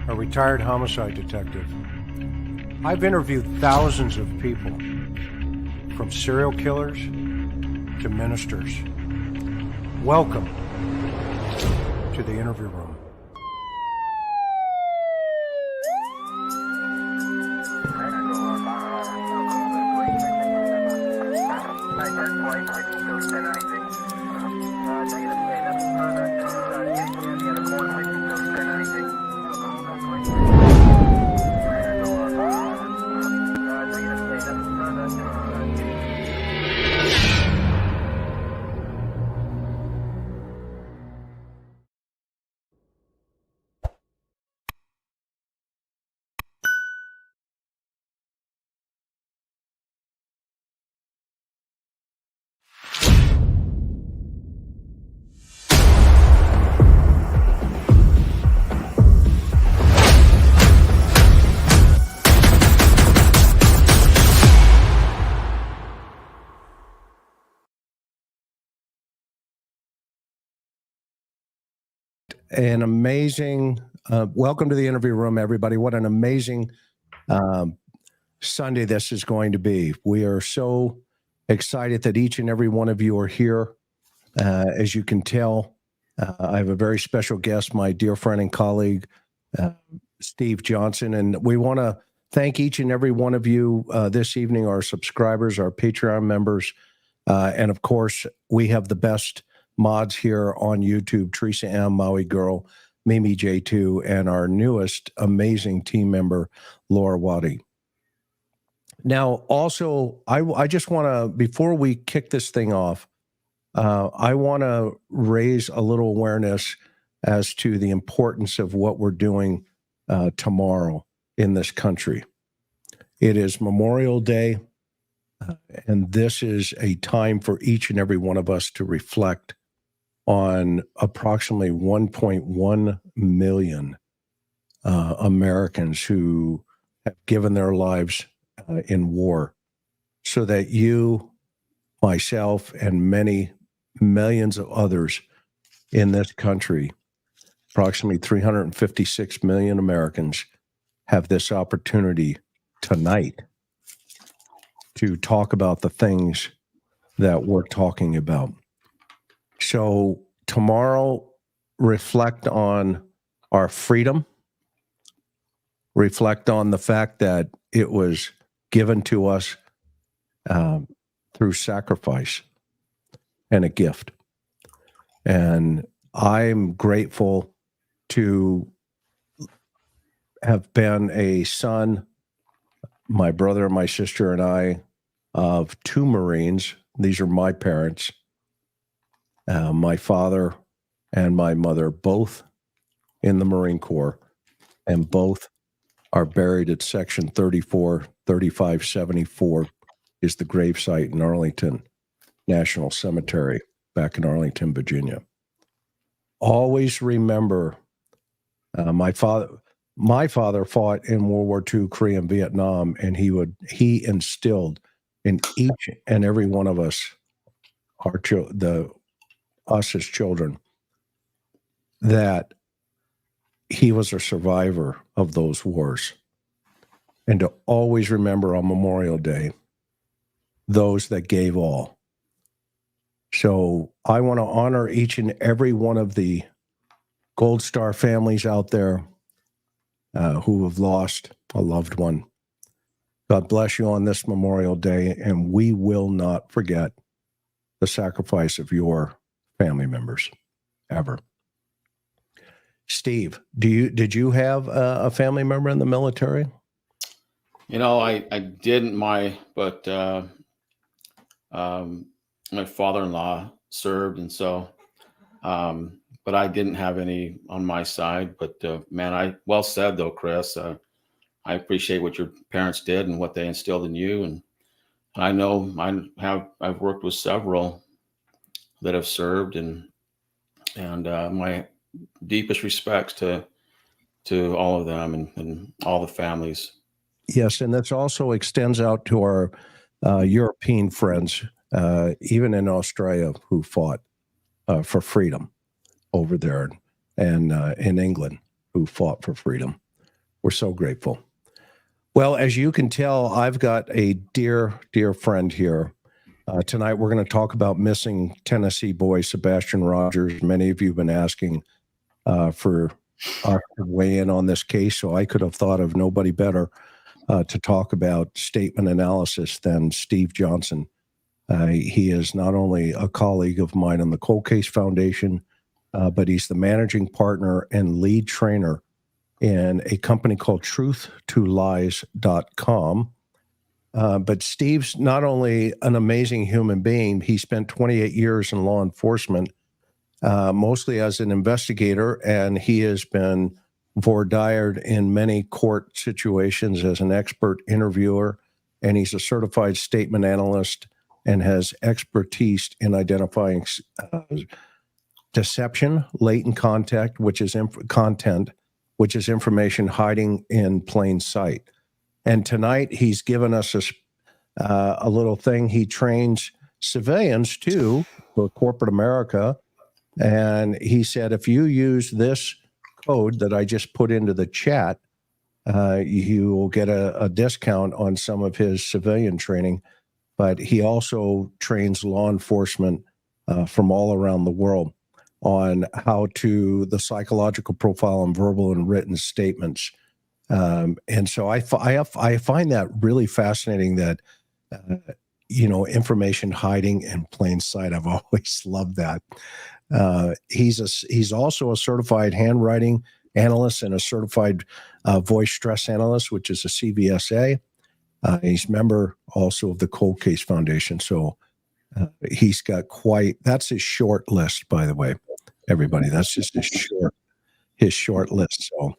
a retired homicide detective. I've interviewed thousands of people, from serial killers to ministers. Welcome to the interview room. An amazing, welcome to the interview room, everybody. What an amazing Sunday this is going to be. We are so excited that each and every one of you are here. As you can tell, I have a very special guest, my dear friend and colleague, Steve Johnson, and we want to thank each and every one of you this evening, our subscribers, our Patreon members, and of course, we have the best mods here on YouTube, Teresa M, Maui Girl, Mimi J2, and our newest amazing team member, Laura Waddy. Now, also, I just want to, before we kick this thing off, I want to raise a little awareness as to the importance of what we're doing tomorrow in this country. It is Memorial Day, and this is a time for each and every one of us to reflect on approximately 1.1 million Americans who have given their lives in war, so that you, myself, and many millions of others in this country, approximately 356 million Americans, have this opportunity tonight to talk about the things that we're talking about. So tomorrow, reflect on our freedom, reflect on the fact that it was given to us through sacrifice and a gift. And I'm grateful to have been a son, my brother and my sister and I, of two Marines. These are my parents. My father and my mother, both in the Marine Corps, and both are buried at Section 34, 3574 is the gravesite in Arlington National Cemetery back in Arlington, Virginia. Always remember, my father fought in World War II, Korea, and Vietnam, and he instilled in each and every one of us, us as children, that he was a survivor of those wars. And to always remember on Memorial Day, those that gave all. So I want to honor each and every one of the Gold Star families out there who have lost a loved one. God bless you on this Memorial Day, and we will not forget the sacrifice of your family members, ever. Steve, did you have a family member in the military? You know, I didn't, but my father-in-law served, and so, but I didn't have any on my side. But man, well said though, Chris. I appreciate what your parents did and what they instilled in you, and I know I've worked with several that have served, and my deepest respects to all of them and all the families. Yes, and this also extends out to our European friends, even in Australia, who fought for freedom over there, and in England, who fought for freedom. We're so grateful. Well, as you can tell, I've got a dear, dear friend here. Tonight, we're going to talk about missing Tennessee boy Sebastian Rogers. Many of you have been asking for us to weigh in on this case, so I could have thought of nobody better to talk about statement analysis than Steve Johnson. He is not only a colleague of mine on the Cold Case Foundation, but he's the managing partner and lead trainer in a company called truth2lies.com. But Steve's not only an amazing human being, he spent 28 years in law enforcement, mostly as an investigator, and he has been voir dired in many court situations as an expert interviewer, and he's a certified statement analyst and has expertise in identifying deception, latent content, which is information hiding in plain sight. And tonight he's given us a little thing. He trains civilians too for corporate America. And he said, if you use this code that I just put into the chat, you will get a discount on some of his civilian training. But he also trains law enforcement from all around the world on how to the psychological profile and verbal and written statements. And so I find that really fascinating that, information hiding in plain sight. I've always loved that. He's also a certified handwriting analyst and a certified voice stress analyst, which is a CVSA. He's a member also of the Cold Case Foundation. So he's got that's his short list, by the way, everybody. That's just his short list. So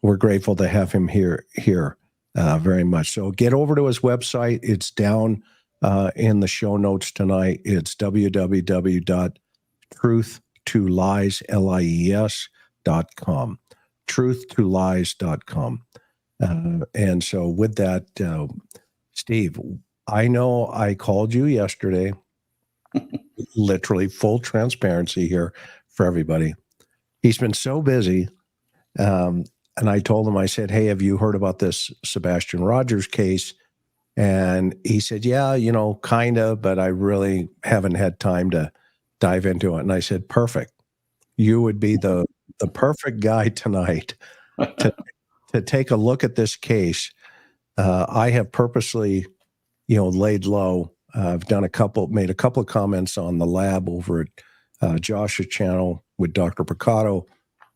we're grateful to have him here very much. So get over to his website. It's down in the show notes tonight. It's www.truth2lies.com. Truth2lies.com. And so with that, Steve, I know I called you yesterday, literally full transparency here for everybody. He's been so busy. And I told him, I said, hey, have you heard about this Sebastian Rogers case? And he said, yeah, kind of, but I really haven't had time to dive into it. And I said, perfect. You would be the perfect guy tonight to take a look at this case. I have purposely, laid low. I've made a couple of comments on the lab over at Josh's channel with Dr. Picato.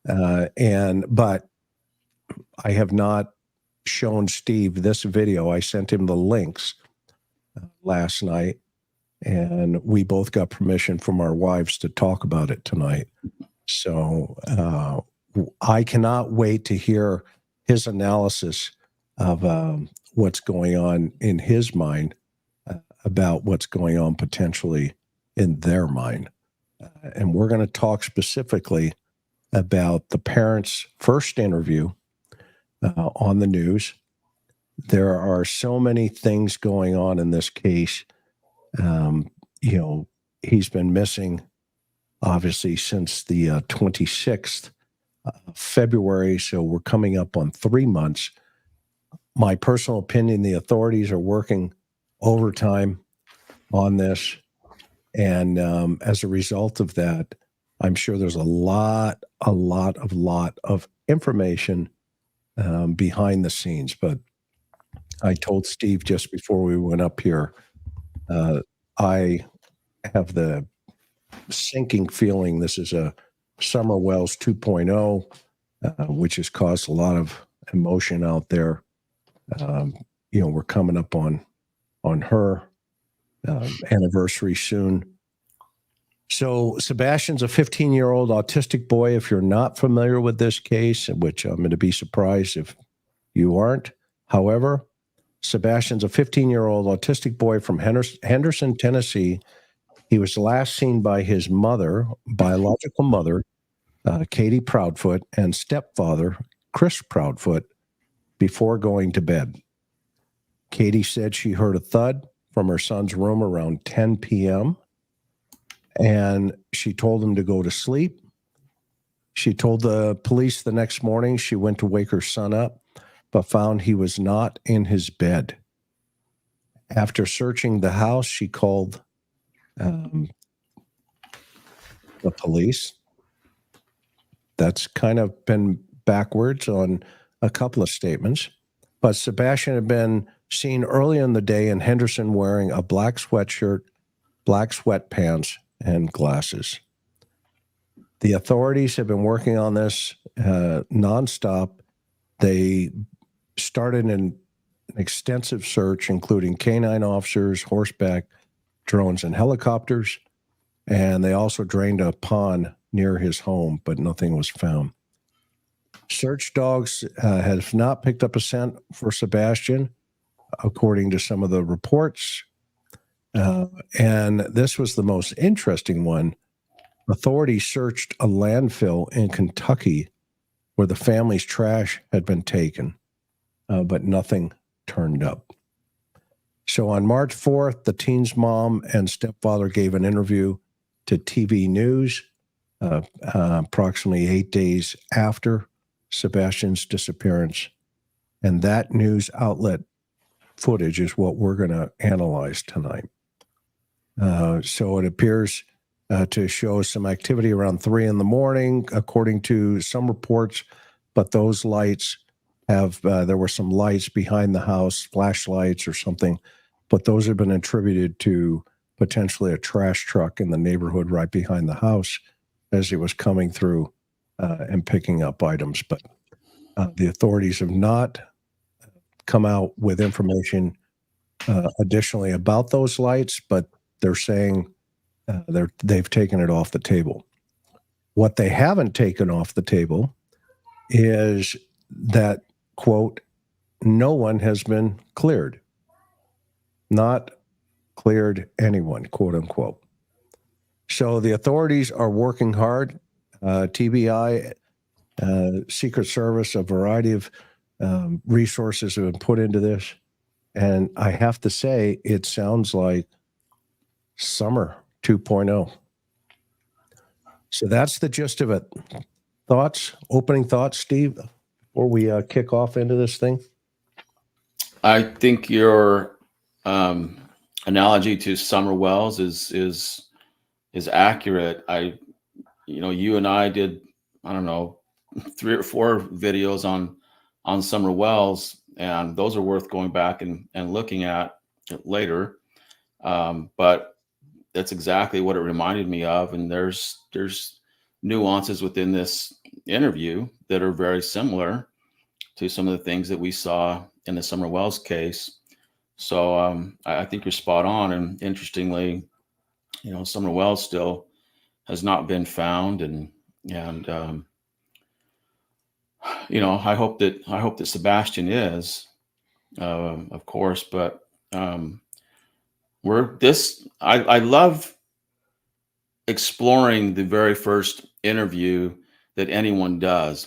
But I have not shown Steve this video. I sent him the links last night, and we both got permission from our wives to talk about it tonight. So I cannot wait to hear his analysis of what's going on in his mind about what's going on potentially in their mind. And we're going to talk specifically about the parents' first interview on the news. There are so many things going on in this case. He's been missing, obviously, since the 26th of February, so we're coming up on 3 months. My personal opinion, the authorities are working overtime on this. And as a result of that, I'm sure there's a lot of information behind the scenes. But I told Steve just before we went up here, I have the sinking feeling this is a Summer Wells 2.0, which has caused a lot of emotion out there. We're coming up on her anniversary soon. So Sebastian's a 15-year-old autistic boy. If you're not familiar with this case, which I'm going to be surprised if you aren't. However, Sebastian's a 15-year-old autistic boy from Henderson, Tennessee. He was last seen by his biological mother, Katie Proudfoot, and stepfather, Chris Proudfoot, before going to bed. Katie said she heard a thud from her son's room around 10 p.m., and she told him to go to sleep. She told the police the next morning she went to wake her son up. but found he was not in his bed. After searching the house, she called the police. That's kind of been backwards on a couple of statements. But Sebastian had been seen early in the day in Henderson wearing a black sweatshirt, black sweatpants, and glasses. The authorities have been working on this nonstop. They started an extensive search, including canine officers, horseback, drones, and helicopters. And they also drained a pond near his home, but nothing was found. Search dogs have not picked up a scent for Sebastian, according to some of the reports. And this was the most interesting one. Authorities searched a landfill in Kentucky where the family's trash had been taken, but nothing turned up. So on March 4th, the teen's mom and stepfather gave an interview to TV News approximately 8 days after Sebastian's disappearance. And that news outlet footage is what we're going to analyze tonight. So it appears to show some activity around 3 a.m, according to some reports, but those lights have, there were some lights behind the house, flashlights or something, but those have been attributed to potentially a trash truck in the neighborhood right behind the house as he was coming through and picking up items. But the authorities have not come out with information additionally about those lights, but they're saying they've taken it off the table. What they haven't taken off the table is that, quote, no one has been cleared. Not cleared anyone, quote unquote. So the authorities are working hard. TBI, Secret Service, a variety of resources have been put into this. And I have to say, it sounds like summer 2.0. So that's the gist of it. Thoughts, opening thoughts, Steve, before we kick off into this thing? I think your analogy to Summer Wells is accurate. You and I did, I don't know, 3 or 4 videos on Summer Wells, and those are worth going back and looking at later. But that's exactly what it reminded me of. And there's nuances within this interview that are very similar to some of the things that we saw in the Summer Wells case. So I think you're spot on. And interestingly, Summer Wells still has not been found. And I hope that Sebastian is, of course, but I love exploring the very first interview that anyone does.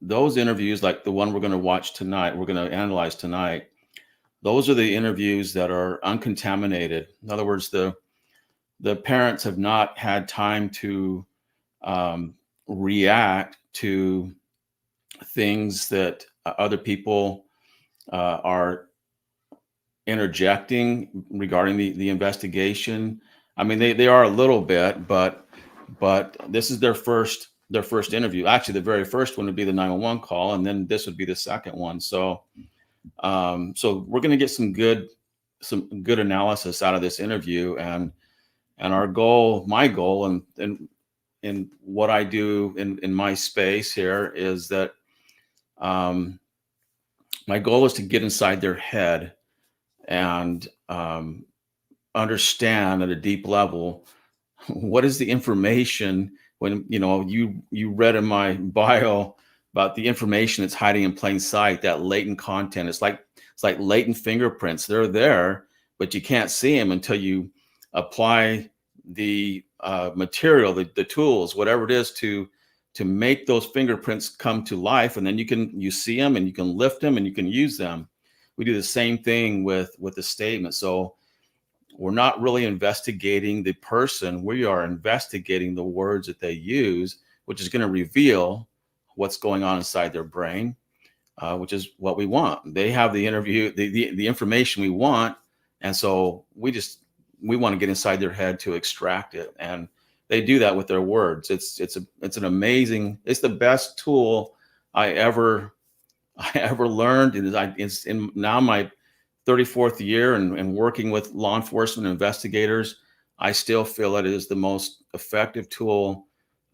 Those interviews, like the one we're going to watch tonight, we're going to analyze tonight, those are the interviews that are uncontaminated. In other words, the parents have not had time to react to things that other people are interjecting regarding the investigation. I mean, they are a little bit, but this is their first interview. Actually, the very first one would be the 911 call, and then this would be the second one. So we're going to get some good analysis out of this interview, and my goal, and what I do in my space here is that my goal is to get inside their head and understand at a deep level what is the information. When you read in my bio about the information that's hiding in plain sight, that latent content. It's like latent fingerprints. They're there, but you can't see them until you apply the material, the tools, whatever it is, to make those fingerprints come to life. And then you see them, and you can lift them, and you can use them. We do the same thing with the statement. So we're not really investigating the person. We are investigating the words that they use, which is going to reveal what's going on inside their brain. which is what we want. They have the interview, the information we want, and so we want to get inside their head to extract it, and they do that with their words. It's an amazing. It's the best tool I ever learned, and it's in now my 34th year and working with law enforcement investigators. I still feel it is the most effective tool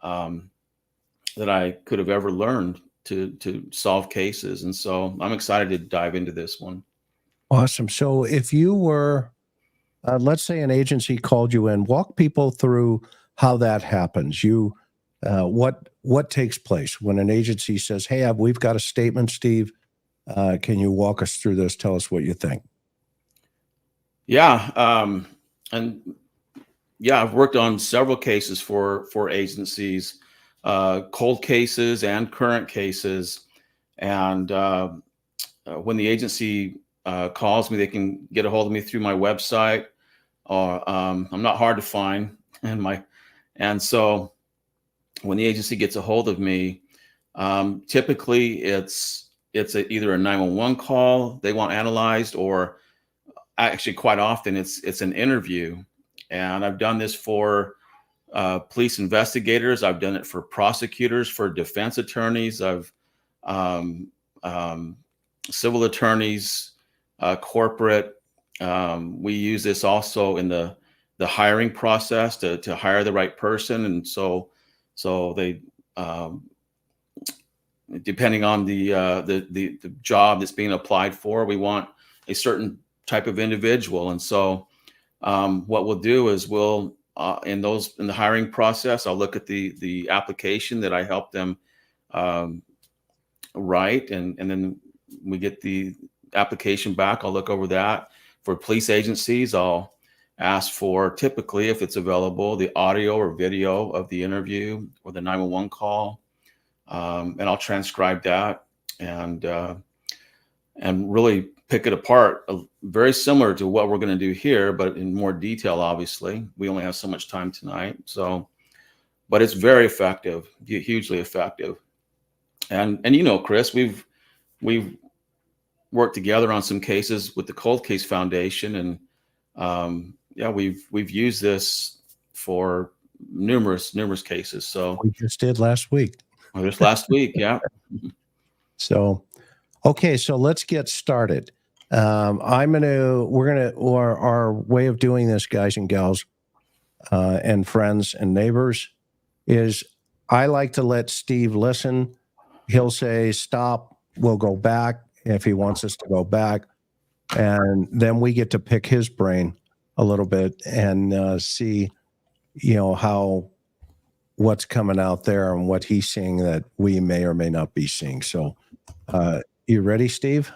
that I could have ever learned to solve cases. And so I'm excited to dive into this one. Awesome. So if you were, let's say an agency called you in, walk people through how that happens. What takes place when an agency says, "Hey, we've got a statement, Steve. Can you walk us through this? Tell us what you think." Yeah. I've worked on several cases for agencies, cold cases and current cases. And when the agency calls me, they can get a hold of me through my website. Or I'm not hard to find, and so when the agency gets a hold of me, typically it's either a 911 call they want analyzed, or actually quite often it's an interview. And I've done this for police investigators. I've done it for prosecutors, for defense attorneys. I've civil attorneys, corporate. We use this also in the hiring process to hire the right person. And so they, depending on the job that's being applied for, we want a certain type of individual. And so what we'll do is in the hiring process, I'll look at the application that I help them write, and then we get the application back. I'll look over that. For police agencies, I'll ask for, typically, if it's available, the audio or video of the interview or the 911 call, and I'll transcribe that and really pick it apart, very similar to what we're going to do here, but in more detail. Obviously, we only have so much time tonight, but it's very effective, hugely effective. And Chris, we've worked together on some cases with the Cold Case Foundation, and we've used this for numerous cases. So We just did last week. Just last week, yeah. So, okay, so let's get started. Our way of doing this, guys and gals, and friends and neighbors, is I like to let Steve listen. He'll say, "Stop," we'll go back if he wants us to go back. And then we get to pick his brain a little bit and see, what's coming out there and what he's seeing that we may or may not be seeing. So, you ready, Steve?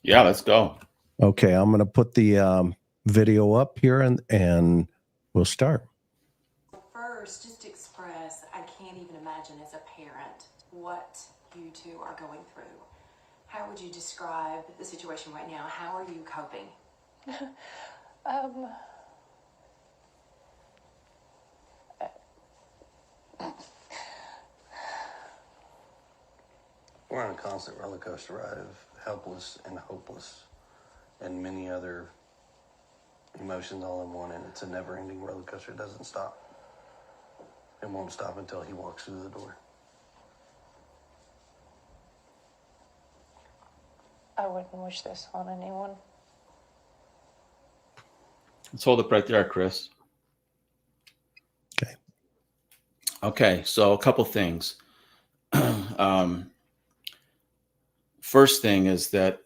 Yeah, let's go. Okay, I'm going to put the video up here and we'll start. First, just express, I can't even imagine as a parent what you two are going through. How would you describe the situation right now? How are you coping? We're on a constant roller coaster ride of helpless and hopeless and many other emotions all in one, and it's a never-ending roller coaster. It doesn't stop. It won't stop until he walks through the door. I wouldn't wish this on anyone. Let's hold it right there, Chris. Okay, so a couple things. First thing is that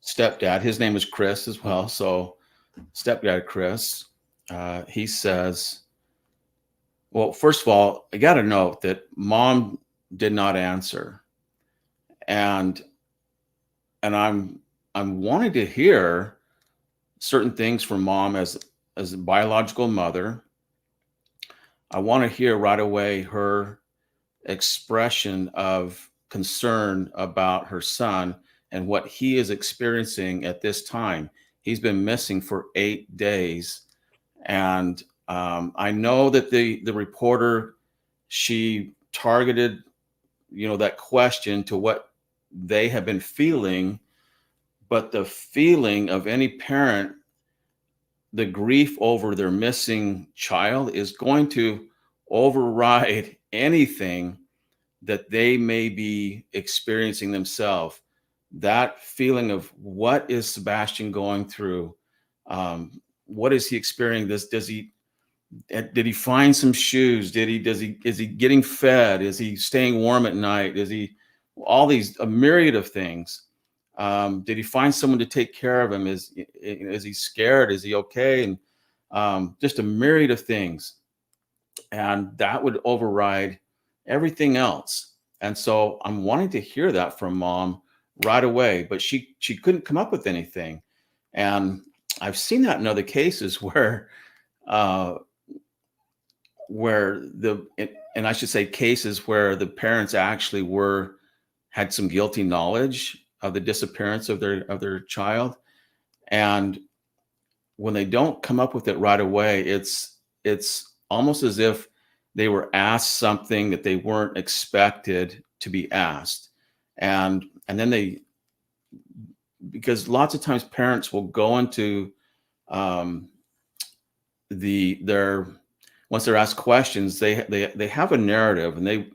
stepdad, his name is Chris as well. So stepdad Chris, he says, well, first of all, I got to note that mom did not answer. And I'm wanting to hear certain things from mom as a biological mother. I want to hear right away her expression of concern about her son and what he is experiencing at this time. He's been missing for 8 days. And I know that the reporter, she targeted, that question to what they have been feeling, but the feeling of any parent, the grief over their missing child is going to override anything that they may be experiencing themselves. That feeling of what is Sebastian going through? What is he experiencing? Did he find some shoes? Is he getting fed? Is he staying warm at night? A myriad of things. Did he find someone to take care of him? Is he scared? Is he okay? And just a myriad of things. And that would override everything else. And so I'm wanting to hear that from mom right away, but she couldn't come up with anything. And I've seen that in other cases where and I should say cases where the parents actually had some guilty knowledge of the disappearance of their child. And when they don't come up with it right away, it's almost as if they were asked something that they weren't expected to be asked. And then because lots of times parents will go into once they're asked questions, they have a narrative, and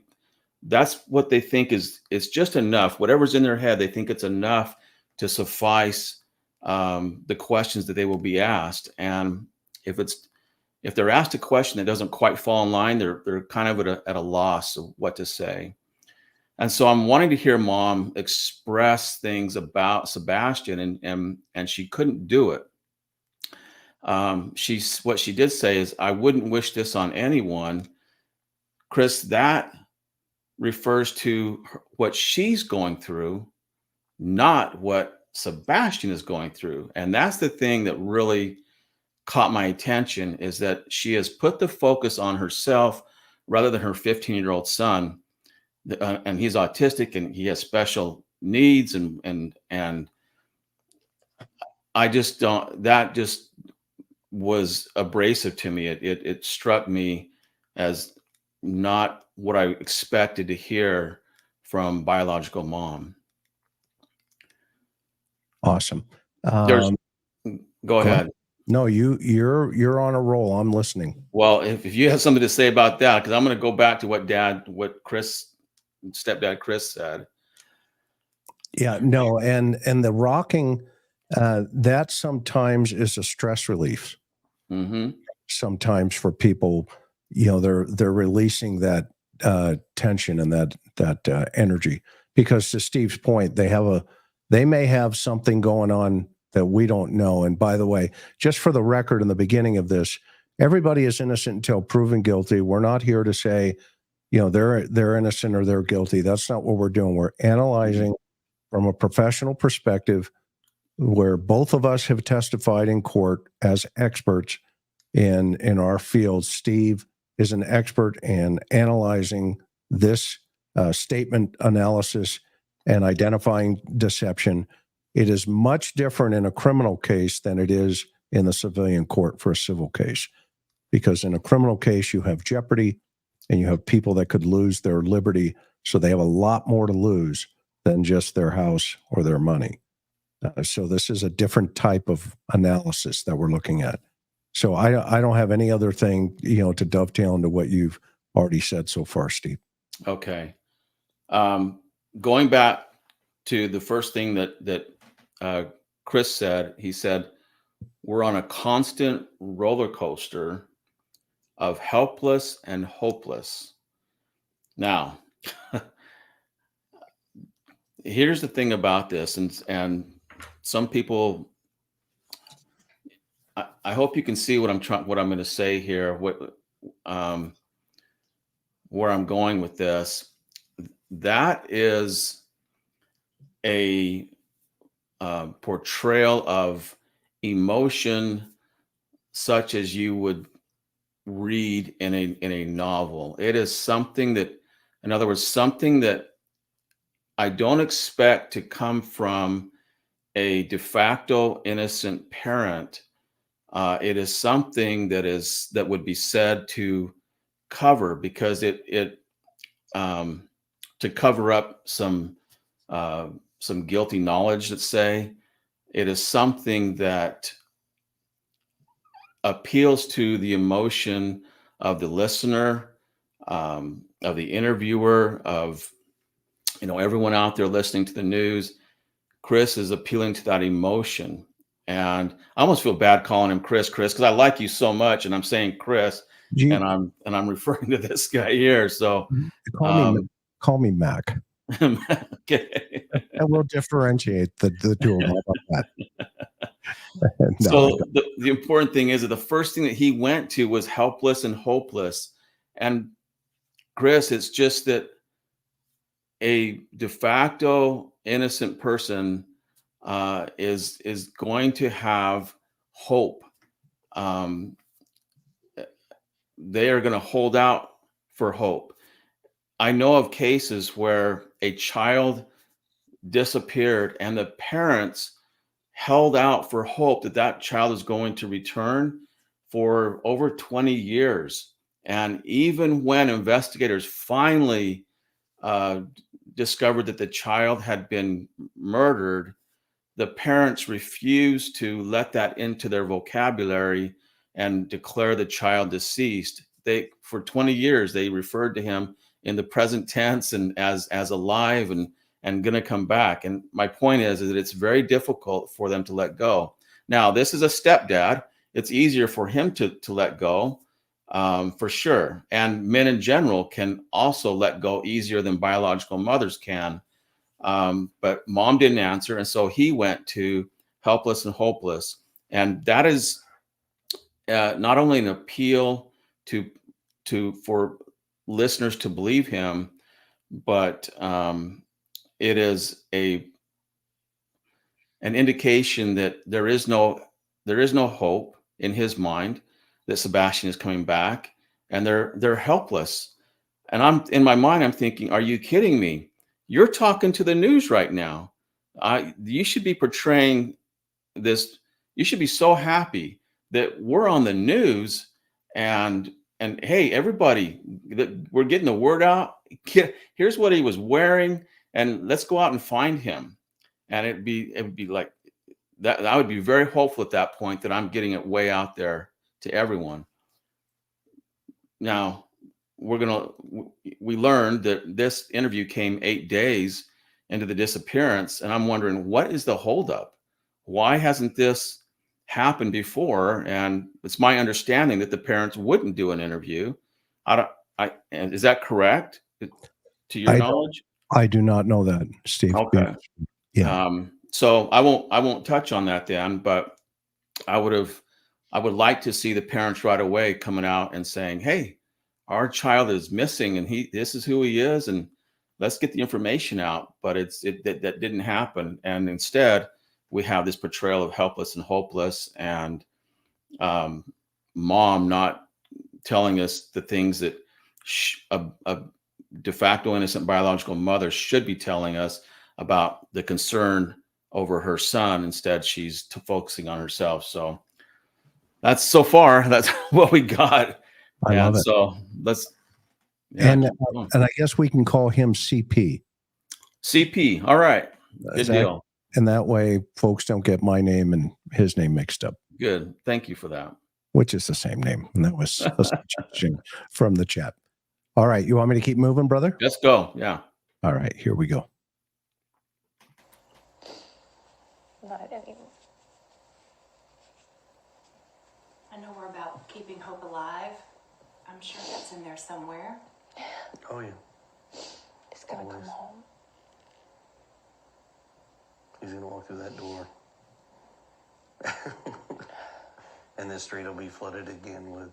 that's what they think is just enough. Whatever's in their head, they think it's enough to suffice the questions that they will be asked. And if they're asked a question that doesn't quite fall in line, they're kind of at a loss of what to say. And so I'm wanting to hear mom express things about Sebastian, and she couldn't do it. What she did say is, "I wouldn't wish this on anyone." Chris, that refers to what she's going through, not what Sebastian is going through. And that's the thing that really caught my attention, is that she has put the focus on herself rather than her 15-year-old son. And he's autistic and he has special needs. And I just don't, that just was abrasive to me. It struck me as not what I expected to hear from biological mom. Awesome. Go ahead. No, you're on a roll. I'm listening. Well, if you have something to say about that, because I'm going to go back to what stepdad Chris said. Yeah, no, and the rocking, that sometimes is a stress relief. Mm-hmm. Sometimes for people, they're releasing that tension and that energy, because to Steve's point, they may have something going on that we don't know. And by the way, just for the record, in the beginning of this, everybody is innocent until proven guilty. We're not here to say, they're innocent or they're guilty. That's not what we're doing. We're analyzing from a professional perspective, where both of us have testified in court as experts in our field. Steve is an expert in analyzing this statement analysis and identifying deception. It is much different in a criminal case than it is in the civilian court for a civil case, because in a criminal case, you have jeopardy and you have people that could lose their liberty. So they have a lot more to lose than just their house or their money. So this is a different type of analysis that we're looking at. So I don't have any other thing, to dovetail into what you've already said so far, Steve. Okay. Going back to the first thing that Chris said, he said, we're on a constant roller coaster of helpless and hopeless. Now, here's the thing about this, and some people, I hope you can see what I'm going to say here, where I'm going with this. That is a portrayal of emotion such as you would read in a novel. It is something that, in other words, something that I don't expect to come from a de facto innocent parent. It is something that would be said to cover, because to cover up some some guilty knowledge, let's say. It is something that appeals to the emotion of the listener, of the interviewer, of everyone out there listening to the news. Chris is appealing to that emotion. And I almost feel bad calling him Chris, because I like you so much, and I'm saying Chris, You, and I'm referring to this guy here. So call me Mac, okay. and we'll differentiate the two of them. How about that? No, So the important thing is that the first thing that he went to was helpless and hopeless. And Chris, it's just that a de facto innocent person is going to have hope. They are going to hold out for hope. I know of cases where a child disappeared and the parents held out for hope that that child is going to return for over 20 years. And even when investigators finally discovered that the child had been murdered, the parents refused to let that into their vocabulary and declare the child deceased. For 20 years, they referred to him in the present tense and as alive and going to come back. And my point is that it's very difficult for them to let go. Now, this is a stepdad. It's easier for him to let go, for sure. And men in general can also let go easier than biological mothers can. But mom didn't answer. And so he went to helpless and hopeless. And that is not only an appeal for listeners to believe him, but it is an indication that there is no hope in his mind that Sebastian is coming back, and they're helpless. And in my mind, I'm thinking, are you kidding me? You're talking to the news right now. You should be portraying this. You should be so happy that we're on the news, and hey, everybody, that we're getting the word out. Here's what he was wearing, and let's go out and find him. And it would be like that. I would be very hopeful at that point that I'm getting it way out there to everyone. Now, we learned that this interview came 8 days into the disappearance, and I'm wondering, what is the holdup? Why hasn't this happened before? And it's my understanding that the parents wouldn't do an interview. Is that correct to your knowledge? I do not know that, Steve. Okay. Yeah. So I won't touch on that then, but I would like to see the parents right away coming out and saying, hey, our child is missing, and this is who he is, and let's get the information out. But that didn't happen. And instead, we have this portrayal of helpless and hopeless, and mom not telling us the things that a de facto innocent biological mother should be telling us about the concern over her son. Instead, she's focusing on herself. So that's what we got. I love it. So let's. Yeah, and I guess we can call him CP. CP. All right. Good deal. And that way, folks don't get my name and his name mixed up. Good. Thank you for that. Which is the same name. And that was a suggestion from the chat. All right. You want me to keep moving, brother? Let's go. Yeah. All right. Here we go. Not anymore. I know we're about keeping hope alive. I'm sure that's in there somewhere. Oh, yeah. He's gonna come home. He's going to walk through that door. And this street will be flooded again with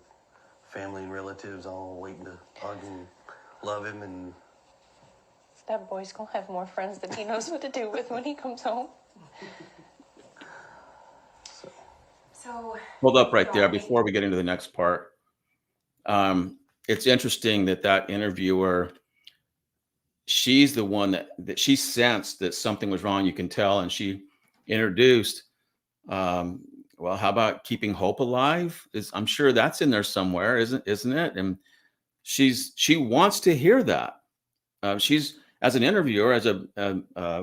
family and relatives all waiting to hug and love him. And that boy's gonna have more friends than he knows what to do with when he comes home. So hold up right there before we get into the next part. It's interesting that interviewer, she's the one that she sensed that something was wrong. You can tell, and she introduced. Well, how about keeping hope alive? I'm sure that's in there somewhere, isn't it? And she wants to hear that. as an interviewer, as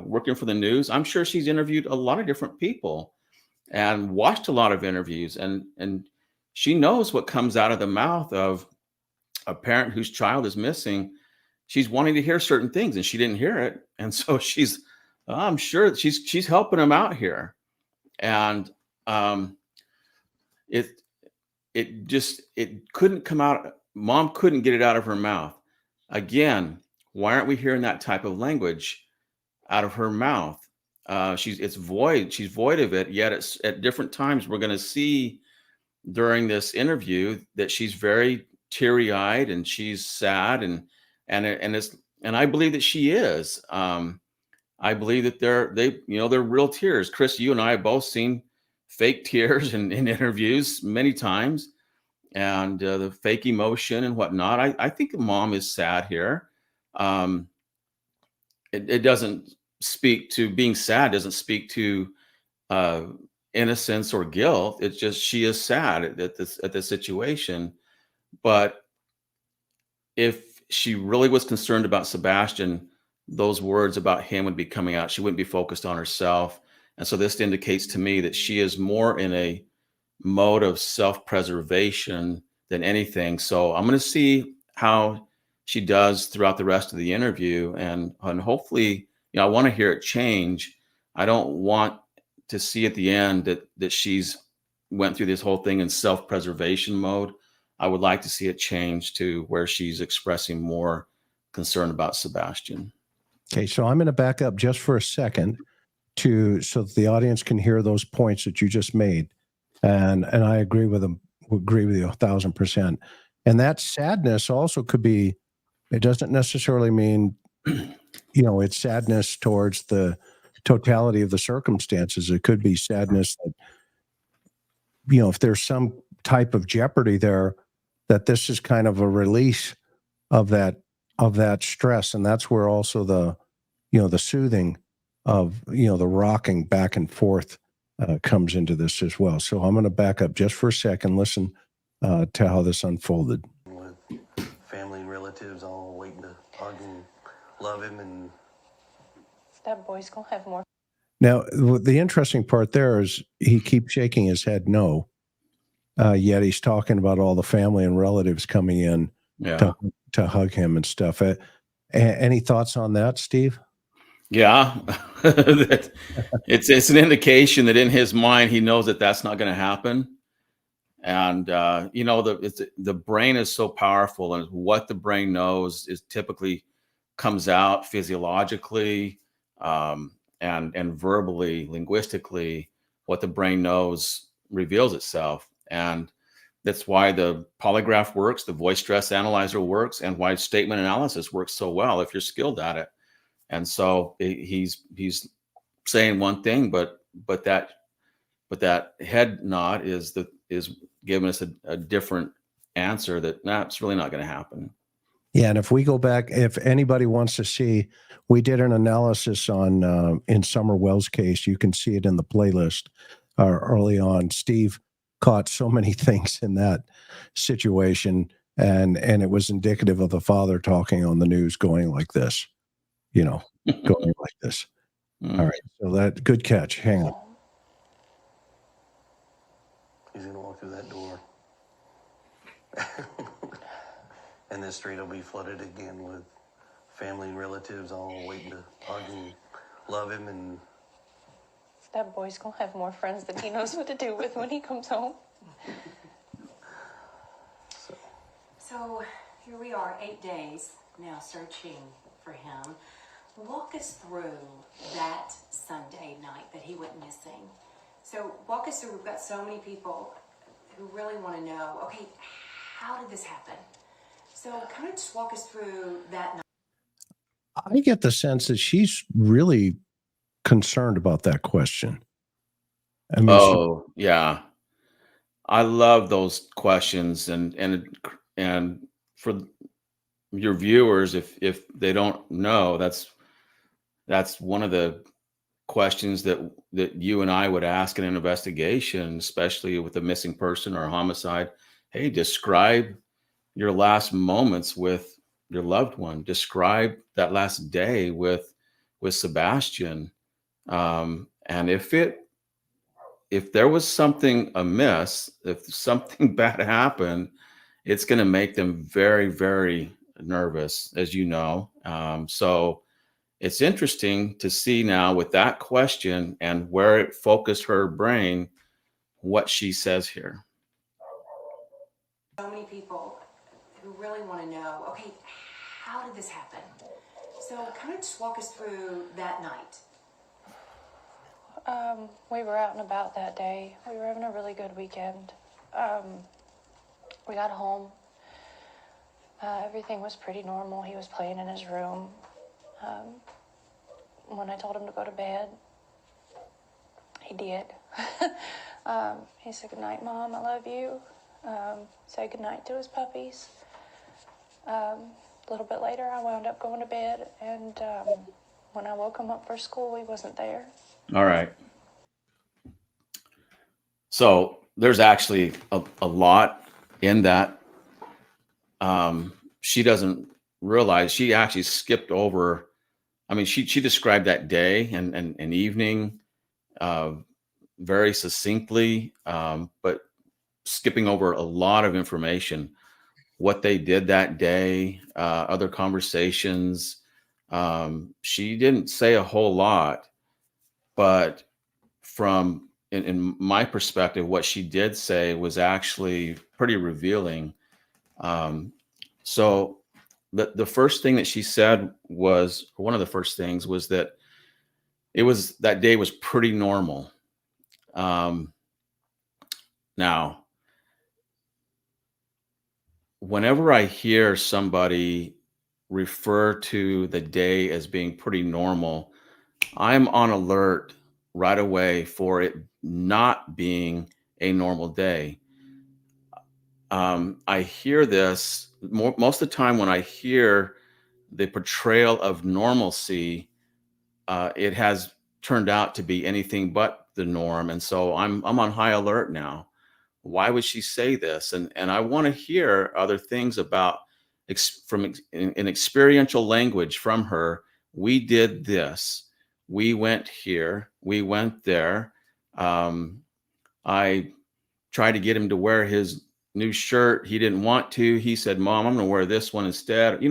working for the news, I'm sure she's interviewed a lot of different people and watched a lot of interviews, and she knows what comes out of the mouth of a parent whose child is missing. She's wanting to hear certain things, and she didn't hear it, and so I'm sure she's helping them out here, and it couldn't come out. Mom couldn't get it out of her mouth. Again, why aren't we hearing that type of language out of her mouth? It's void. She's void of it. Yet it's at different times we're going to see during this interview that she's very teary-eyed and she's sad, and I believe that she is. I believe that they're real tears. Chris, you and I have both seen fake tears in interviews many times, and the fake emotion and whatnot. I think mom is sad here. It doesn't speak to being sad, doesn't speak to innocence or guilt. It's just she is sad at the situation. But if she really was concerned about Sebastian, those words about him would be coming out. She wouldn't be focused on herself. And so this indicates to me that she is more in a mode of self-preservation than anything. So I'm going to see how she does throughout the rest of the interview. And hopefully, I want to hear it change. I don't want to see at the end that she's went through this whole thing in self-preservation mode. I would like to see it change to where she's expressing more concern about Sebastian. Okay, so I'm going to back up just for a second so that the audience can hear those points that you just made, and I agree with them. Agree with you 1,000%. And that sadness also could be. It doesn't necessarily mean, it's sadness towards the totality of the circumstances. It could be sadness that, if there's some type of jeopardy there, that this is kind of a release of that stress. And that's where also the soothing of, the rocking back and forth comes into this as well. So I'm going to back up just for a second, listen to how this unfolded. With family and relatives all waiting to hug and love him, and That boy's gonna have more. Now, the interesting part there is he keeps shaking his head no, yet he's talking about all the family and relatives coming in to hug him and stuff. Any thoughts on that, Steve? Yeah, it's an indication that in his mind he knows that that's not going to happen, and the brain is so powerful, and what the brain knows is typically comes out physiologically and verbally, linguistically. What the brain knows reveals itself, and that's why the polygraph works, the voice stress analyzer works, and why statement analysis works so well if you're skilled at it. And so he's saying one thing, but that head nod is giving us a different answer that that's really not going to happen. Yeah, and if we go back, if anybody wants to see, we did an analysis on in Summer Wells' case. You can see it in the playlist early on. Steve caught so many things in that situation, and it was indicative of the father talking on the news, going like this. Going like this. All right. So that good catch. Hang on. he's going to walk through that door. And the street will be flooded again with family and relatives all waiting to hug and love him, and That boy's gonna have more friends than he knows what to do with when he comes home. So here we are, 8 days now searching for him. Walk us through that Sunday night that he went missing. So walk us through, we've got so many people who really want to know, okay, how did this happen? So kind of just walk us through that night. I get the sense that she's really concerned about that question. I mean, yeah. I love those questions, and for your viewers, if they don't know, that's one of the questions that you and I would ask in an investigation, especially with a missing person or a homicide. Hey, describe your last moments with your loved one. Describe that last day with Sebastian. And if there was something amiss, if something bad happened, it's going to make them very, very nervous, as you know. So it's interesting to see now with that question and where it focused her brain, what she says here. So many people who really want to know, okay, how did this happen? So kind of just walk us through that night. We were out and about that day. We were having a really good weekend. We got home. Everything was pretty normal. He was playing in his room. When I told him to go to bed, he did. He said, "Good night, Mom, I love you." Said good night to his puppies. A little bit later, I wound up going to bed, and when I woke him up for school, he wasn't there. All right. So there's actually a lot in that. She doesn't realize she actually skipped over. I mean, she described that day and evening very succinctly, but skipping over a lot of information, what they did that day, other conversations. She didn't say a whole lot, but from in my perspective, what she did say was actually pretty revealing. So the first thing that she said was, one of the first things was that that day was pretty normal. Now, whenever I hear somebody refer to the day as being pretty normal, I'm on alert right away for it not being a normal day. I hear this most of the time when I hear the portrayal of normalcy. It has turned out to be anything but the norm, and so I'm on high alert now. Why would she say this? And I want to hear other things about in experiential language from her. We did this. We went here. We went there. I tried to get him to wear his new shirt. He didn't want to. He said, "Mom, I'm going to wear this one instead."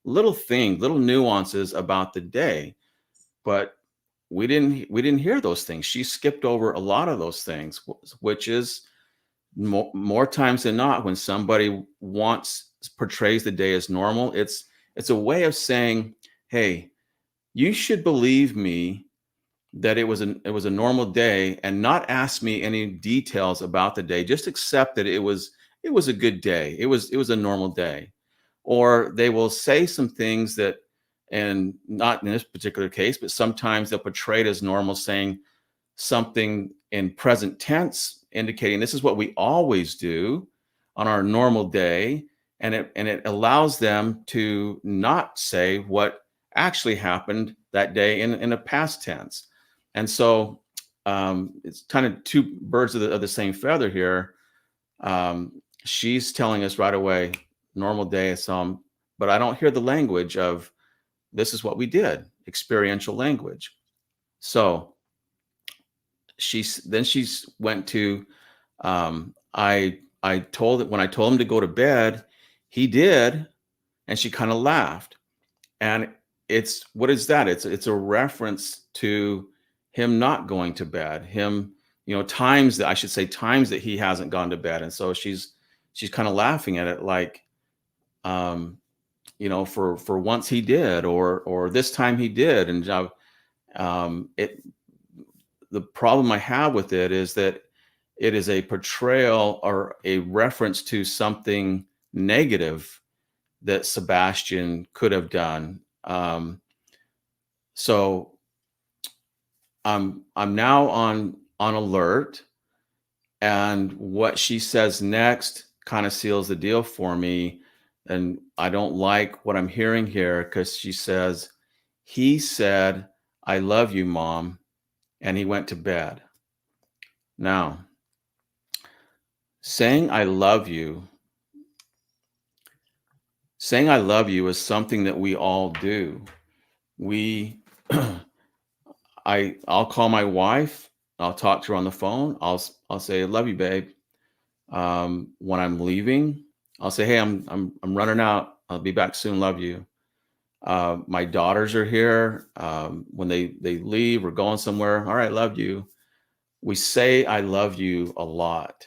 Little things, little nuances about the day, but we didn't hear those things. She skipped over a lot of those things, which is more times than not, when somebody portrays the day as normal, it's a way of saying, "Hey, you should believe me that it was a normal day, and not ask me any details about the day. Just accept that it was a good day. It was a normal day." Or they will say some things that, and not in this particular case, but sometimes they'll portray it as normal, saying something in present tense, indicating this is what we always do on our normal day. And it allows them to not say what actually happened that day in a past tense. And so it's kind of two birds of the same feather here. She's telling us right away, normal day, but I don't hear the language of this is what we did, experiential language. So she went to, I told it when I told him to go to bed, he did, and she kind of laughed. And what is that? It's a reference to him not going to bed, times that he hasn't gone to bed. And so she's kind of laughing at it, like, for once he did, or this time he did. And the problem I have with it is that it is a portrayal or a reference to something negative that Sebastian could have done. So I'm now on alert, and what she says next kind of seals the deal for me. And I don't like what I'm hearing here, because she says, "He said, 'I love you, Mom,' and he went to bed." Now, saying "I love you" saying I love you is something that we all do. We, I'll call my wife. I'll talk to her on the phone. I'll say, I love you, babe. When I'm leaving, I'll say, hey, I'm running out. I'll be back soon. Love you. My daughters are here. When they leave or going somewhere, all right, love you. We say I love you a lot,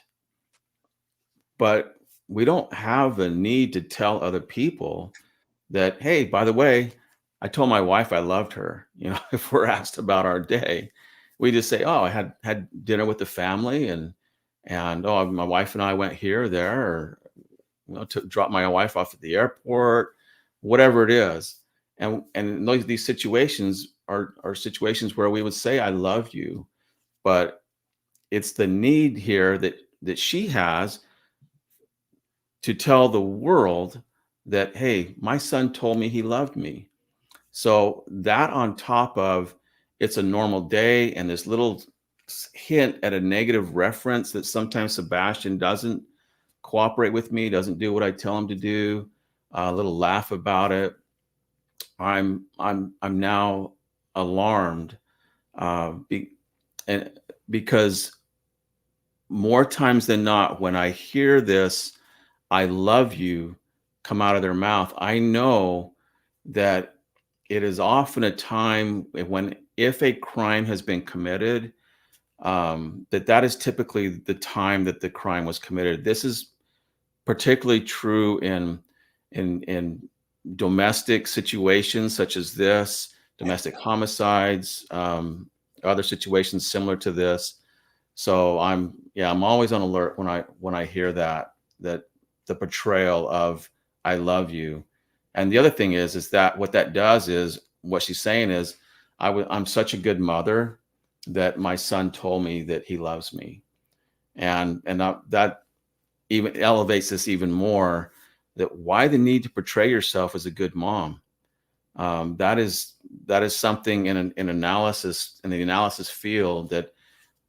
but we don't have the need to tell other people that, hey, by the way, I told my wife I loved her. You know, if we're asked about our day, we just say, oh, I had dinner with the family, and oh, my wife and I went here or there, or to drop my wife off at the airport, whatever it is. And these situations are situations where we would say I love you, but it's the need here that she has to tell the world that, hey, my son told me he loved me. So that, on top of it's a normal day and this little hint at a negative reference that sometimes Sebastian doesn't cooperate with me, doesn't do what I tell him to do, a little laugh about it. I'm now alarmed, and because more times than not, when I hear this, I love you, come out of their mouth, I know that it is often a time when, if a crime has been committed, that is typically the time that the crime was committed. This is particularly true in domestic situations such as this, domestic homicides, other situations similar to this. So I'm always on alert when I hear that the portrayal of I love you. And the other thing is that what that does is, what she's saying is, I'm such a good mother that my son told me that he loves me, and that even elevates this even more. That why the need to portray yourself as a good mom? That is something in the analysis field that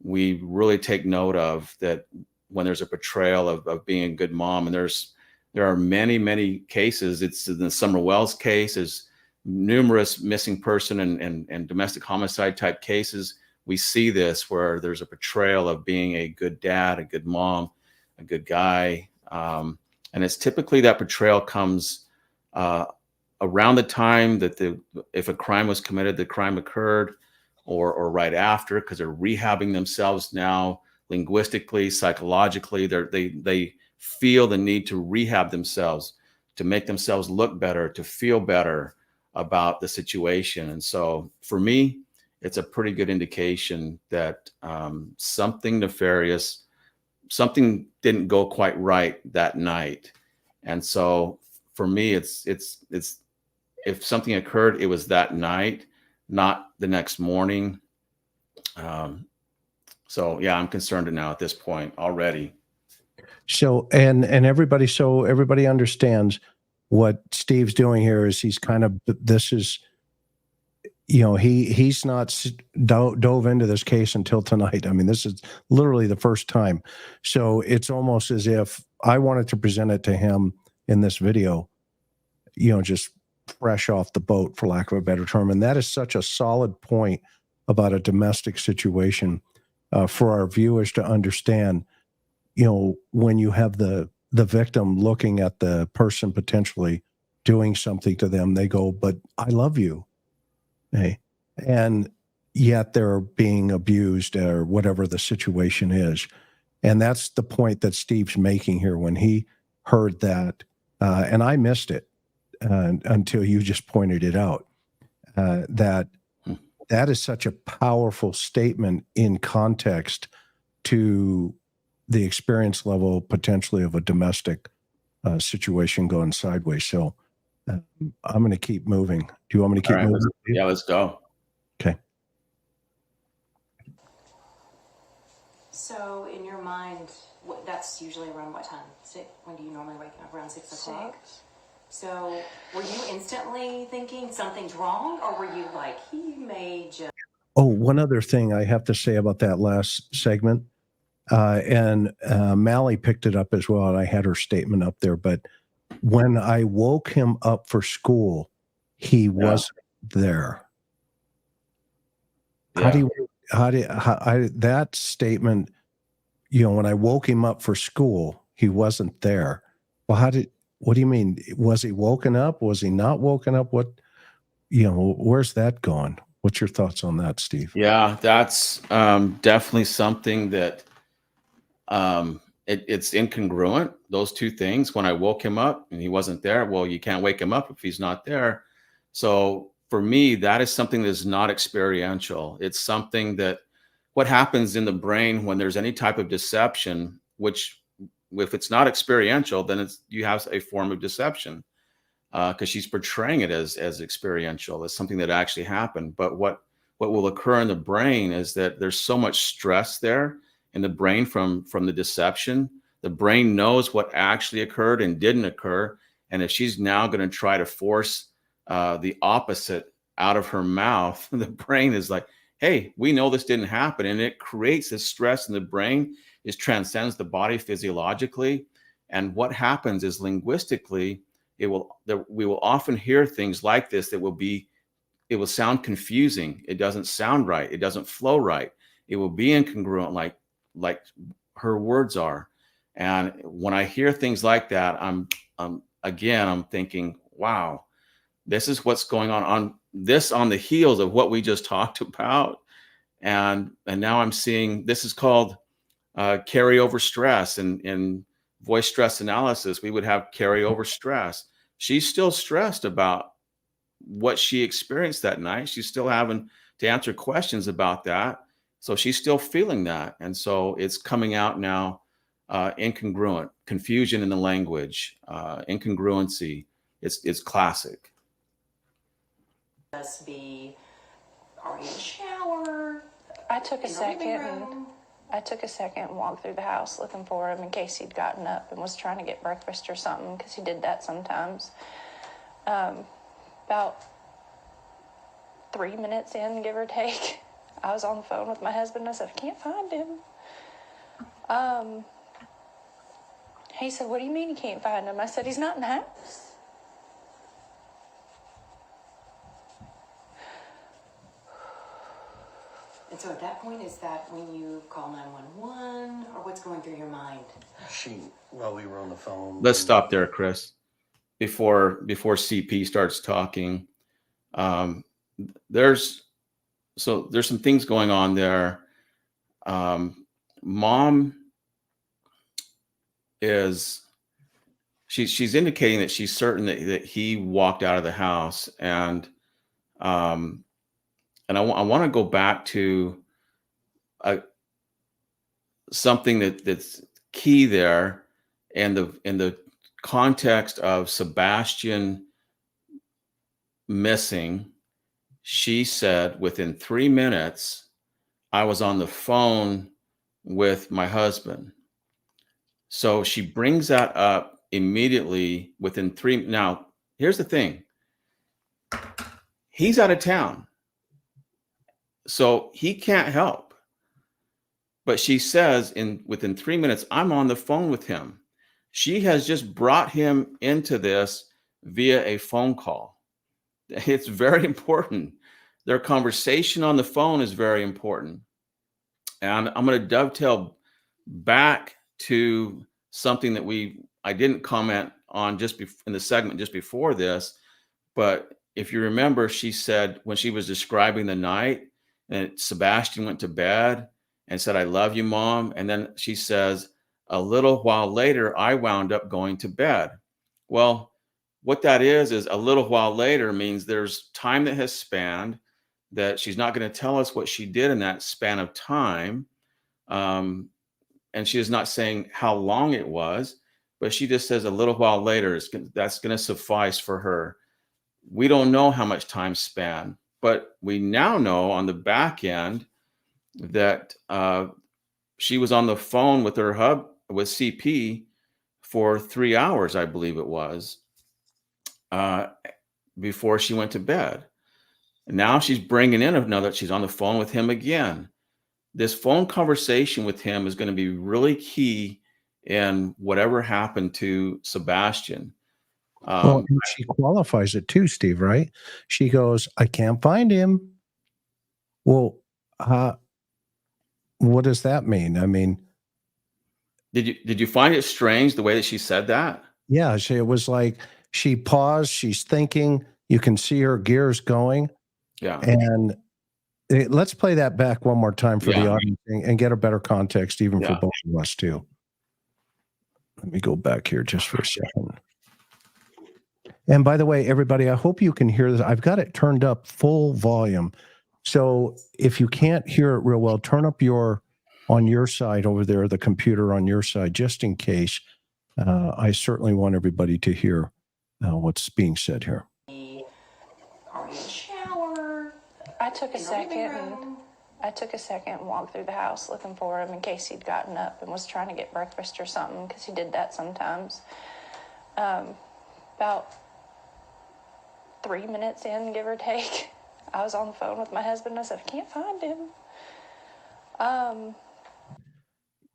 we really take note of, that when there's a portrayal of being a good mom, and there are many cases. It's in the Summer Wells case, there's numerous missing person and domestic homicide type cases. We see this where there's a portrayal of being a good dad, a good mom, a good guy. And it's typically that portrayal comes around the time that if a crime was committed, the crime occurred, or right after, because they're rehabbing themselves now, linguistically, psychologically. They feel the need to rehab themselves, to make themselves look better, to feel better about the situation. And so for me, it's a pretty good indication that something nefarious, something didn't go quite right that night. And so for me, it's if something occurred, it was that night, not the next morning. So yeah, I'm concerned now at this point already. So, and everybody understands what Steve's doing here is he's kind of, this is, he's not dove into this case until tonight. I mean, this is literally the first time. So it's almost as if I wanted to present it to him in this video, just fresh off the boat, for lack of a better term. And that is such a solid point about a domestic situation for our viewers to understand. When you have the victim looking at the person potentially doing something to them, they go, but I love you. Hey, and yet they're being abused or whatever the situation is. And that's the point that Steve's making here when he heard that. And I missed it until you just pointed it out, that is such a powerful statement in context to the experience level potentially of a domestic situation going sideways. So I'm going to keep moving. Do you want me to keep moving? Yeah, let's go. Okay. So in your mind, that's usually around what time? When do you normally wake up? Around 6 o'clock? 6. So were you instantly thinking something's wrong, or were you like, he may just... Oh, one other thing I have to say about that last segment, and Mally picked it up as well, and I had her statement up there, but When I woke him up for school, he wasn't there. How do you, that statement, when I woke him up for school, he wasn't there. Well, what do you mean? Was he woken up? Was he not woken up? Where's that going? What's your thoughts on that, Steve? Yeah, that's definitely something that it's incongruent, those two things. When I woke him up and he wasn't there, well, you can't wake him up if he's not there. So for me, that is something that is not experiential. It's something that what happens in the brain when there's any type of deception, which if it's not experiential, then you have a form of deception because she's portraying it as experiential, as something that actually happened. But what will occur in the brain is that there's so much stress there in the brain from the deception. The brain knows what actually occurred and didn't occur. And if she's now going to try to force the opposite out of her mouth, the brain is like, hey, we know this didn't happen. And it creates this stress in the brain. It transcends the body physiologically. And what happens is linguistically, we will often hear things like this that it will sound confusing. It doesn't sound right. It doesn't flow right. It will be incongruent like her words are. And when I hear things like that, I'm thinking, wow, this is what's going on the heels of what we just talked about. And now I'm seeing this is called carryover stress. And in voice stress analysis, we would have carryover stress. She's still stressed about what she experienced that night. She's still having to answer questions about that. So she's still feeling that. And so it's coming out now, incongruent, confusion in the language, incongruency. It's classic. Must be, are you in the shower? I took a In the living second room? and walked through the house looking for him in case he'd gotten up and was trying to get breakfast or something, because he did that sometimes. About 3 minutes in, give or take, I was on the phone with my husband. I said, I can't find him. He said, what do you mean you can't find him? I said, he's not in the house. And so at that point, is that when you call 911, or what's going through your mind? While we were on the phone. Let's stop there, Chris. Before CP starts talking, there's some things going on there. Mom she's indicating that she's certain that he walked out of the house, and I want to go back to something that's key there, and in the context of Sebastian missing. She said within 3 minutes, I was on the phone with my husband. So she brings that up immediately within 3. Now, here's the thing. He's out of town, so he can't help. But she says within 3 minutes, I'm on the phone with him. She has just brought him into this via a phone call. It's very important. Their conversation on the phone is very important. And I'm going to dovetail back to something that I didn't comment on in the segment just before this. But if you remember, she said when she was describing the night, and Sebastian went to bed and said, I love you, Mom. And then she says, a little while later, I wound up going to bed. Well, what that is a little while later means there's time that has spanned, that she's not going to tell us what she did in that span of time. And she is not saying how long it was, but she just says a little while later, that's going to suffice for her. We don't know how much time span, but we now know on the back end that she was on the phone with with CP for 3 hours, I believe it was, before she went to bed. And now she's bringing in another, she's on the phone with him again. This phone conversation with him is going to be really key in whatever happened to Sebastian. Well, and she qualifies it too, Steve, right? She goes, I can't find him. Well, what does that mean? I mean, did you find it strange the way that she said that? yeah, it was like she paused, she's thinking, you can see her gears going. Yeah. And let's play that back one more time for the Yeah. audience and get a better context, even for Yeah. both of us, too. Let me go back here just for a second. And by the way, everybody, I hope you can hear this. I've got it turned up full volume. So if you can't hear it real well, turn up on your side over there, the computer on your side, just in case. I certainly want everybody to hear what's being said here. Are you in the shower? I took a In the living second room? and walked through the house looking for him in case he'd gotten up and was trying to get breakfast or something, because he did that sometimes. About 3 minutes in, give or take, I was on the phone with my husband. I said, I can't find him.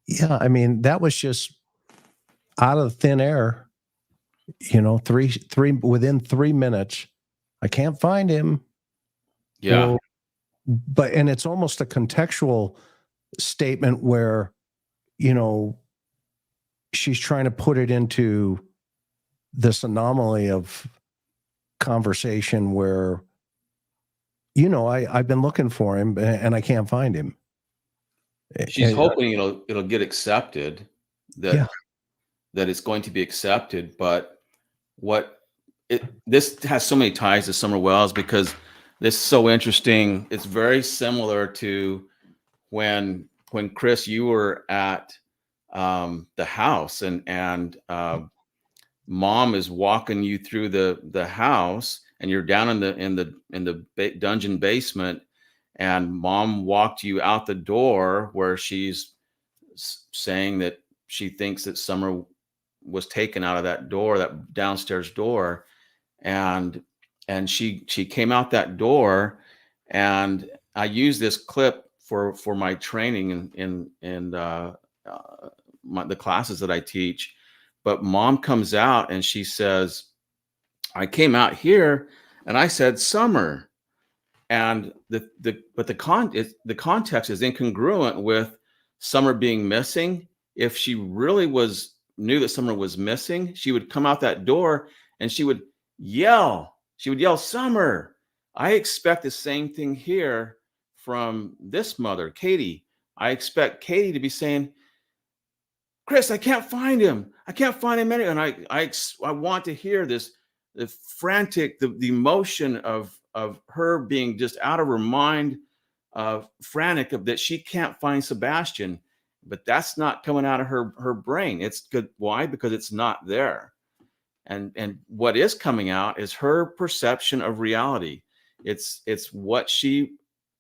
Yeah, I mean, that was just out of thin air. You know, within 3 minutes, I can't find him. Yeah. Well, and it's almost a contextual statement where, you know, she's trying to put it into this anomaly of conversation where, you know, I've been looking for him and I can't find him. She's And- hoping it'll get accepted, that Yeah. that it's going to be accepted. But this has so many ties to Summer Wells, because this is so interesting. It's very similar to when Chris, you were at the house, and mom is walking you through the house, and you're down in the dungeon basement, and mom walked you out the door where she's saying that she thinks that Summer was taken out of that door, that downstairs door, and she came out that door. And I use this clip for my training in the classes that I teach. But mom comes out and she says, I came out here and I said Summer. And the context is incongruent with Summer being missing. If she really knew that Summer was missing, she would come out that door and she would yell. She would yell, Summer. I expect the same thing here from this mother, Katie. I expect Katie to be saying, Chris, I can't find him. I can't find him anywhere. And I want to hear this, the frantic, the emotion of her being just out of her mind, frantic that she can't find Sebastian. But that's not coming out of her brain. It's good. Why? Because it's not there. And what is coming out is her perception of reality. It's what she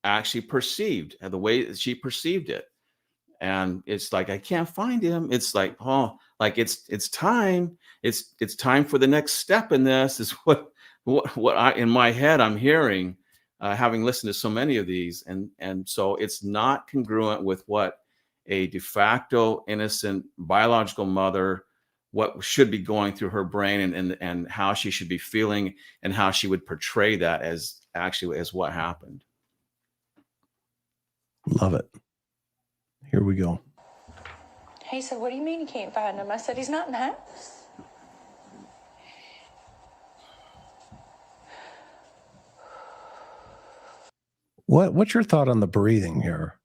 actually perceived, and the way that she perceived it. And it's like, I can't find him. It's like, oh, like it's time. It's time for the next step in this, is what I, in my head, I'm hearing, having listened to so many of these. And so it's not congruent with what a de facto innocent biological mother, what should be going through her brain, and how she should be feeling, and how she would portray that as actually as what happened. Love it. Here we go. He said, what do you mean you can't find him? I said, he's not in the house. What's your thought on the breathing here?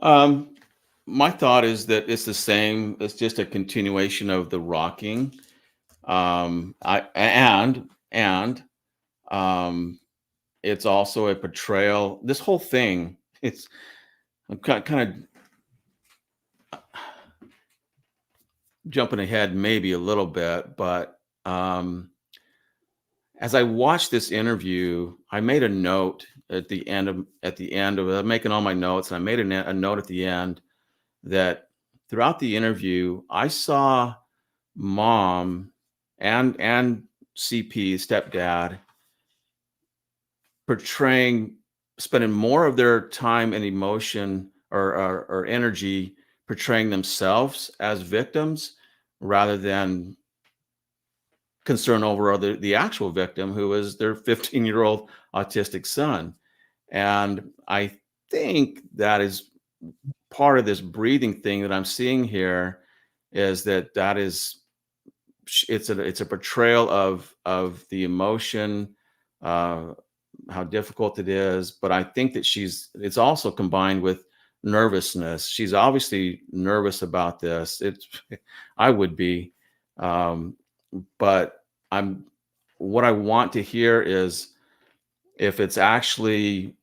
My thought is that it's the same. It's just a continuation of the rocking. It's also a portrayal. This whole thing, I'm kind of jumping ahead maybe a little bit, but as I watched this interview, I made a note at the end of it, making all my notes, and I made a note at the end that throughout the interview, I saw mom and CP, stepdad, spending more of their time and emotion or energy portraying themselves as victims rather than concern over the actual victim, who is their 15-year-old autistic son. And I think that is part of this breathing thing that I'm seeing here, is that is, it's a portrayal of the emotion, how difficult it is. But I think that it's also combined with nervousness. She's obviously nervous about this. I would be, but what I want to hear is if it's actually,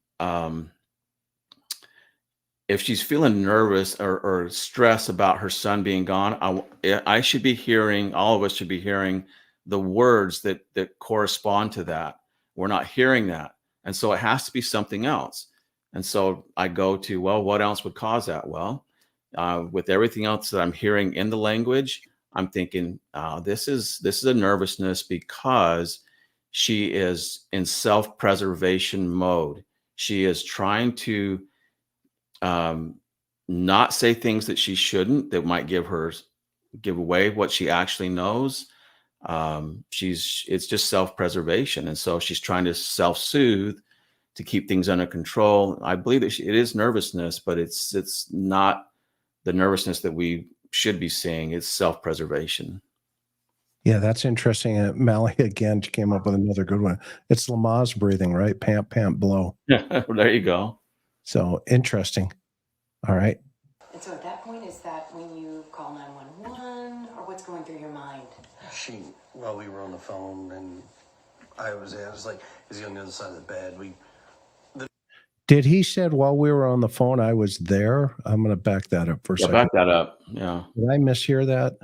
if she's feeling nervous or stressed about her son being gone, I should be hearing, all of us should be hearing the words that correspond to that. We're not hearing that. And so it has to be something else. And so I go to, well, what else would cause that? Well, with everything else that I'm hearing in the language, I'm thinking, this is a nervousness because she is in self-preservation mode. She is trying to not say things that she shouldn't, that might give away what she actually knows. It's just self-preservation. And so she's trying to self-soothe to keep things under control. I believe that it is nervousness, but it's not the nervousness that we should be seeing. It's self-preservation. Yeah, that's interesting. Mally again came up with another good one. It's Lamaze breathing, right? Pant, pant, blow. There you go. So interesting. All right. And so at that point, is that when you call 911, or what's going through your mind? While we were on the phone, and I was like, is he on the other side of the bed? Did he said while we were on the phone, I was there? I'm going to back that up for a second. Back that up. Yeah. Did I mishear that?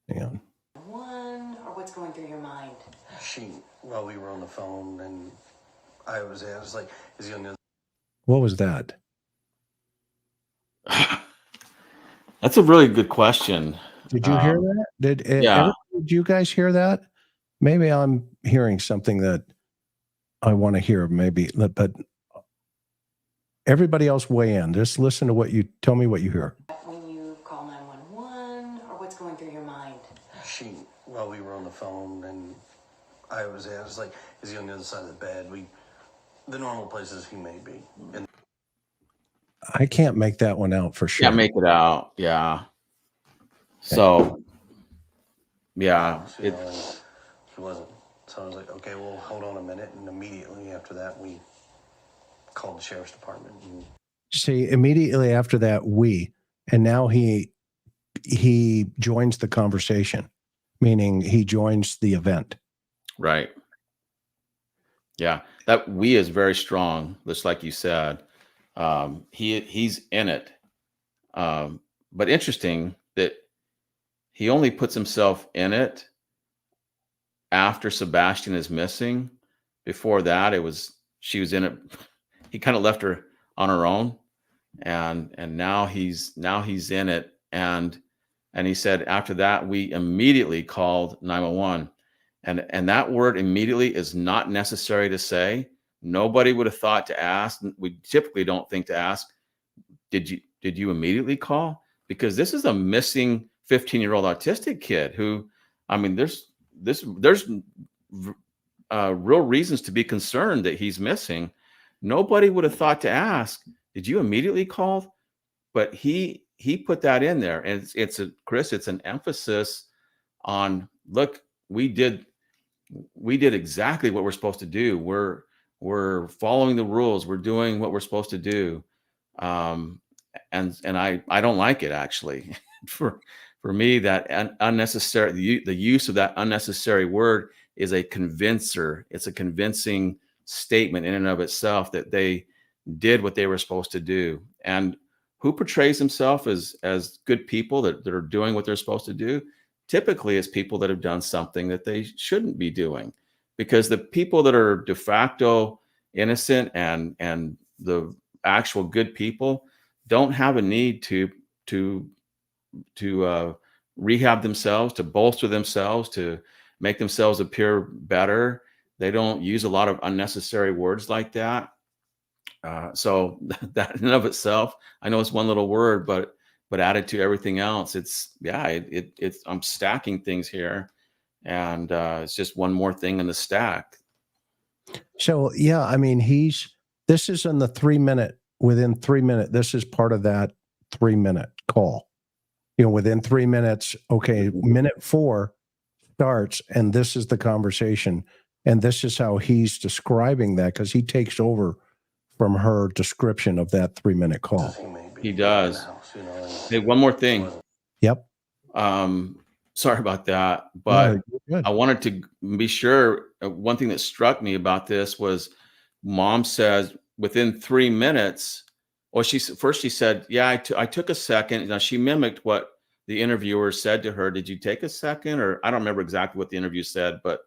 Yeah. Or what's going through your mind? While we were on the phone, and I was like, is he on the other? What was that? That's a really good question. Did you hear that? Did you guys hear that? Maybe I'm hearing something that I want to hear, maybe, but everybody else weigh in. Just listen to tell me what you hear. When you call 911, or what's going through your mind? While we were on the phone, and I was like, is he on the other side of the bed? The normal places he may be. And I can't make that one out for sure. Yeah, make it out. Yeah. So, yeah. he wasn't. So I was like, okay, well, hold on a minute. And immediately after that, we called the sheriff's department. See, immediately after that, and now he joins the conversation, meaning he joins the event. Right. Yeah. That we is very strong, just like you said. He's in it. But interesting that he only puts himself in it after Sebastian is missing. Before that, she was in it. He kind of left her on her own, and now he's in it. And he said after that, we immediately called 911. And that word immediately is not necessary to say. Nobody would have thought to ask. We typically don't think to ask, did you immediately call? Because this is a missing 15-year-old autistic kid who, I mean, there's real reasons to be concerned that he's missing. Nobody would have thought to ask, did you immediately call? But he put that in there. And Chris, it's an emphasis on, look, we did exactly what we're supposed to do. We're following the rules. We're doing what we're supposed to do. And I don't like it, actually. For me, that unnecessary, the use of that unnecessary word is a convincer. It's a convincing statement in and of itself that they did what they were supposed to do. And who portrays himself as good people that are doing what they're supposed to do? Typically, it's people that have done something that they shouldn't be doing. Because the people that are de facto innocent and the actual good people don't have a need to rehab themselves, to bolster themselves, to make themselves appear better. They don't use a lot of unnecessary words like that. So that in and of itself, I know it's one little word, but added to everything else, I'm stacking things here. And it's just one more thing in the stack. So, yeah, I mean, this is in the 3 minute, within 3 minutes, this is part of that 3 minute call. You know, within 3 minutes, okay, minute 4 starts, and this is the conversation. And this is how he's describing that, because he takes over from her description of that 3 minute call. He does. Hey, one more thing. Yep. Sorry about that, but No, I wanted to be sure. One thing that struck me about this was mom says within 3 minutes, or she said, yeah, I took a second. Now she mimicked what the interviewer said to her. Did you take a second? Or I don't remember exactly what the interview said, but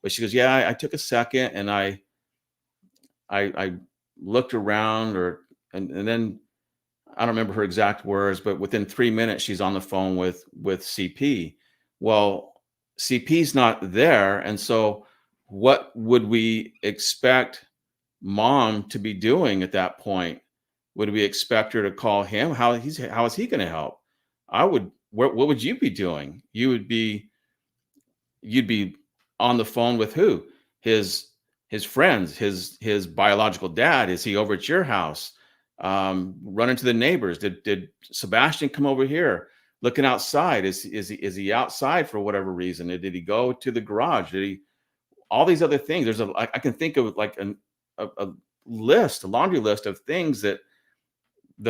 she goes, yeah, I took a second, and I looked around, and then I don't remember her exact words, but within 3 minutes, she's on the phone with CP. Well, CP's not there. And so what would we expect mom to be doing at that point? Would we expect her to call him? How is he going to help? What would you be doing? You'd be on the phone with who? His friends, his biological dad. Is he over at your house? Run into the neighbors. Did Sebastian come over here? Looking outside, is he outside for whatever reason? Did he go to the garage? Did he? All these other things. I can think of like a laundry list of things that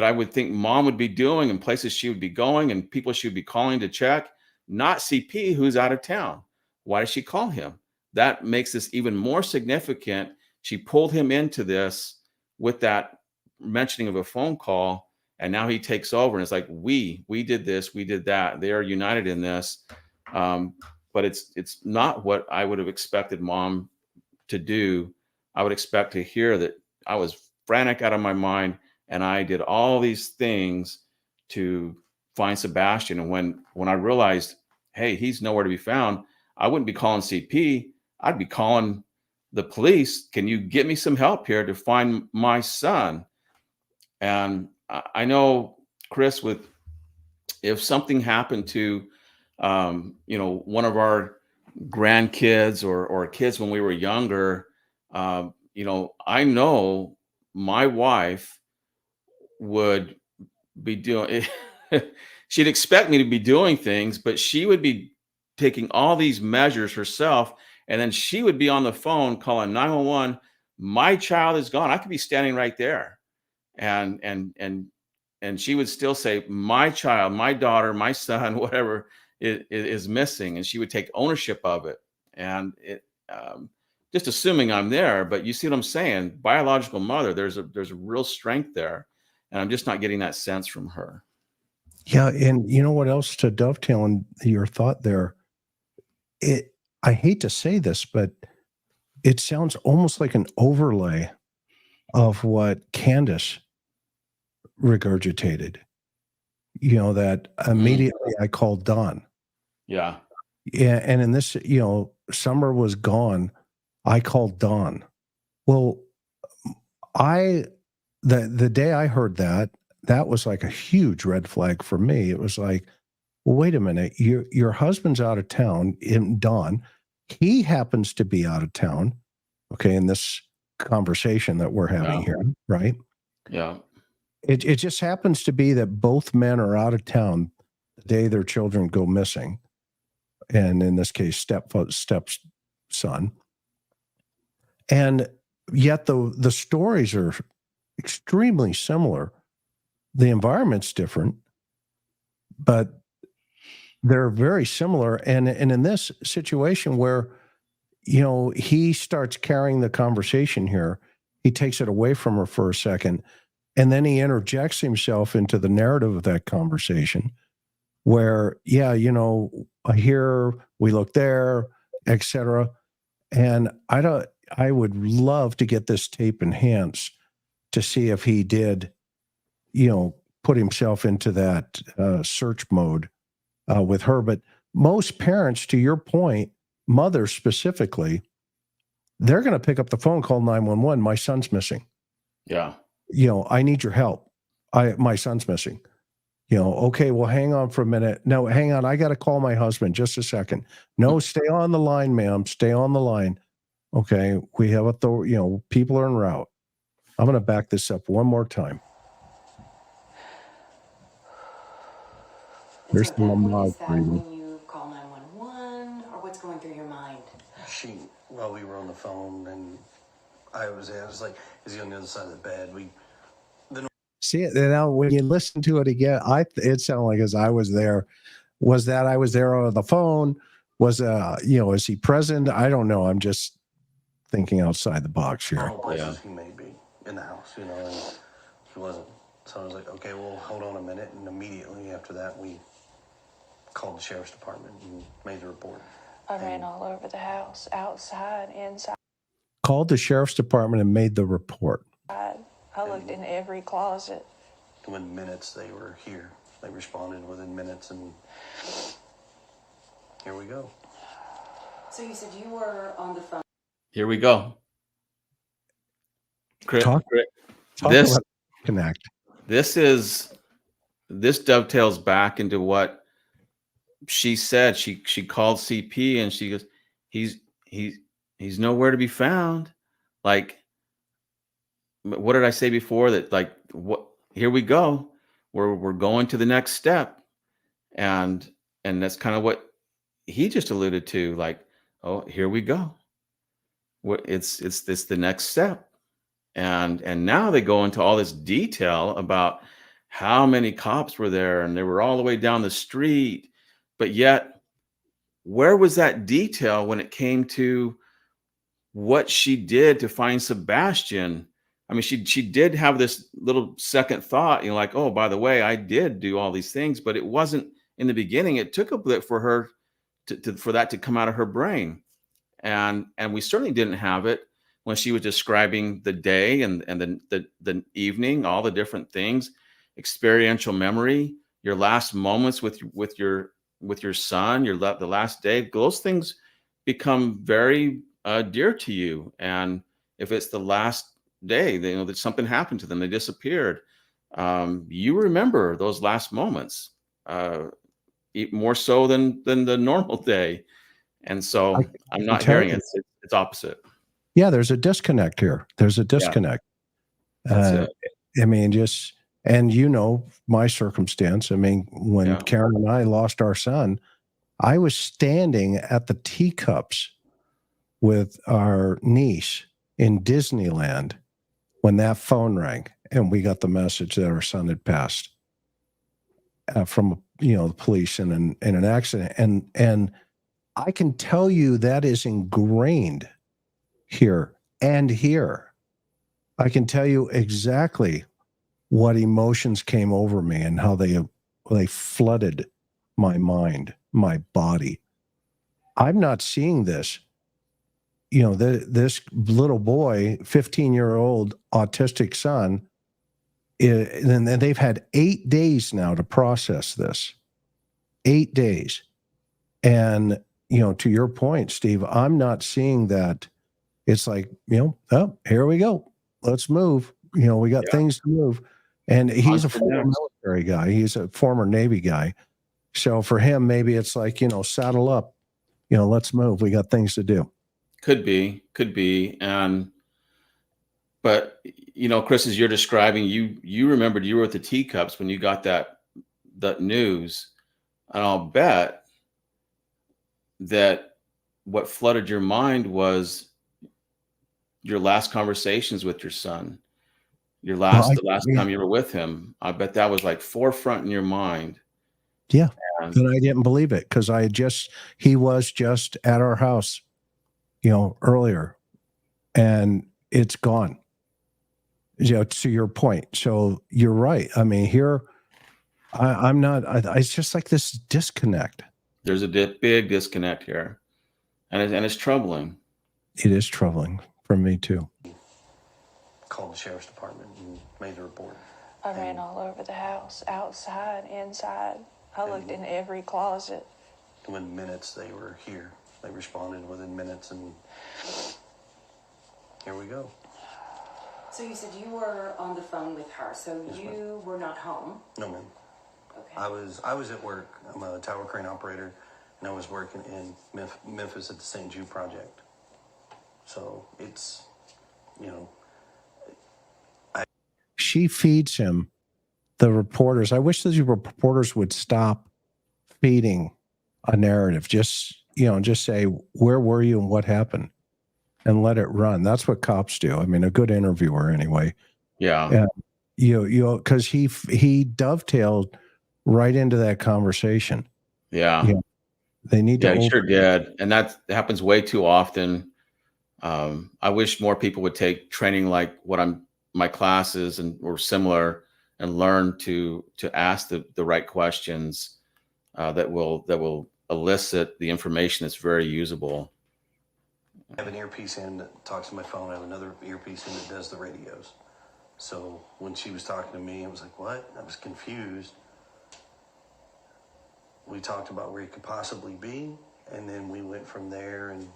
I would think mom would be doing, and places she would be going, and people she would be calling to check. Not CP, who's out of town. Why does she call him? That makes this even more significant. She pulled him into this with that mentioning of a phone call, and now he takes over, and it's like, we did this, we did that. They are united in this. But it's not what I would have expected mom to do. I would expect to hear that I was frantic out of my mind, and I did all these things to find Sebastian. And when I realized, hey, he's nowhere to be found, I wouldn't be calling CP. I'd be calling the police. Can you get me some help here to find my son? And I know, Chris, if something happened to, one of our grandkids or kids when we were younger, I know my wife would be doing, she'd expect me to be doing things, but she would be taking all these measures herself. And then she would be on the phone calling 911. My child is gone. I could be standing right there. And she would still say, my child, my daughter, my son, whatever is missing. And she would take ownership of it. And just assuming I'm there, but you see what I'm saying? Biological mother, there's a real strength there. And I'm just not getting that sense from her. Yeah. And you know what else, to dovetail on your thought there? I hate to say this, but it sounds almost like an overlay of what Candace regurgitated. That immediately I called Don. Yeah. Yeah. And in this, Summer was gone. I called Don. Well, the day I heard that was like a huge red flag for me. It was like, well, wait a minute, your husband's out of town, Don. He happens to be out of town. Okay, in this conversation that we're having here, right? Yeah. It just happens to be that both men are out of town the day their children go missing. And in this case, stepson. And yet the stories are extremely similar. The environment's different, but they're very similar. And in this situation where, he starts carrying the conversation here, he takes it away from her for a second, and then he interjects himself into the narrative of that conversation where, I hear, we look there, etc. And I would love to get this tape enhanced to see if he did, put himself into that search mode with her. But most parents, to your point, mothers specifically, they're going to pick up the phone, call 911. My son's missing. Yeah. I need your help. My son's missing. Okay, well, hang on for a minute. No, hang on. I got to call my husband. Just a second. No, stay on the line, ma'am. Stay on the line. Okay, we have people are en route. I'm going to back this up one more time. And There's so at the that point, Lamar is that breathing. when you call 911, or what's going through your mind? While we were on the phone, and I was like, is he on the other side of the bed? See it now when you listen to it again. It sounded like as I was there. Was that I was there on the phone? Was is he present? I don't know. I'm just thinking outside the box here. All places he may be in the house, and he wasn't. So I was like, okay, well, hold on a minute. And immediately after that, we called the sheriff's department and made the report. I ran all over the house, outside, inside. Called the sheriff's department and made the report. I looked in every closet. Within minutes, they were here. They responded within minutes, and here we go. So you said you were on the phone. Here we go. Talk This about connect. this dovetails back into what she said. She called CP and she goes, he's nowhere to be found. Like, what did I say before? That like, what? Here we go. We're going to the next step, and that's kind of what he just alluded to. Like, oh, here we go. It's the next step, and now they go into all this detail about how many cops were there, and they were all the way down the street, but yet, where was that detail when it came to what she did to find Sebastian? I mean, she did have this little second thought, like, oh, by the way, I did do all these things, but it wasn't in the beginning. It took a bit for her for that to come out of her brain. And we certainly didn't have it when she was describing the day and the evening, all the different things, experiential memory, your last moments with your son, the last day. Those things become very dear to you. And if it's the last day, that something happened to them, they disappeared. You remember those last moments more so than the normal day. And so I'm not hearing it. It's opposite. Yeah, there's a disconnect here. There's a disconnect. That's it. I mean, my circumstance. I mean, when Karen and I lost our son, I was standing at the teacups with our niece in Disneyland when that phone rang and we got the message that our son had passed from the police in an accident. And I can tell you that is ingrained here and here. I can tell you exactly what emotions came over me and how they flooded my mind, my body. I'm not seeing this. This little boy, 15-year-old autistic son, and they've had 8 days now to process this. 8 days. And, to your point, Steve, I'm not seeing that. It's like, oh, here we go. Let's move. We got things to move. And he's a former military guy. He's a former Navy guy. So for him, maybe it's like, saddle up, let's move. We got things to do. Could be. But Chris, as you're describing, you remembered you were at the teacups when you got that news. And I'll bet that what flooded your mind was your last conversations with your son, the last time you were with him. I bet that was like forefront in your mind. Yeah. And I didn't believe it because he was just at our house, earlier, and it's gone. To your point. So you're right. I mean, here, I'm not, it's just like this disconnect. There's a big disconnect here, and it's troubling. It is troubling for me too. Called the sheriff's department and made the report. I ran all over the house, outside, inside. I looked in every closet. Within minutes, they were here. They responded within minutes, and here we go. So you said you were on the phone with her, so you were not home. No, ma'am. Okay. I was at work. I'm a tower crane operator, and I was working in Memphis at the St. Jude project. So it's, you know, She feeds him the reporters. I wish those reporters would stop feeding a narrative. Just, just say, where were you and what happened? And let it run. That's what cops do. I mean, a good interviewer anyway. Yeah. Because he dovetailed right into that conversation. Yeah. Yeah. They need to Yeah, he open. sure did. And that happens way too often. I wish more people would take training like my classes or similar, and learn to ask the right questions that will elicit the information that's very usable. I have an earpiece in that talks to my phone. I have another earpiece in that does the radios. So when she was talking to me, I was like, what? I was confused. We talked about where he could possibly be, and then we went from there and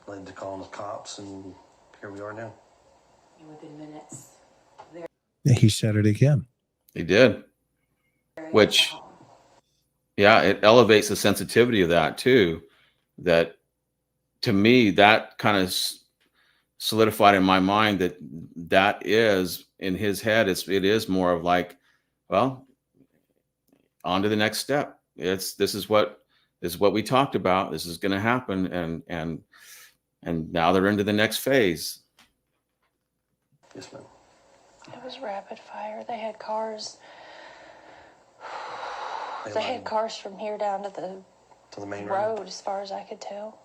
led to calling the cops, and here we are now. And within minutes, He said it again. He did. Which, yeah, it elevates the sensitivity of that too. That, to me, that kind of solidified in my mind that is in his head. It is more of like, well, on to the next step. This is what we talked about. This is going to happen, and now they're into the next phase. Yes, ma'am. It was rapid fire. They had cars. They had cars from here down to the main road, as far as I could tell.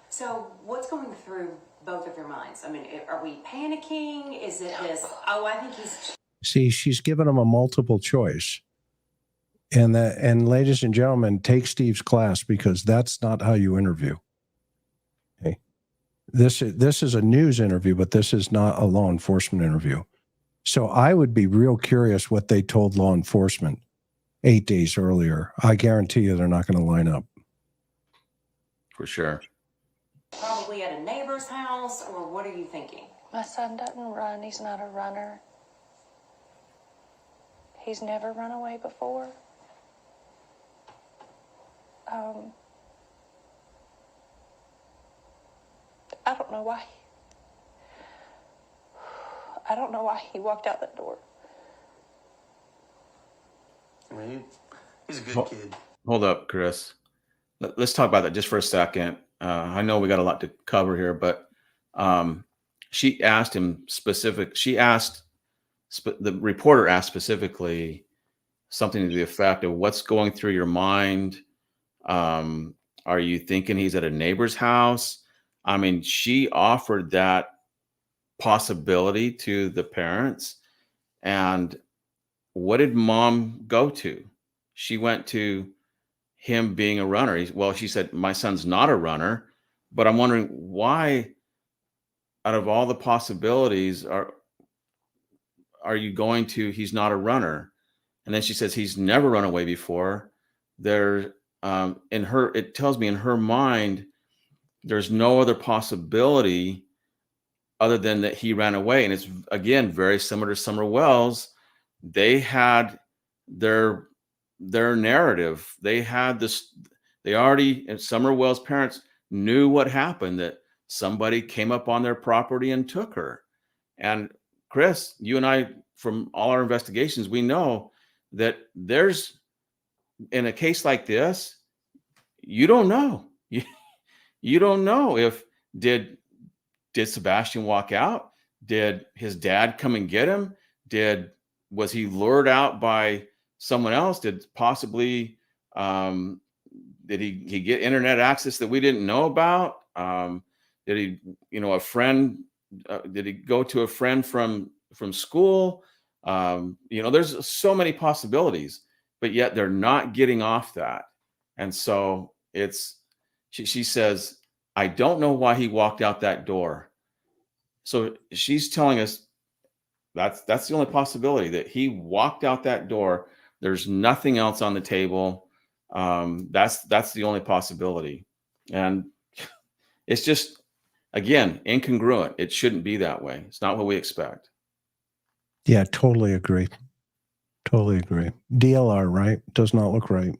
So what's going through both of your minds? I mean, are we panicking? Is it this, oh, I think he's... See, she's given him a multiple choice. And ladies and gentlemen, take Steve's class, because that's not how you interview. Okay. This is a news interview, but this is not a law enforcement interview. So I would be real curious what they told law enforcement 8 days earlier. I guarantee you they're not going to line up. For sure. Probably at a neighbor's house, or what are you thinking? My son doesn't run. He's not a runner. He's never run away before. I don't know why. I don't know why he walked out that door. I mean, he's a good kid. Hold up, Chris. Let's talk about that just for a second. I know we got a lot to cover here, but she asked him the reporter asked specifically something to the effect of, what's going through your mind? Are you thinking he's at a neighbor's house? I mean, she offered that possibility to the parents. And what did mom go to? She went to him being a runner. Well, she said, my son's not a runner, but I'm wondering why, out of all the possibilities, are you going to, he's not a runner? And then she says, he's never run away before. It tells me in her mind, there's no other possibility other than that he ran away. And it's, again, very similar to Summer Wells. They had their narrative. They had this, and Summer Wells' parents knew what happened, that somebody came up on their property and took her. And Chris, you and I, from all our investigations, we know that there's, in a case like this, you don't know. You don't know if did Sebastian walk out? Did his dad come and get him? Was he lured out by someone else? Did possibly did he get internet access that we didn't know about? Did he, a friend? Did he go to a friend from school? There's so many possibilities, but yet they're not getting off that. And so she says, I don't know why he walked out that door. So she's telling us that's the only possibility, that he walked out that door. There's nothing else on the table. That's the only possibility. And it's just, again, incongruent. It shouldn't be that way. It's not what we expect. Yeah, totally agree. Totally agree. DLR, right? Does not look right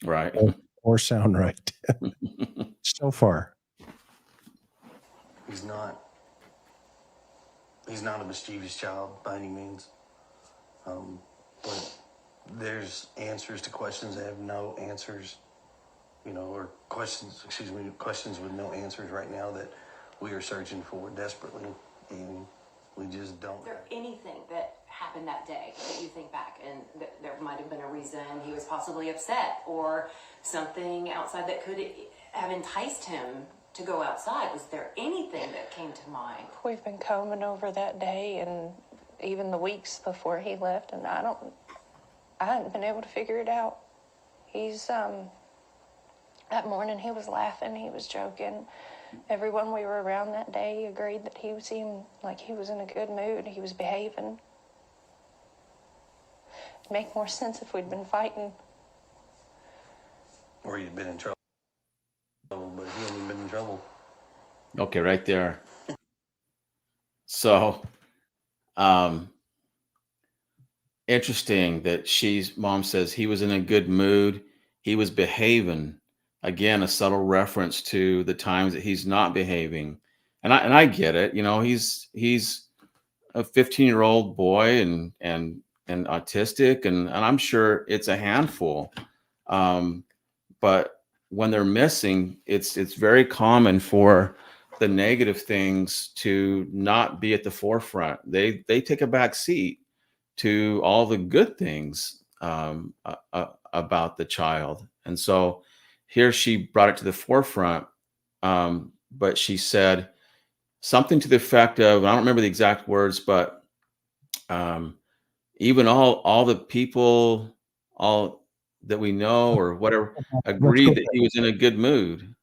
Right. or sound right so far. He's not a mischievous child by any means. But there's answers to questions that have no answers, or questions with no answers right now that we are searching for desperately, and we just don't. Is there anything that happened that day that you think back and that there might have been a reason he was possibly upset or something outside that could have enticed him to go outside? Was there anything that came to mind? We've been combing over that day and even the weeks before he left, and I hadn't been able to figure it out. He's, that morning he was laughing, he was joking. Everyone we were around that day agreed that he seemed like he was in a good mood, he was behaving. It'd make more sense if we'd been fighting. Or he'd been in trouble, but he hadn't been in trouble. Okay, right there. So, interesting that mom says he was in a good mood. He was behaving. Again, a subtle reference to the times that he's not behaving. And I get it. He's a 15-year-old boy and autistic, and I'm sure it's a handful. But when they're missing, it's very common for the negative things to not be at the forefront. They take a back seat to all the good things about the child. And so here she brought it to the forefront, but she said something to the effect of, I don't remember the exact words, but even all the people, all that we know or whatever, agreed that he was in a good mood.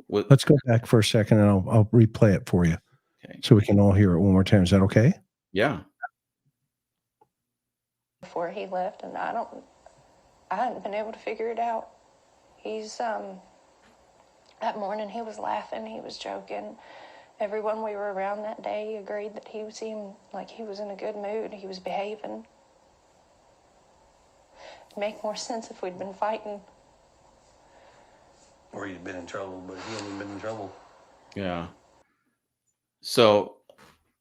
Let's go back for a second and I'll replay it for you. Okay. So we can all hear it one more time. Is that okay? Yeah. Before he left, and I hadn't been able to figure it out. He's, that morning he was laughing, he was joking. Everyone we were around that day agreed that he seemed like he was in a good mood, he was behaving. It'd make more sense if we'd been fighting. Or he'd been in trouble, but he hadn't been in trouble. Yeah. So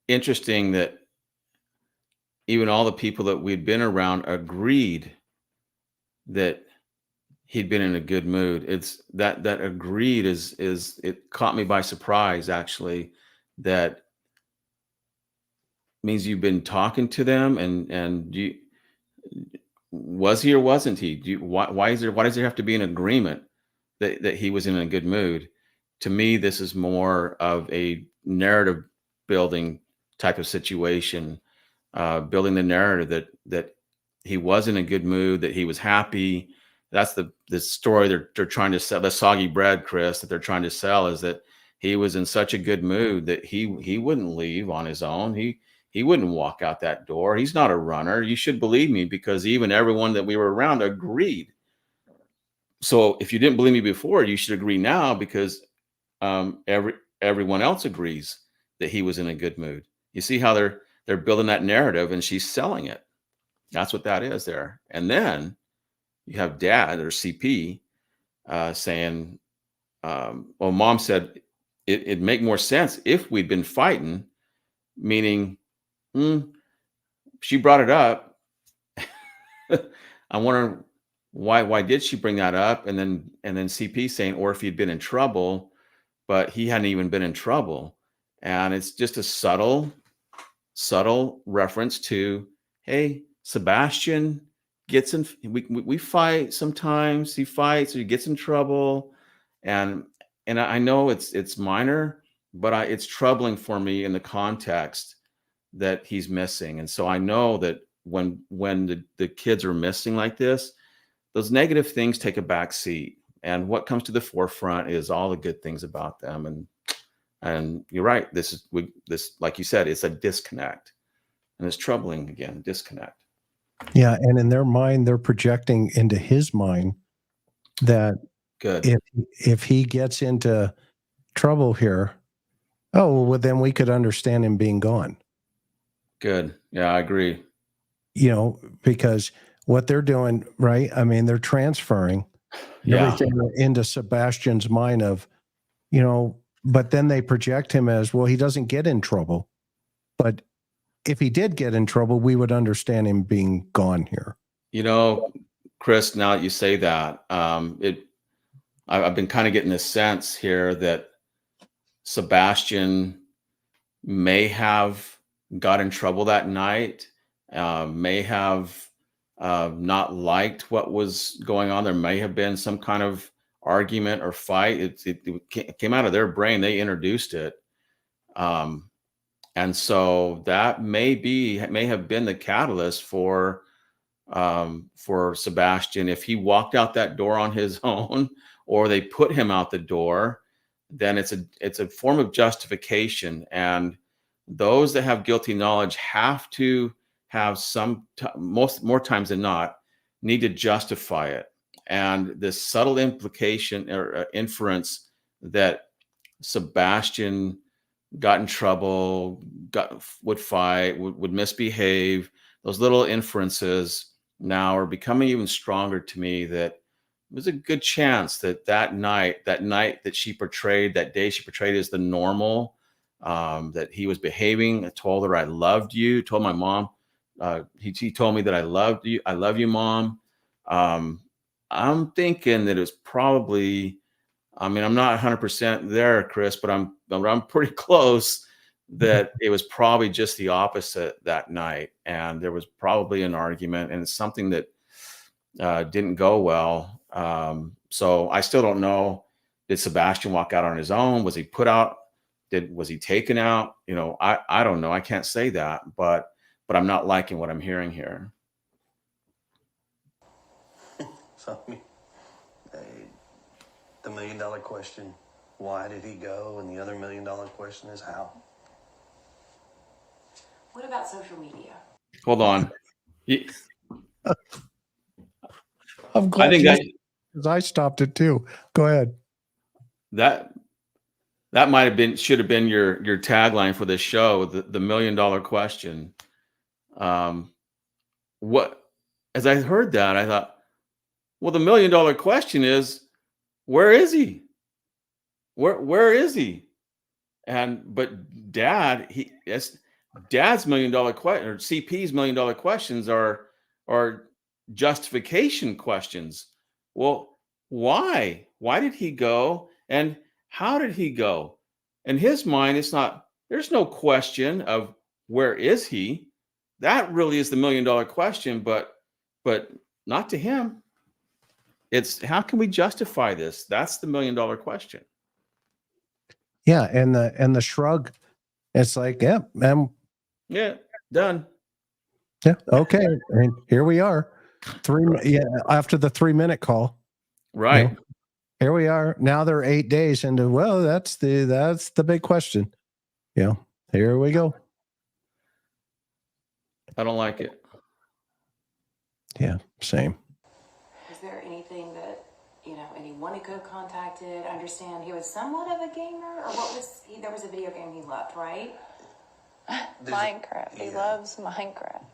interesting that even all the people that we'd been around agreed that he'd been in a good mood. It's that agreed is it caught me by surprise, actually. That means you've been talking to them, and was he or wasn't he? Why does there have to be an agreement that he was in a good mood? To me, this is more of a narrative building type of situation, building the narrative that he was in a good mood, that he was happy. That's the story they're trying to sell. The soggy bread, Chris, that they're trying to sell is that he was in such a good mood that he wouldn't leave on his own. He wouldn't walk out that door. He's not a runner. You should believe me, because even everyone that we were around agreed. So if you didn't believe me before, you should agree now, because everyone else agrees that he was in a good mood. You see how they're building that narrative, and she's selling it. That's what that is there. And then you have dad or CP saying, well, mom said it'd make more sense if we'd been fighting, meaning she brought it up. I wonder why did she bring that up? And then CP saying, or if he'd been in trouble, but he hadn't even been in trouble. And it's just a subtle reference to, hey, Sebastian gets in, we fight sometimes. He fights or he gets in trouble, and I know it's minor, but it's troubling for me in the context that he's missing. And so I know that when the kids are missing like this, those negative things take a back seat, and what comes to the forefront is all the good things about them. And you're right. This like you said, it's a disconnect, and it's troubling again. Disconnect. Yeah, and in their mind, they're projecting into his mind that Good. if he gets into trouble here, well, then we could understand him being gone. Good. Yeah, I agree. Because what they're doing, right? I mean, they're transferring Yeah. everything into Sebastian's mind of, but then they project him as, well, he doesn't get in trouble. But if he did get in trouble, we would understand him being gone here. Chris, now that you say that, I've been kind of getting this sense here that Sebastian may have got in trouble that night, may have not liked what was going on. There may have been some kind of argument or fight. It came out of their brain. They introduced it. And so that may have been the catalyst for Sebastian. If he walked out that door on his own, or they put him out the door, then it's a form of justification. And those that have guilty knowledge have to have more times than not, need to justify it. And this subtle implication or inference that Sebastian got in trouble, would fight, would misbehave, those little inferences now are becoming even stronger to me, that there's a good chance that night that she portrayed, that day she portrayed as the normal, that he was behaving. I told her I loved you, told my mom, he told me that I loved you. I love you, Mom. I'm thinking that it's probably, I'm not 100% there, Chris, but I'm pretty close, that it was probably just the opposite that night. And there was probably an argument, and it's something that didn't go well. So I still don't know. Did Sebastian walk out on his own? Was he put out? Was he taken out? I don't know. I can't say that, but I'm not liking what I'm hearing here. So, the $1 million question, why did he go? And the other $1 million question is how. What about social media? Hold on. I'm glad I think because I stopped it too. Go ahead. that should have been your tagline for this show, the $1 million question. As I heard that, I thought, well, the $1 million question is, where is he? Where is he? But Dad's $1 million question, or CP's $1 million questions are justification questions. Well, why? Why did he go? And how did he go? In his mind, there's no question of where is he? That really is the $1 million question, but not to him. It's how can we justify this? That's the $1 million question. Yeah, and the shrug, it's like, yeah, Yeah, done. yeah, okay, and here we are, after the 3-minute call, Right. Here we are. Now they're 8 days into. Well, that's the big question. Here we go. I don't like it. Yeah, same. Is there anything that, anyone he could have contacted? I understand he was somewhat of a gamer, or what was he? There was a video game he loved, right? Minecraft. He loves Minecraft.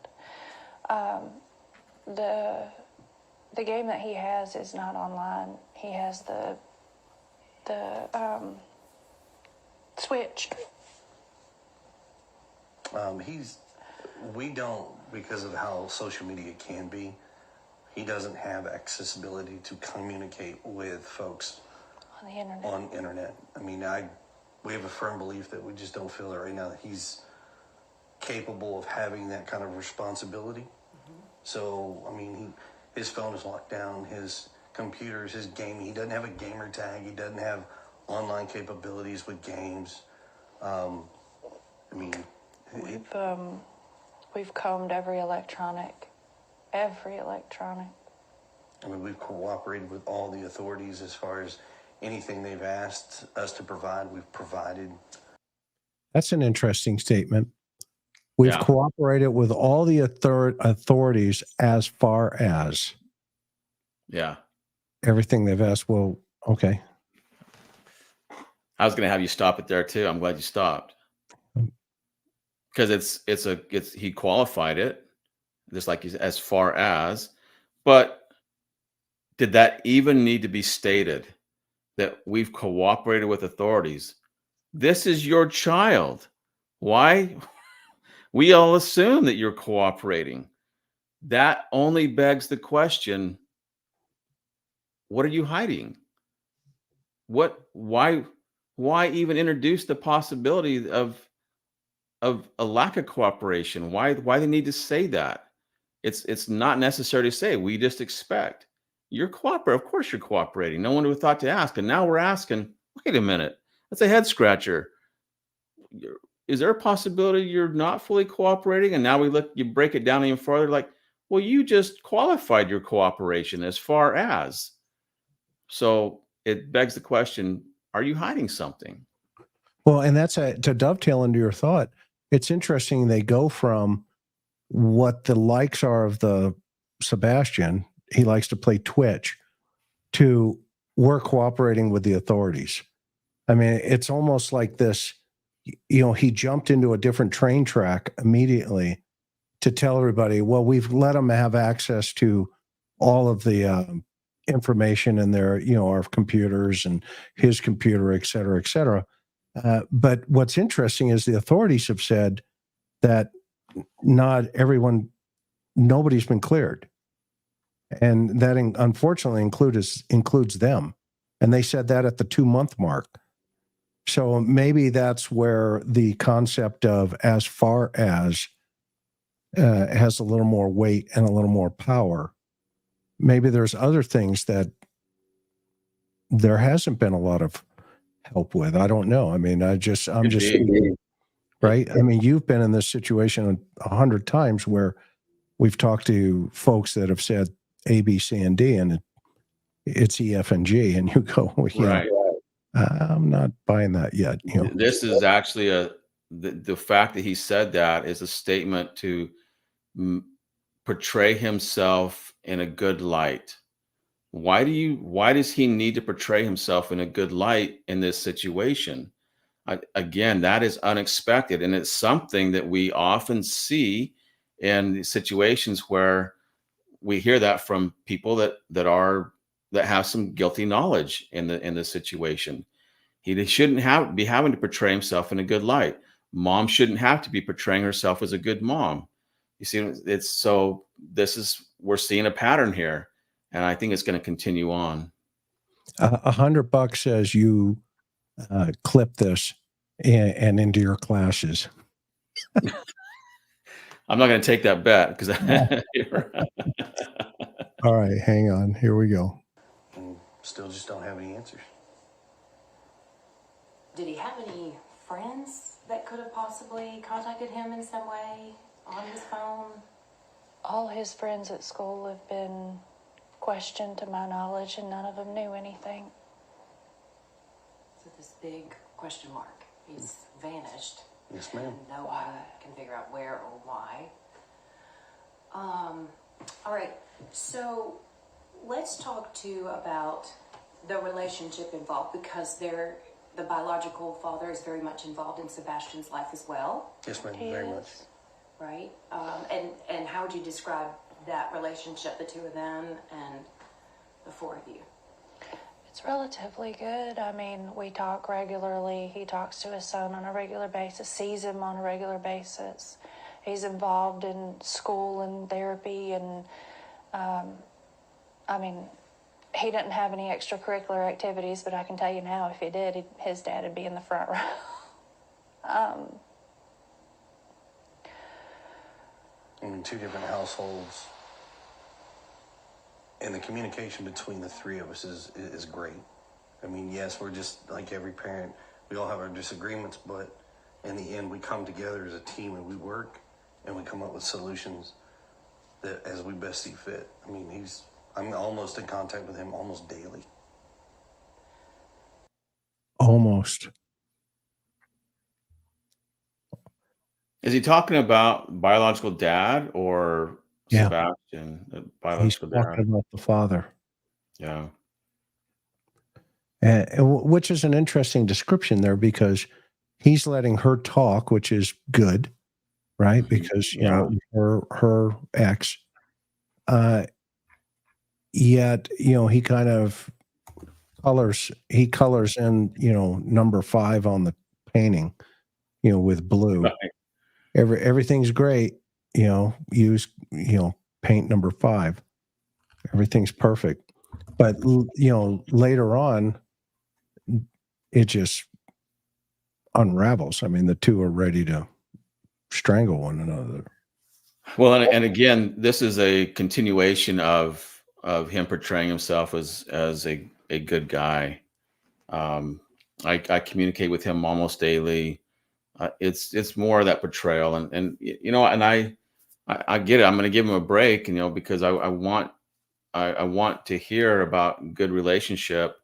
The game that he has is not online. He has the Switch. We don't, because of how social media can be, he doesn't have accessibility to communicate with folks On the internet. We have a firm belief that we just don't feel that right now that he's capable of having that kind of responsibility. Mm-hmm. So, his phone is locked down, his computers, his gaming. He doesn't have a gamer tag. He doesn't have online capabilities with games. We've combed every electronic. We've cooperated with all the authorities as far as anything they've asked us to provide, we've provided. That's an interesting statement. We've cooperated with all the authorities as far as everything they've asked. Well, okay. I was going to have you stop it there too. I'm glad you stopped, because he qualified it, just like as far as, But did that even need to be stated that we've cooperated with authorities? This is your child. Why? We all assume that you're cooperating. That only begs the question, what are you hiding? Why even introduce the possibility of a lack of cooperation? Why they need to say that? It's not necessary to say. We just expect you're cooperating. Of course you're cooperating. No one would have thought to ask. And now we're asking, wait a minute, that's a head scratcher. Is there a possibility you're not fully cooperating? And now you break it down even further, like, well, you just qualified your cooperation as far as. So it begs the question, are you hiding something? Well, and that's to dovetail into your thought. It's interesting. They go from what the likes are of the Sebastian, he likes to play Twitch, to we're cooperating with the authorities. I mean, it's almost like this, he jumped into a different train track immediately to tell everybody, well, we've let them have access to all of the information in their, our computers and his computer, et cetera, et cetera. But what's interesting is the authorities have said that nobody's been cleared. And that unfortunately includes them. And they said that at the 2-month mark. So maybe that's where the concept of as far as has a little more weight and a little more power. Maybe there's other things that there hasn't been a lot of help with. I don't know. I mean, I'm just speaking, right? I mean, you've been in this situation 100 times where we've talked to folks that have said A, B, C, and D, and it's E, F, and G, and you go, well, Right. I'm not buying that yet. This is actually the fact that he said that is a statement to portray himself in a good light. Why does he need to portray himself in a good light in this situation? Again, that is unexpected. And it's something that we often see in situations where we hear that from people that have some guilty knowledge in the situation. He shouldn't be having to portray himself in a good light. Mom shouldn't have to be portraying herself as a good mom. You see, we're seeing a pattern here, and I think it's going to continue on. $100 says you clip this and into your classes. I'm not going to take that bet because All right, hang on. Here we go. And still just don't have any answers. Did he have any friends that could have possibly contacted him in some way on his phone? All his friends at school have been questioned to my knowledge, and none of them knew anything. So this big question mark. He's vanished. Yes, ma'am. No one can figure out where or why. All right, so let's talk too about the relationship involved, because the biological father is very much involved in Sebastian's life as well. Yes, ma'am. He Very is. much. Right? And how would you describe that relationship, the two of them and the four of you? It's relatively good. I mean, we talk regularly. He talks to his son on a regular basis, sees him on a regular basis. He's involved in school and therapy, and I mean, he didn't have any extracurricular activities, but I can tell you now, if he did, his dad would be in the front row. I mean, two different households, and the communication between the three of us is great. I mean, yes, we're just like every parent. We all have our disagreements, but in the end, we come together as a team and we work and we come up with solutions that as we best see fit. I mean, I'm almost in contact with him almost daily. Almost. Is he talking about biological dad or Yeah. Sebastian? The He's biological talking dad. about the father. Yeah. Which is an interesting description there, because he's letting her talk, which is good, right? Because, Yeah. her ex, yet, he kind of colors in, number 5 on the painting, with blue. Right. Everything's great, use, paint number 5. Everything's perfect. But, later on, it just unravels. I mean, the two are ready to strangle one another. Well, and again, this is a continuation of him portraying himself as a good guy. I communicate with him almost daily. It's more of that portrayal, and I get it. I'm going to give him a break, because I want to hear about good relationship,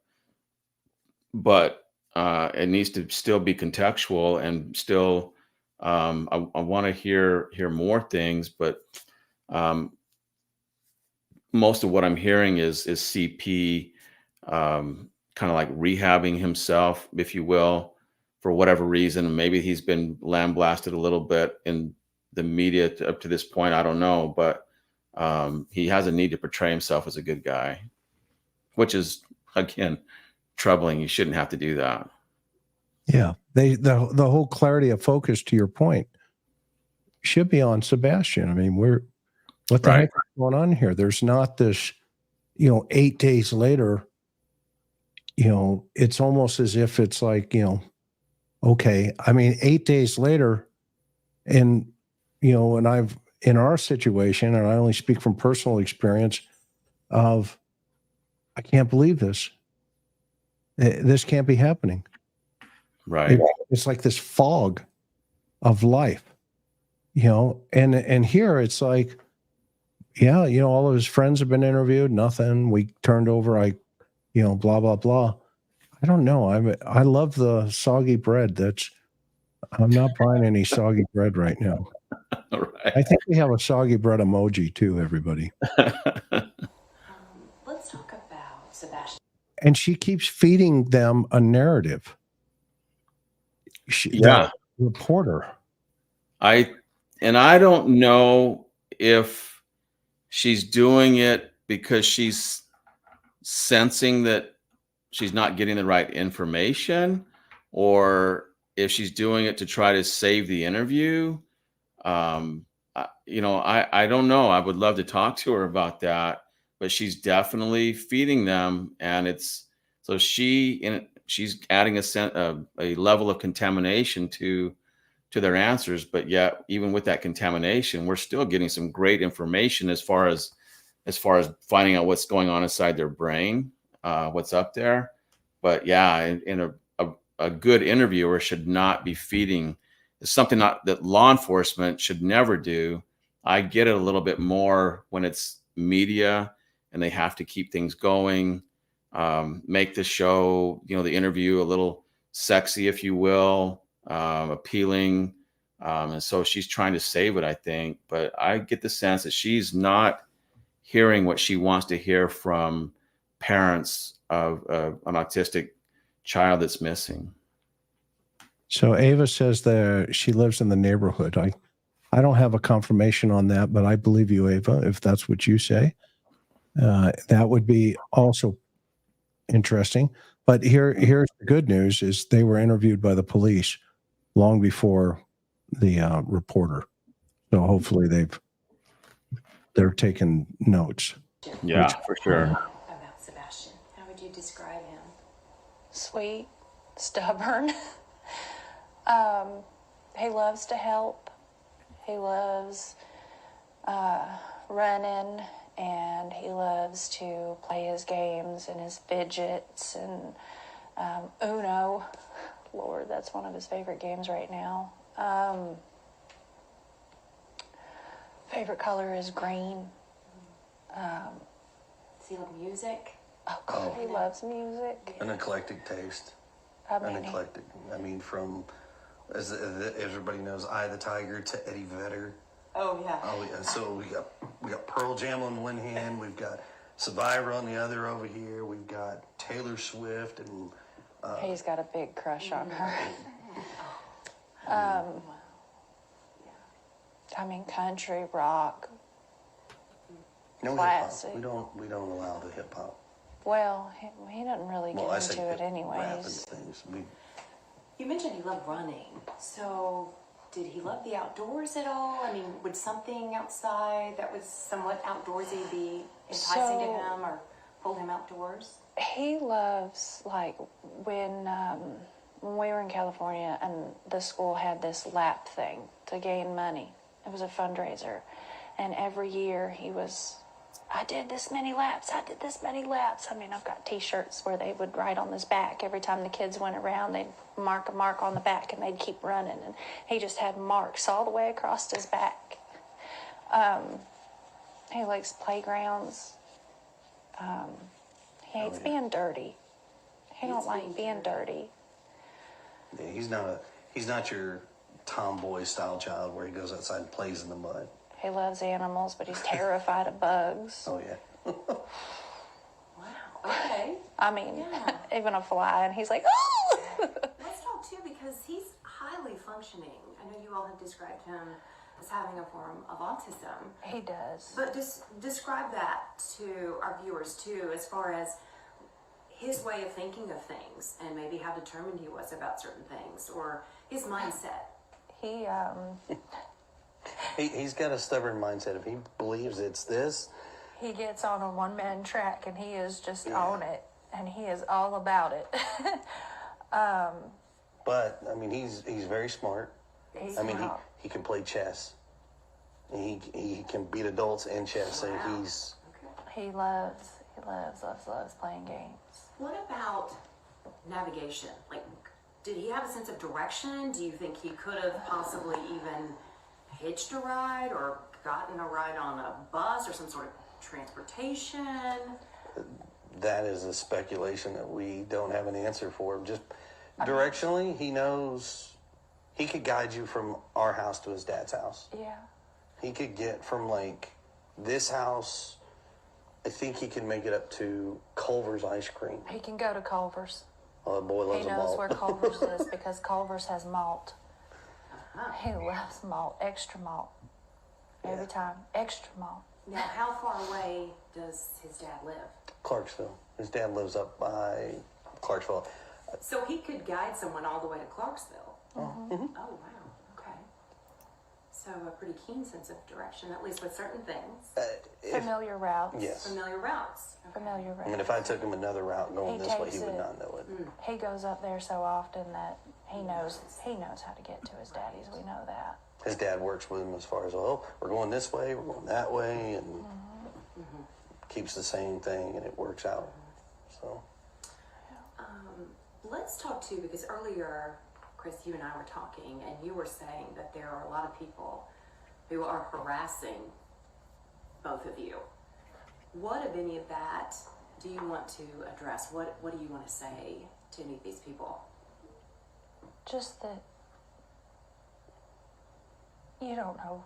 but it needs to still be contextual and still. I want to hear more things, but most of what I'm hearing is CP kind of like rehabbing himself, if you will, for whatever reason. Maybe he's been lambasted a little bit in the media up to this point. I don't know, but he has a need to portray himself as a good guy, which is, again, troubling. You shouldn't have to do that. Yeah, the whole clarity of focus, to your point, should be on Sebastian. I mean, what the heck is going on here? There's not this, 8 days later, it's almost as if it's like, okay. I mean, 8 days later, and, and I've, in our situation, and I only speak from personal experience of, I can't believe this. This can't be happening. Right. It's like this fog of life, and here it's like, yeah, all of his friends have been interviewed, nothing. We turned over, blah, blah, blah. I don't know. I love the soggy bread. I'm not buying any soggy bread right now. Right. I think we have a soggy bread emoji too, everybody. Let's talk about Sebastian. And she keeps feeding them a narrative. Yeah. The reporter. I don't know if she's doing it because she's sensing that she's not getting the right information, or if she's doing it to try to save the interview. I don't know. I would love to talk to her about that, but she's definitely feeding them, and she's adding a level of contamination to their answers. But yet, even with that contamination, we're still getting some great information as far as finding out what's going on inside their brain, what's up there. But yeah, in a good interviewer should not be feeding. It's something that law enforcement should never do. I get it a little bit more when it's media and they have to keep things going, make the show, the interview a little sexy, if you will, appealing. And so she's trying to save it, I think. But I get the sense that she's not hearing what she wants to hear from parents of an autistic child that's missing. So Ava says that she lives in the neighborhood. I don't have a confirmation on that, but I believe you, Ava, if that's what you say. That would be also interesting. But here's the good news: is they were interviewed by the police long before the reporter. So hopefully they're taking notes. Yeah, for sure. About Sebastian, how would you describe him? Sweet, stubborn. He loves to help. He loves running, and he loves to play his games and his fidgets and Uno. Lord, that's one of his favorite games right now. Favorite color is green. Does he love music? Oh, God, he loves music. An eclectic taste. Eclectic. I mean, from, as everybody knows, Eye of the Tiger to Eddie Vedder. Oh yeah. Oh yeah. So we got Pearl Jam on one hand, we've got Survivor on the other over here, we've got Taylor Swift, and He's got a big crush on her. I mean, country, rock. No classic. hip hop. We don't allow the hip hop. Well, he doesn't really Well, get I say into it rap and anyways. things. You mentioned he loved running. So did he love the outdoors at all? I mean, would something outside that was somewhat outdoorsy be enticing to So- him or pull him outdoors? He loves, like, when we were in California and the school had this lap thing to gain money. It was a fundraiser. And every year he was, I did this many laps. I did this many laps. I mean, I've got T-shirts where they would write on his back. Every time the kids went around, they'd mark a mark on the back and they'd keep running. And he just had marks all the way across his back. He likes playgrounds. He hates being dirty. He don't like being dirty. Yeah, he's not your tomboy style child where he goes outside and plays in the mud. He loves animals, but he's terrified of bugs. Oh yeah. Wow. Okay. I mean, Yeah. even a fly, and he's like, oh! Let's talk too, because he's highly functioning. I know you all have described him as having a form of autism, He does. but just describe that to our viewers too, as far as his way of thinking of things and maybe how determined he was about certain things or his mindset. He He's got a stubborn mindset. If he believes it's this, he gets on a one-man track, and he is just on it, and he is all about it. but I mean, he's very smart. He's I mean, not- he can play chess. He can beat adults in chess. So Wow. he's he loves playing games. What about navigation? Like, did he have a sense of direction? Do you think he could have possibly even hitched a ride or gotten a ride on a bus or some sort of transportation? that is a speculation that we don't have an answer for. Just directionally, he knows he could guide you from our house to his dad's house. Yeah. He could get from like this house. I think he can make it up to Culver's ice cream. He can go to Culver's. Oh, that boy loves He a knows malt. where Culver's is because Culver's has malt. He loves malt, extra malt. Every time, extra malt. Now, how far away does his dad live? Clarksville. His dad lives up by Clarksville. So he could guide someone all the way to Clarksville. Mm-hmm. Oh, wow. Okay. So a pretty keen sense of direction, at least with certain things. Familiar routes. Yes. Familiar routes. Okay. Familiar I mean, routes. if I took him another route going He this way, takes he would it. not know it. He goes up there so often that he knows how to get to his daddy's. We know that. His dad works with him as far as, oh, we're going this way, we're going that way, and keeps the same thing, and it works out. So, Let's talk too, because earlier, Chris, you and I were talking, and you were saying that there are a lot of people who are harassing both of you. What, if any of that, do you want to address? What do you want to say to any of these people? Just that you don't know.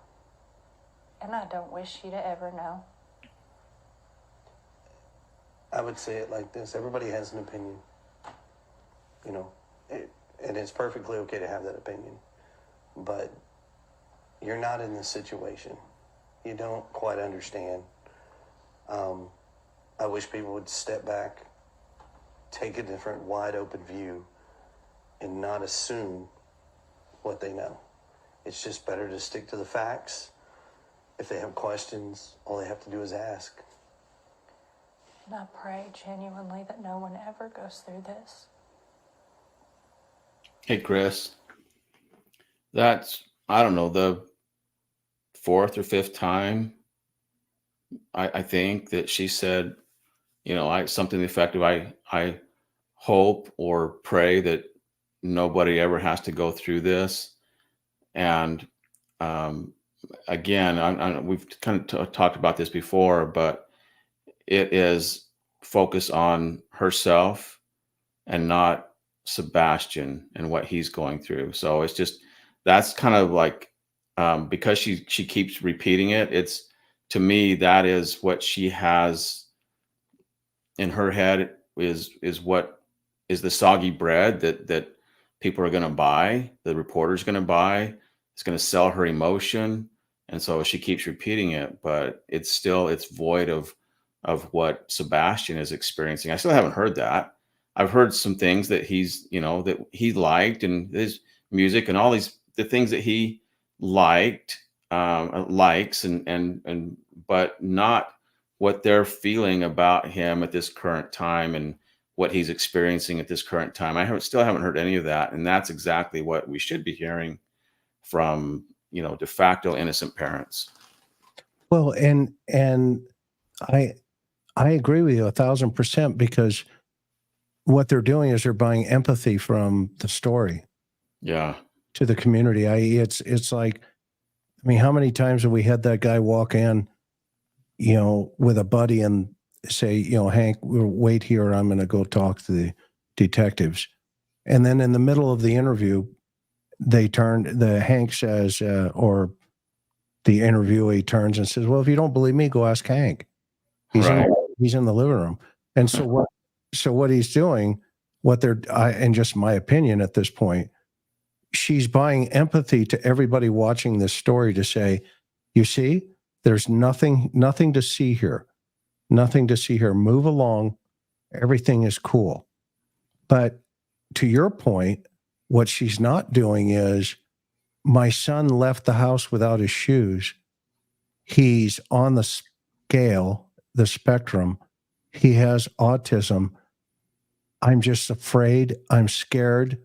And I don't wish you to ever know. I would say it like this. Everybody has an opinion. You know, and it's perfectly okay to have that opinion. But you're not in this situation. You don't quite understand. I wish people would step back, take a different wide open view, and not assume what they know. It's just better to stick to the facts. If they have questions, all they have to do is ask. And I pray genuinely that no one ever goes through this. Hey, Chris, that's, I don't know, the fourth or fifth time I think that she said, you know, something to the effect of, I hope or pray that nobody ever has to go through this. And again, we've kind of talked about this before, but it is focus on herself and not Sebastian and what he's going through. So it's just, that's kind of like, because she keeps repeating it, it's, to me, that is what she has in her head is what is the soggy bread that people are going to buy, the reporter's going to buy. It's going to sell her emotion And so she keeps repeating it, but it's void of what Sebastian is experiencing. I still haven't heard that. I've heard some things that that he liked, and his music and all the things that he liked, likes, and but not what they're feeling about him at this current time and what he's experiencing at this current time. Still haven't heard any of that, and that's exactly what we should be hearing from de facto innocent parents. Well, and I I agree with you 1,000% because what they're doing is they're buying empathy from the story Yeah. to the community. It's like, I mean, how many times have we had that guy walk in, with a buddy and say, Hank, wait here. I'm going to go talk to the detectives. And then in the middle of the interview, Hank says, or the interviewee turns and says, well, if you don't believe me, go ask Hank. He's Right. he's in the living room. And so what he's doing, and just my opinion at this point, she's buying empathy to everybody watching this story to say, you see, there's nothing to see here. Nothing to see here. Move along. Everything is cool. But to your point, what she's not doing is, my son left the house without his shoes. He's on the scale, the spectrum. He has autism. I'm just afraid. I'm scared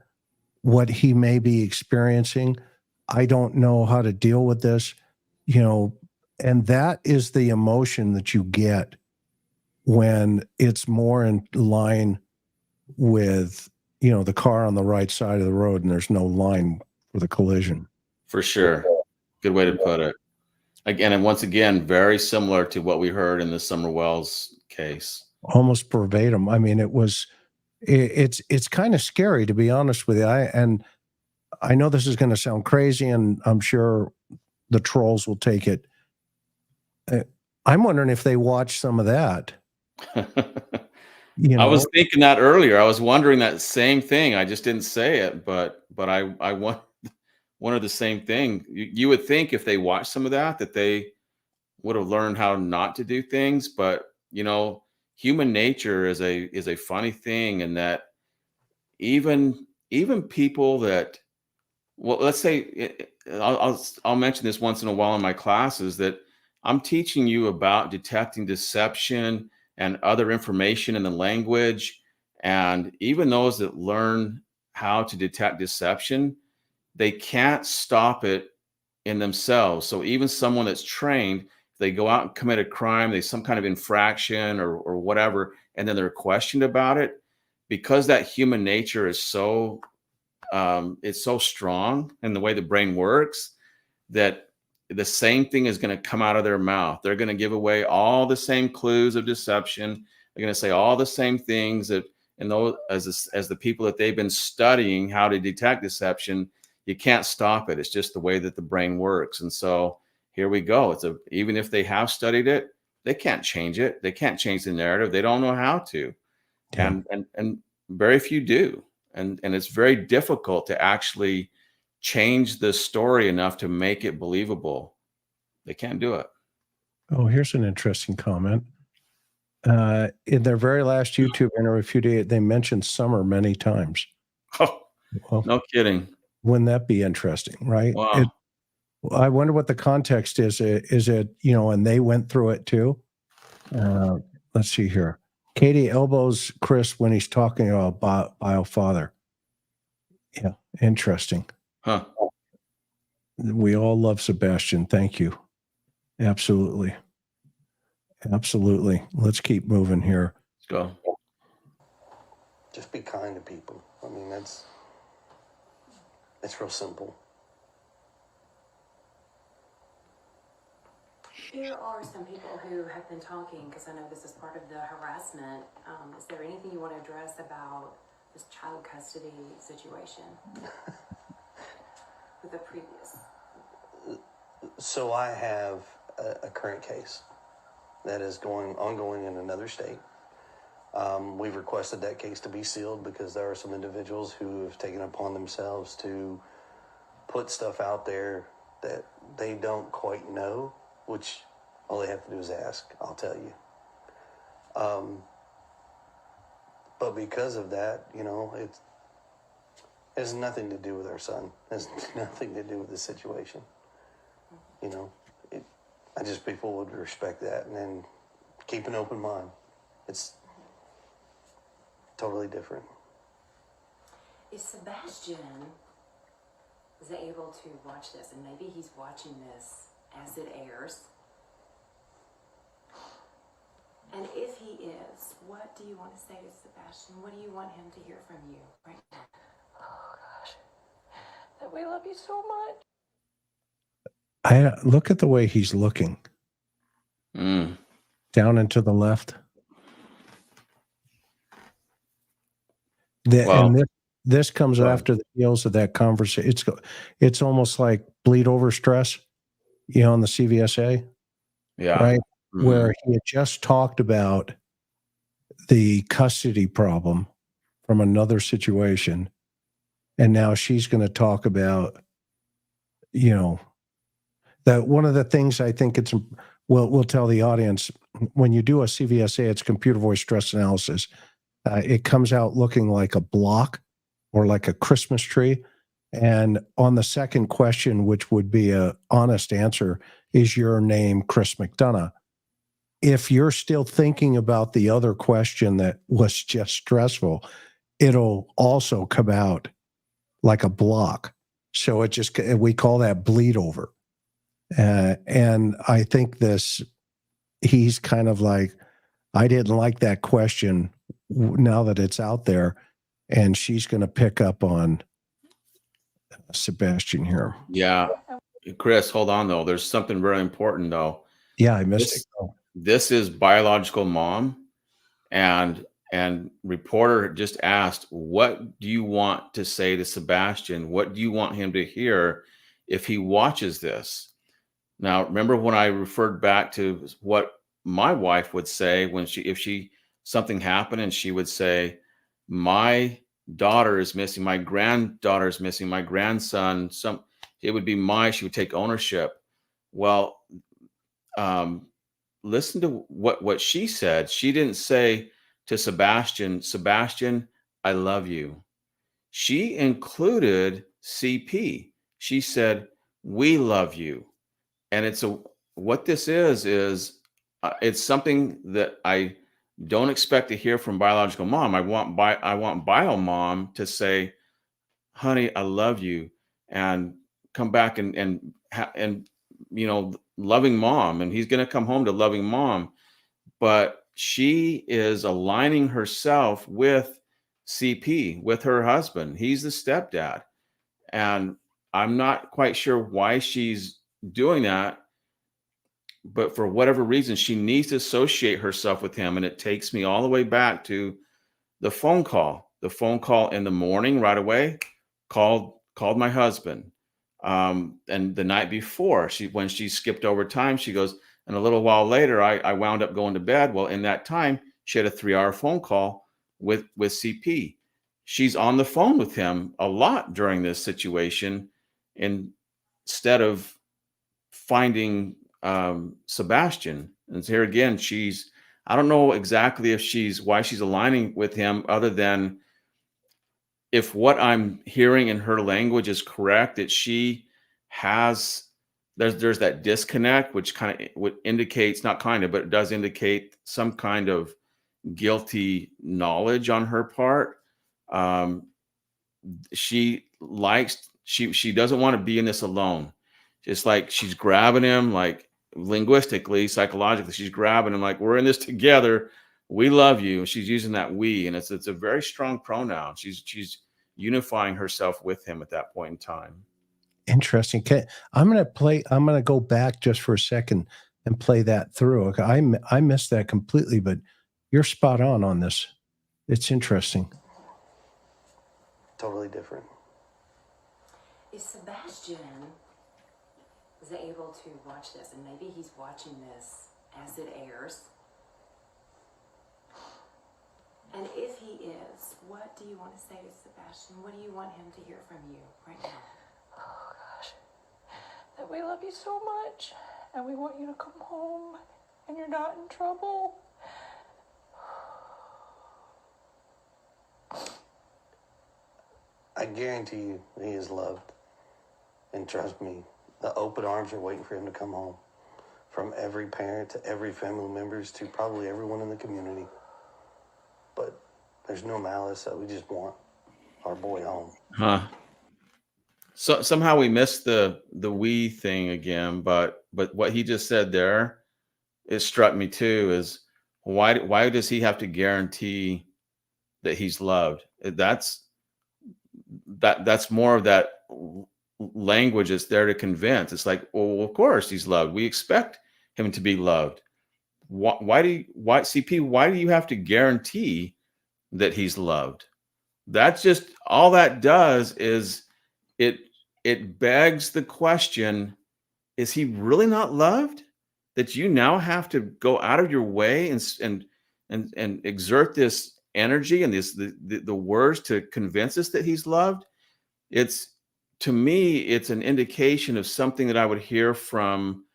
what he may be experiencing. I don't know how to deal with this, and that is the emotion that you get when it's more in line with, the car on the right side of the road and there's no line for the collision. For sure. Good way to put it. Again, and once again, very similar to what we heard in the Summer Wells case. Almost verbatim. I mean, it's kind of scary, to be honest with you. I know this is going to sound crazy, and I'm sure the trolls will take it. I'm wondering if they watch some of that. I was thinking that earlier. I was wondering that same thing. I just didn't say it, but I wondered the same thing. You would think if they watched some of that they would have learned how not to do things. But human nature is a funny thing, in that even people that, well, let's say, I'll mention this once in a while in my classes, that I'm teaching you about detecting deception and other information in the language. And even those that learn how to detect deception, they can't stop it in themselves. So even someone that's trained, they go out and commit a crime, they some kind of infraction or whatever, and then they're questioned about it, because that human nature is so it's so strong in the way the brain works, that the same thing is going to come out of their mouth. They're going to give away all the same clues of deception. They're going to say all the same things as the people that they've been studying how to detect deception. You can't stop it. It's just the way that the brain works. And so here we go. Even if they have studied it, they can't change it. They can't change the narrative. They don't know how to. Yeah. And very few do. And it's very difficult to actually change the story enough to make it believable. They can't do it. Oh, here's an interesting comment. In their very last YouTube interview, they mentioned summer many times. Oh, well, no kidding. Wouldn't that be interesting, right? Wow. I wonder what the context is. Is it, and they went through it too? Let's see here. Katie elbows Chris when he's talking about bio father. Yeah, interesting. Huh. We all love Sebastian. Thank you. Absolutely. Let's keep moving here. Let's go. Just be kind to people. I mean, it's real simple. There are some people who have been talking, because I know this is part of the harassment. Is there anything you want to address about this child custody situation with the previous? So I have a current case that is ongoing in another state. We've requested that case to be sealed because there are some individuals who have taken upon themselves to put stuff out there that they don't quite know, which all they have to do is ask, I'll tell you. But because of that, you know, it has nothing to do with our son. It has nothing to do with the situation. You know, I just, people would respect that and then keep an open mind. It's totally different. Is Sebastian able to watch this, and maybe he's watching this as it airs? And if he is, what do you want to say to Sebastian? What do you want him to hear from you right now? Oh gosh, that we love you so much. I look at the way he's looking down and to the left. And this comes after the heels of that conversation. It's almost like bleed over stress, you know, on the CVSA, right? Mm-hmm. Where he had just talked about the custody problem from another situation, and now she's going to talk about, you know, that one of the things I think we'll tell the audience, when you do a CVSA, it's computer voice stress analysis. It comes out looking like a block or like a Christmas tree. And on the second question, which would be a honest answer, is your name Chris McDonough? If you're still thinking about the other question that was just stressful, it'll also come out like a block. So we call that bleed over. And I think he's kind of like, I didn't like that question now that it's out there, and she's going to pick up on Sebastian here. Yeah. Chris, hold on though. There's something very important though. Yeah, I missed it. This is biological mom, and reporter just asked, what do you want to say to Sebastian? What do you want him to hear if he watches this? Now, remember when I referred back to what my wife would say if something happened and she would say, my daughter is missing, my granddaughter is missing, my grandson, she would take ownership. Well, listen to what she said. She didn't say to Sebastian, I love you. She included CP. She said, we love you. And what this is it's something that I don't expect to hear from biological mom. I want bio mom to say, honey, I love you, and come back and you know, loving mom. And he's going to come home to loving mom, but she is aligning herself with CP, with her husband. He's the stepdad. And I'm not quite sure why she's doing that, but for whatever reason, she needs to associate herself with him. And it takes me all the way back to the phone call in the morning, right away, called my husband. And the night before, when she skipped over time, she goes, and a little while later, I wound up going to bed. Well, in that time, she had a 3-hour phone call with CP. She's on the phone with him a lot during this situation, instead of finding Sebastian. And here again, I don't know exactly why she's aligning with him, other than if what I'm hearing in her language is correct, that she has, there's that disconnect, which indicates, but it does indicate some kind of guilty knowledge on her part. She doesn't want to be in this alone. Just like she's grabbing him, like linguistically, psychologically, she's grabbing him like, we're in this together. We love you. And she's using that we, and it's a very strong pronoun. She's unifying herself with him at that point in time. Interesting. I'm going to go back just for a second and play that through. Okay, I missed that completely, but you're spot on this. It's interesting. Totally different. Is Sebastian able to watch this, and maybe he's watching this as it airs? And if he is, what do you want to say to Sebastian? What do you want him to hear from you right now? Oh gosh, that that we love you so much and we want you to come home and you're not in trouble. I guarantee you he is loved. And trust me, the open arms are waiting for him to come home. From every parent to every family members to probably everyone in the community. But there's no malice that we just want our boy home. Huh. So somehow we missed the we thing again, but what he just said there, it struck me too, is why does he have to guarantee that he's loved? That's more of that language is there to convince. It's like, well, of course he's loved. We expect him to be loved. Why do you have to guarantee that he's loved? That's just all that does is it begs the question, is he really not loved? That you now have to go out of your way and exert this energy and the words to convince us that he's loved. To me, it's an indication of something that I would hear from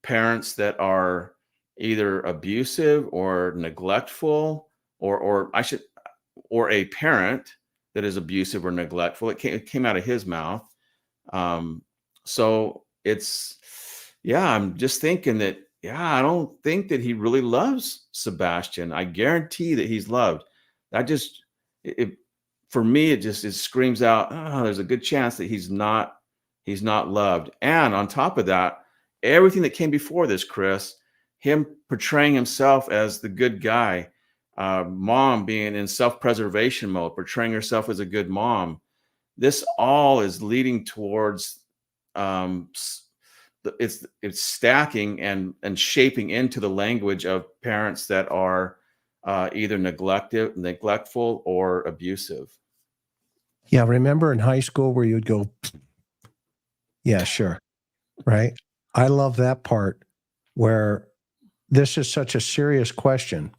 parents that are either abusive or neglectful, or a parent that is abusive or neglectful. It came out of his mouth. So I'm just thinking that, I don't think that he really loves Sebastian. I guarantee that he's loved. For me, it screams out, there's a good chance that he's not loved. And on top of that, everything that came before this, Chris, him portraying himself as the good guy, mom being in self-preservation mode, portraying herself as a good mom. This all is leading towards it's stacking and shaping into the language of parents that are either neglectful or abusive. Yeah, remember in high school where you'd go, yeah, sure, right? I love that part where this is such a serious question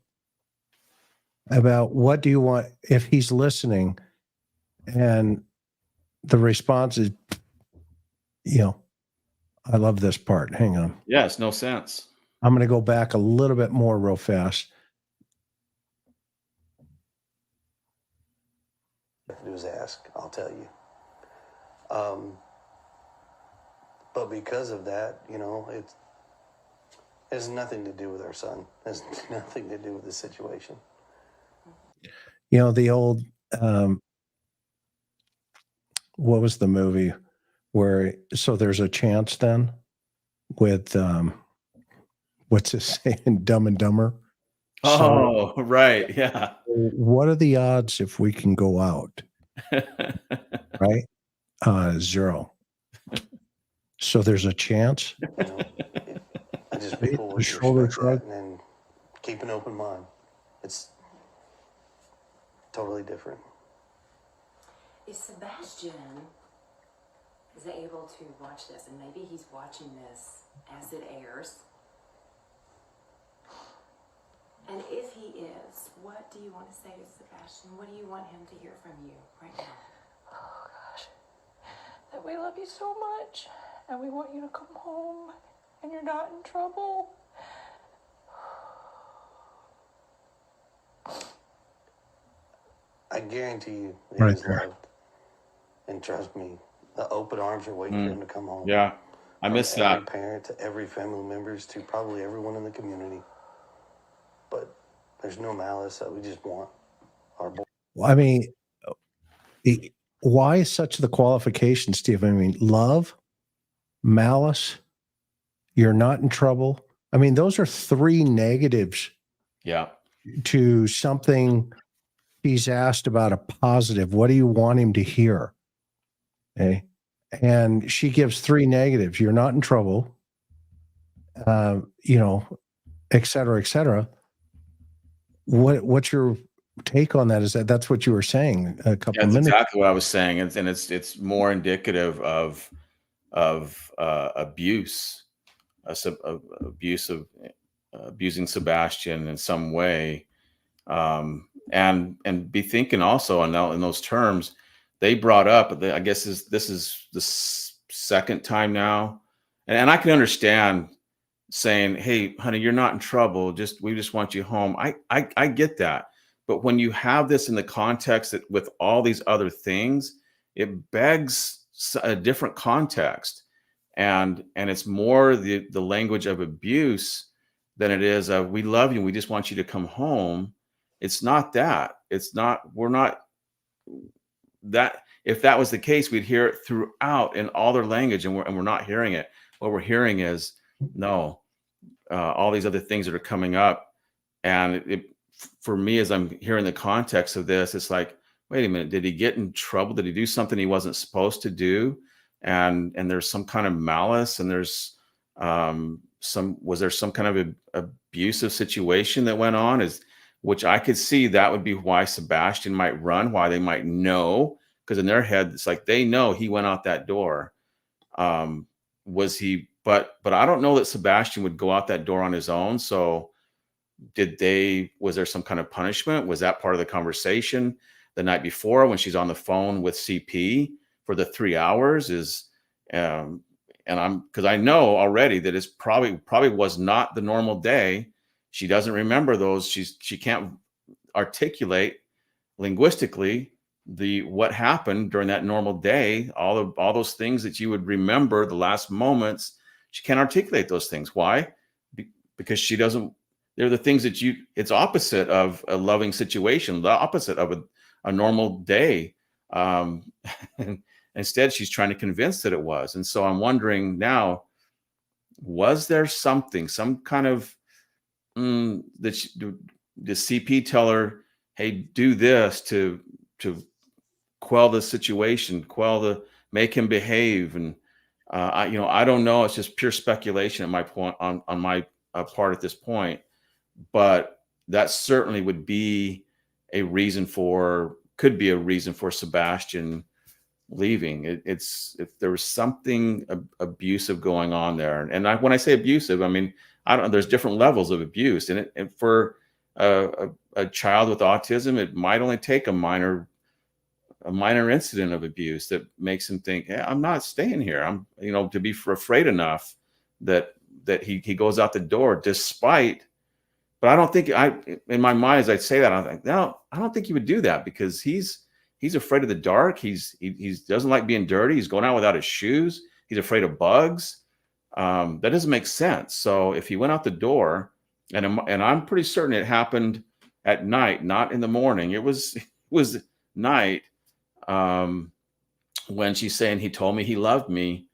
about what do you want if he's listening, and the response is, I love this part. Hang on. Yes, no sense. I'm going to go back a little bit more real fast. Do is ask, I'll tell you. But because of that, it has nothing to do with our son. It has nothing to do with the situation. The old, what was the movie where, so there's a chance then with, what's it saying? Dumb and Dumber. Oh, so, right. Yeah. What are the odds if we can go out? Right? 0. So there's a chance. I just people would shoulder respect that and keep an open mind. It's totally different. If Sebastian is able to watch this, and maybe he's watching this as it airs, and if he is, what do you want to say to Sebastian? What do you want him to hear from you right now? Oh, gosh. That we love you so much, and we want you to come home, and you're not in trouble. I guarantee you he is loved. And trust me, the open arms are waiting for him to come home. Yeah, I missed that. Every parent to every family members to probably everyone in the community. But there's no malice that we just want our boy. I mean, why such the qualification, Steve? I mean, love, malice, you're not in trouble. I mean, those are 3 negatives. Yeah. To something he's asked about a positive. What do you want him to hear? Okay. And she gives 3 negatives. You're not in trouble, et cetera, et cetera. What's your take on that? Is that's what you were saying a couple of minutes? That's exactly what I was saying, and it's more indicative of abuse, abusing Sebastian in some way, and be thinking also in those terms. They brought up, I guess this is the second time now and I can understand saying, "Hey, honey, you're not in trouble. We just want you home." I get that. But when you have this in the context that with all these other things, it begs a different context. And it's more the language of abuse than it is of we love you and we just want you to come home. It's not that. It's not, we're not that. If that was the case, we'd hear it throughout in all their language, and we're not hearing it. What we're hearing is no, all these other things that are coming up. And for me, as I'm hearing the context of this, it's like, wait a minute, did he get in trouble? Did he do something he wasn't supposed to do? And there's some kind of malice, and there's was there some kind of abusive situation that went on, which I could see that would be why Sebastian might run, why they might know, because in their head it's like they know he went out that door. Was he? But I don't know that Sebastian would go out that door on his own. So was there some kind of punishment? Was that part of the conversation the night before when she's on the phone with CP for the 3 hours? And because I know already that it's probably was not the normal day. She doesn't remember those. She can't articulate linguistically what happened during that normal day. All those things that you would remember, the last moments, she can't articulate those things. Why? Because she doesn't. They're the things that it's opposite of a loving situation, the opposite of a normal day. Instead, she's trying to convince that it was. And so I'm wondering now, was there some kind of, the CP tell her, hey, do this to quell the situation, make him behave. And, I don't know. It's just pure speculation at my point on my part at this point. But that certainly could be a reason for Sebastian leaving. If there was something abusive going on there, and when I say abusive, I mean, there's different levels of abuse, and for a child with autism, it might only take a minor incident of abuse that makes him think, hey, I'm not staying here. I'm, to be afraid enough that he goes out the door despite. But I don't think in my mind, as I say that, I'm like, no, I don't think he would do that, because he's afraid of the dark. He doesn't like being dirty. He's going out without his shoes. He's afraid of bugs. That doesn't make sense. So if he went out the door, and I'm pretty certain it happened at night, not in the morning. It was night. When she's saying he told me he loved me,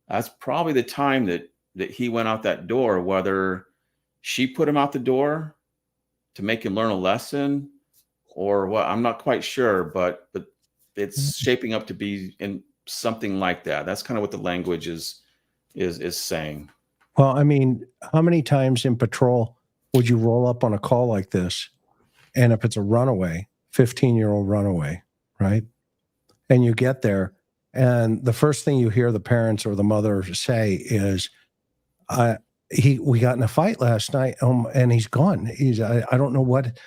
that's probably the time that he went out that door. Whether she put him out the door to make him learn a lesson or what, I'm not quite sure, but it's shaping up to be in something like that. That's kind of what the language is saying. Well, I mean, how many times in patrol would you roll up on a call like this? And if it's a runaway, 15-year-old runaway, right? And you get there, and the first thing you hear the parents or the mother say is, we got in a fight last night, and he's gone. I don't know what,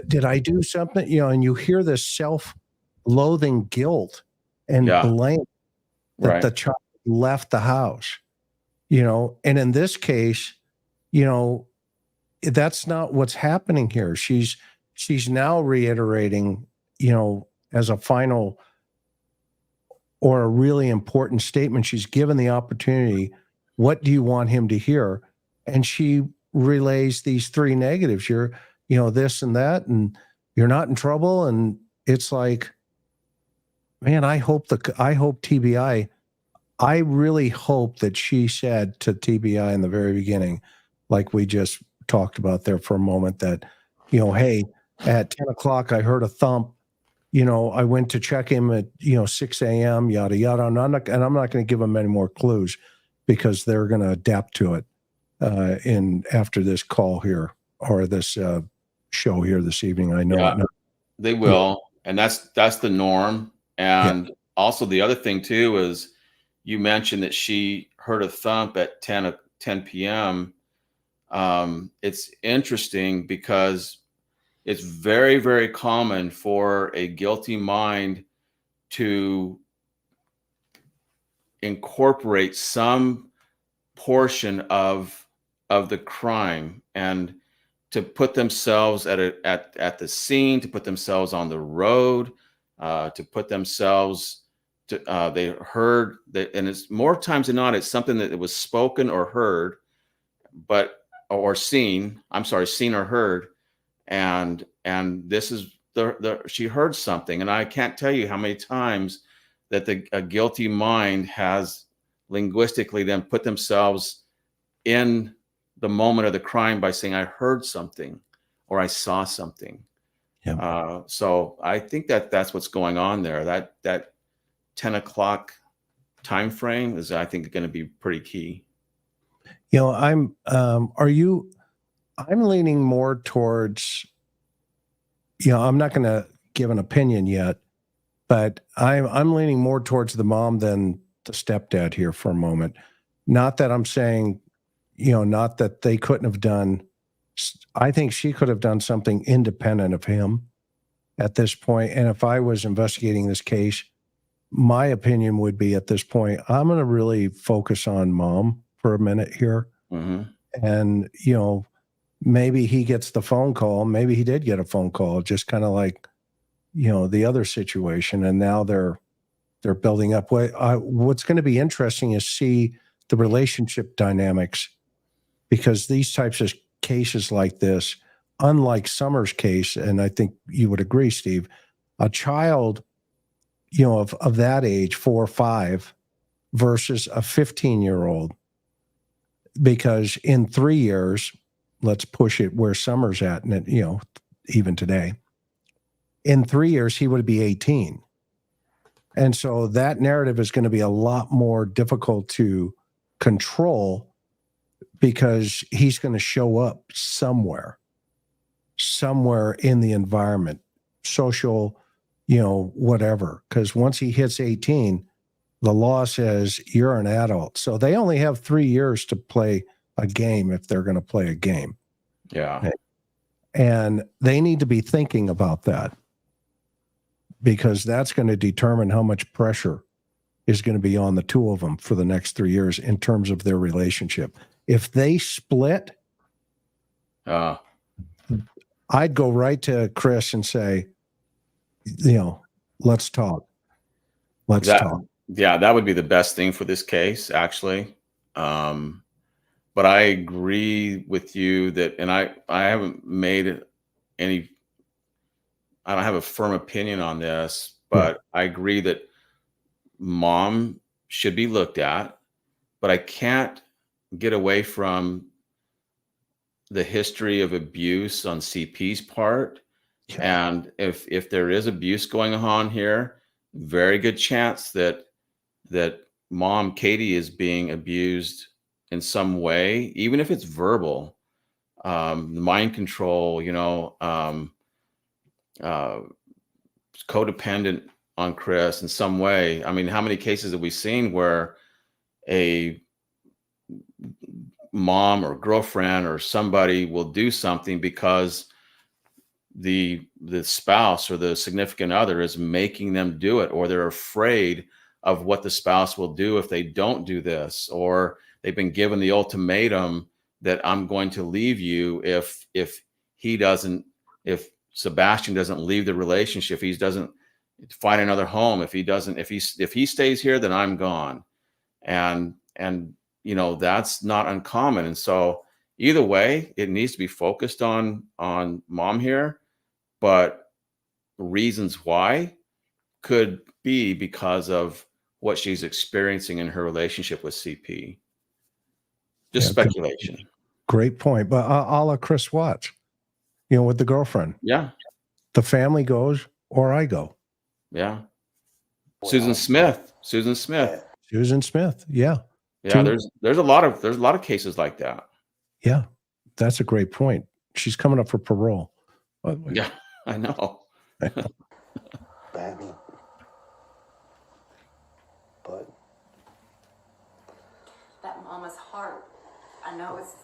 did I do something? And you hear this self-loathing guilt and blame that the child left the house, and in this case, that's not what's happening here. She's now reiterating, as a final or a really important statement, she's given the opportunity. What do you want him to hear? And she relays these three negatives. You're, this and that, and you're not in trouble. And it's like, man, I hope TBI, I really hope that she said to TBI in the very beginning, like we just talked about there for a moment, that, hey, at 10 o'clock, I heard a thump. I went to check him at, 6 a.m., yada, yada. I'm not going to give them any more clues, because they're going to adapt to it after this call here, or this show here this evening. I know they will, and that's the norm. And also the other thing too is, you mentioned that she heard a thump at 10 p.m. It's interesting because it's very, very common for a guilty mind to incorporate some portion of the crime, and to put themselves at the scene, to put themselves on the road, to put themselves to they heard that, and it's more times than not, it's something that it was spoken or heard, but or seen. I'm sorry, seen or heard, and this is the she heard something, and I can't tell you how many times that a guilty mind has linguistically then put themselves in the moment of the crime by saying, I heard something or I saw something. Yeah. So I think that that's what's going on there. That 10 o'clock time frame is, I think, going to be pretty key. I'm leaning more towards, I'm not going to give an opinion yet, but I'm leaning more towards the mom than the stepdad here for a moment. Not that I'm saying, not that they couldn't have done. I think she could have done something independent of him at this point. And if I was investigating this case, my opinion would be at this point, I'm going to really focus on mom for a minute here. Mm-hmm. And, maybe he gets the phone call. Maybe he did get a phone call, just kind of like, the other situation. And now they're building up. What's going to be interesting is see the relationship dynamics, because these types of cases like this, unlike Summer's case, and I think you would agree, Steve, a child, of that age, 4 or 5, versus a 15-year-old, because in 3 years, let's push it where Summer's at, and even today, in 3 years, he would be 18. And so that narrative is going to be a lot more difficult to control, because he's going to show up somewhere in the environment, social, whatever. Because once he hits 18, the law says you're an adult. So they only have 3 years to play a game if they're going to play a game. Yeah. And they need to be thinking about that, because that's going to determine how much pressure is going to be on the two of them for the next 3 years in terms of their relationship. If they split, I'd go right to Chris and say, let's talk. Let's talk. Yeah, that would be the best thing for this case, actually. But I agree with you that, and I haven't made any, I don't have a firm opinion on this, but I agree that mom should be looked at, but I can't get away from the history of abuse on CP's part. Yeah. And if there is abuse going on here, very good chance that mom Katie is being abused in some way, even if it's verbal, mind control, codependent on Chris in some way. I mean, how many cases have we seen where a mom or girlfriend or somebody will do something because the spouse or the significant other is making them do it, or they're afraid of what the spouse will do if they don't do this, or they've been given the ultimatum that I'm going to leave you if Sebastian doesn't leave the relationship, if he doesn't find another home, if he stays here, then I'm gone. And that's not uncommon. And so either way, it needs to be focused on mom here, but reasons why could be because of what she's experiencing in her relationship with CP. Just speculation. Great point. But a la Chris Watts, with the girlfriend. Yeah. The family goes or I go. Yeah. Susan Smith. Yeah. Yeah. There's a lot of cases like that. Yeah. That's a great point. She's coming up for parole, by the way. Yeah, I know. Badly. But That mama's heart, I know it's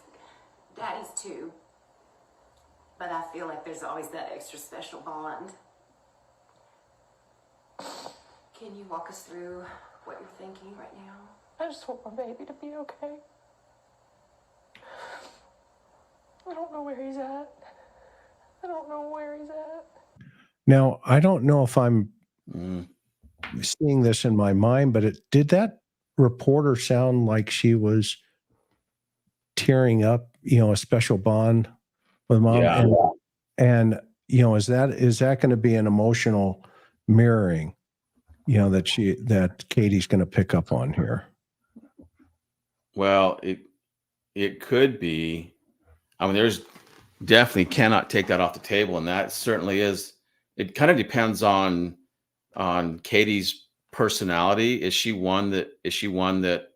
daddy's too, but I feel like there's always that extra special bond. Can you walk us through what you're thinking right now? I just want my baby to be okay. I don't know where he's at. I don't know where he's at. Now, I don't know if I'm Mm. seeing this in my mind, but did that reporter sound like she was tearing up, a special bond with mom? Yeah. And is that going to be an emotional mirroring, that Katie's going to pick up on here? Well, it could be. I mean, there's definitely cannot take that off the table, and that certainly is. It kind of depends on Katie's personality. Is she one that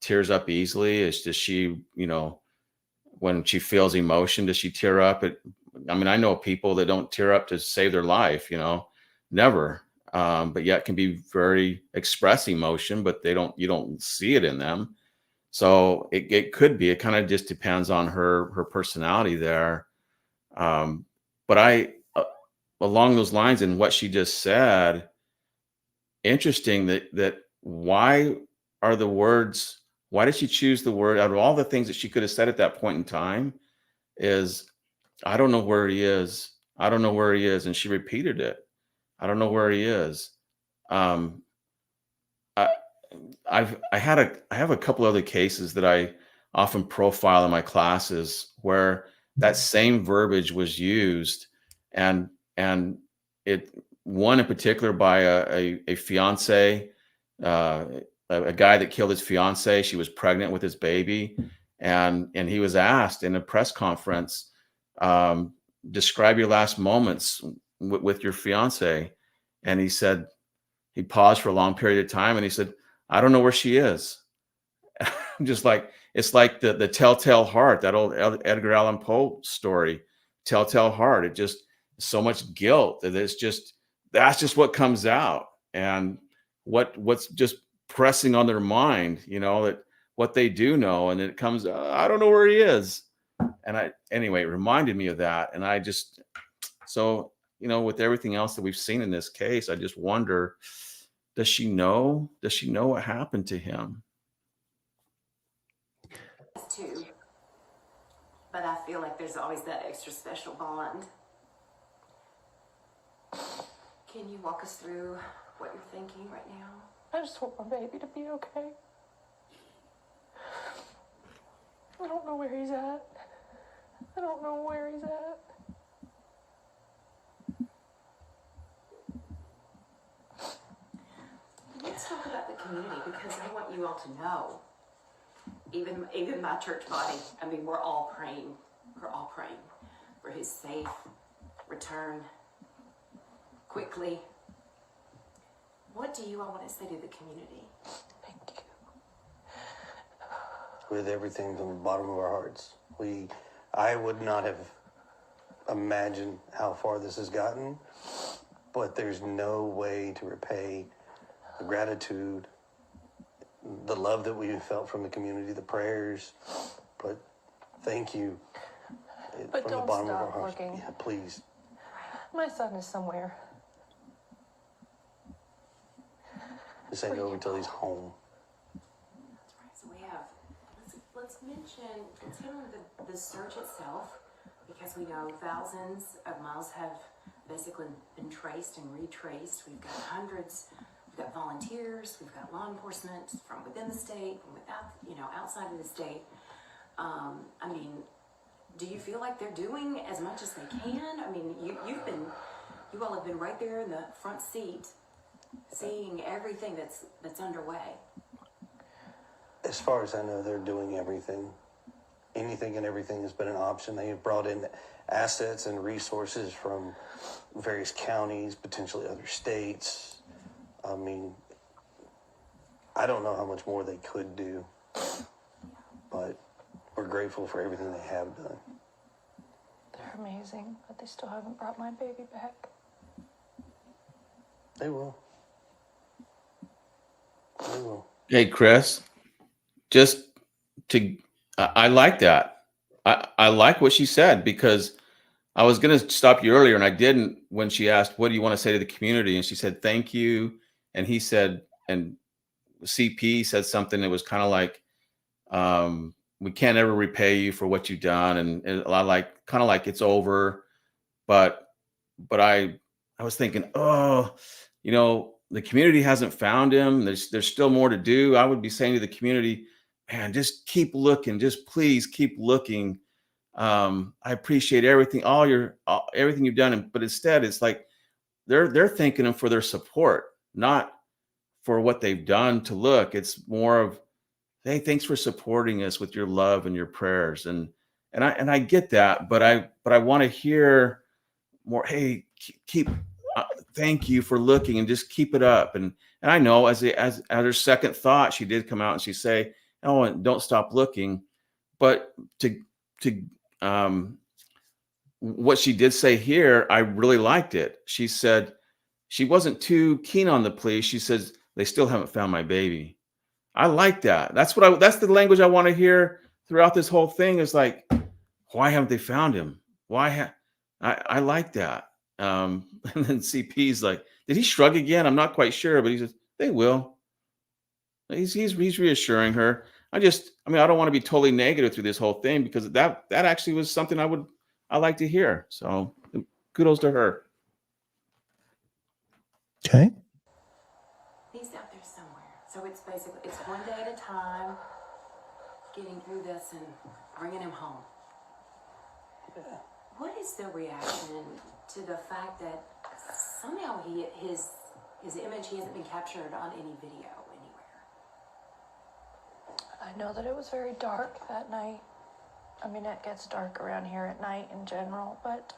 tears up easily? Does she, when she feels emotion, does she tear up? I mean, I know people that don't tear up to save their life, never. But yet can be very express emotion, but you don't see it in them. So it could be. It kind of just depends on her personality there. But along those lines and what she just said, interesting that why did she choose the word out of all the things that she could have said at that point in time is, I don't know where he is. I don't know where he is. And she repeated it. I don't know where he is. I have a couple other cases that I often profile in my classes where that same verbiage was used, and one in particular by a fiance, a guy that killed his fiance. She was pregnant with his baby, and he was asked in a press conference, describe your last moments with your fiance, and he paused for a long period of time, and he said, I don't know where she is. Just like, it's like the telltale heart, that old Edgar Allan Poe story, telltale heart. It just, so much guilt that that's just what comes out, and what's just pressing on their mind, that what they do know, and it comes, I don't know where he is. And anyway, it reminded me of that. And with everything else that we've seen in this case, I just wonder, does she know what happened to him? Too, but I feel like there's always that extra special bond. Can you walk us through what you're thinking right now? I just want my baby to be okay. I don't know where he's at. I don't know where he's at. Let's talk about the community, because I want you all to know, even my church body, I mean, we're all praying for his safe return quickly. What do you all want to say to the community? Thank you. With everything from the bottom of our hearts. I would not have imagined how far this has gotten, but there's no way to repay the gratitude, the love that we've felt from the community, the prayers. But thank you. But from don't the bottom stop of our hearts. looking. Yeah, please. My son is somewhere. This ain't over until he's home. That's right. So we have, let's hit on the search itself, because we know thousands of miles have basically been traced and retraced. We've got hundreds. We've got volunteers. We've got law enforcement from within the state, from without, outside of the state. I mean, do you feel like they're doing as much as they can? I mean, you all have been right there in the front seat, seeing everything that's underway. As far as I know, they're doing everything. Anything and everything has been an option. They have brought in assets and resources from various counties, potentially other states. I mean, I don't know how much more they could do, but we're grateful for everything they have done. They're amazing, but they still haven't brought my baby back. They will. They will. Hey, Chris, I like that. I like what she said, because I was going to stop you earlier and I didn't, when she asked, what do you want to say to the community? And she said, thank you. And he said, and CP said something that was kind of like, we can't ever repay you for what you've done. And a lot like, kind of like it's over. But I was thinking, oh, you know, the community hasn't found him. There's still more to do. I would be saying to the community, man, just keep looking. Just please keep looking. I appreciate everything, everything you've done. But instead, it's like they're thanking him for their support, not for what they've done to look. It's more of, hey, thanks for supporting us with your love and your prayers. And I get that, but I want to hear more. Hey, keep thank you for looking, and just keep it up. And I know as her second thought, she did come out and she say, oh, and don't stop looking. But to what she did say here, I really liked it. She said she wasn't too keen on the plea. She says, they still haven't found my baby. I like that. That's the language I want to hear throughout this whole thing, is like, why haven't they found him? I like that. And then CP's like, did he shrug again? I'm not quite sure, but he says, they will. He's reassuring her. I don't want to be totally negative through this whole thing, because that actually was something I like to hear. So kudos to her. Okay. He's out there somewhere. So it's one day at a time, getting through this and bringing him home. What is the reaction to the fact that somehow his image, he hasn't been captured on any video anywhere? I know that it was very dark that night. I mean, it gets dark around here at night in general, but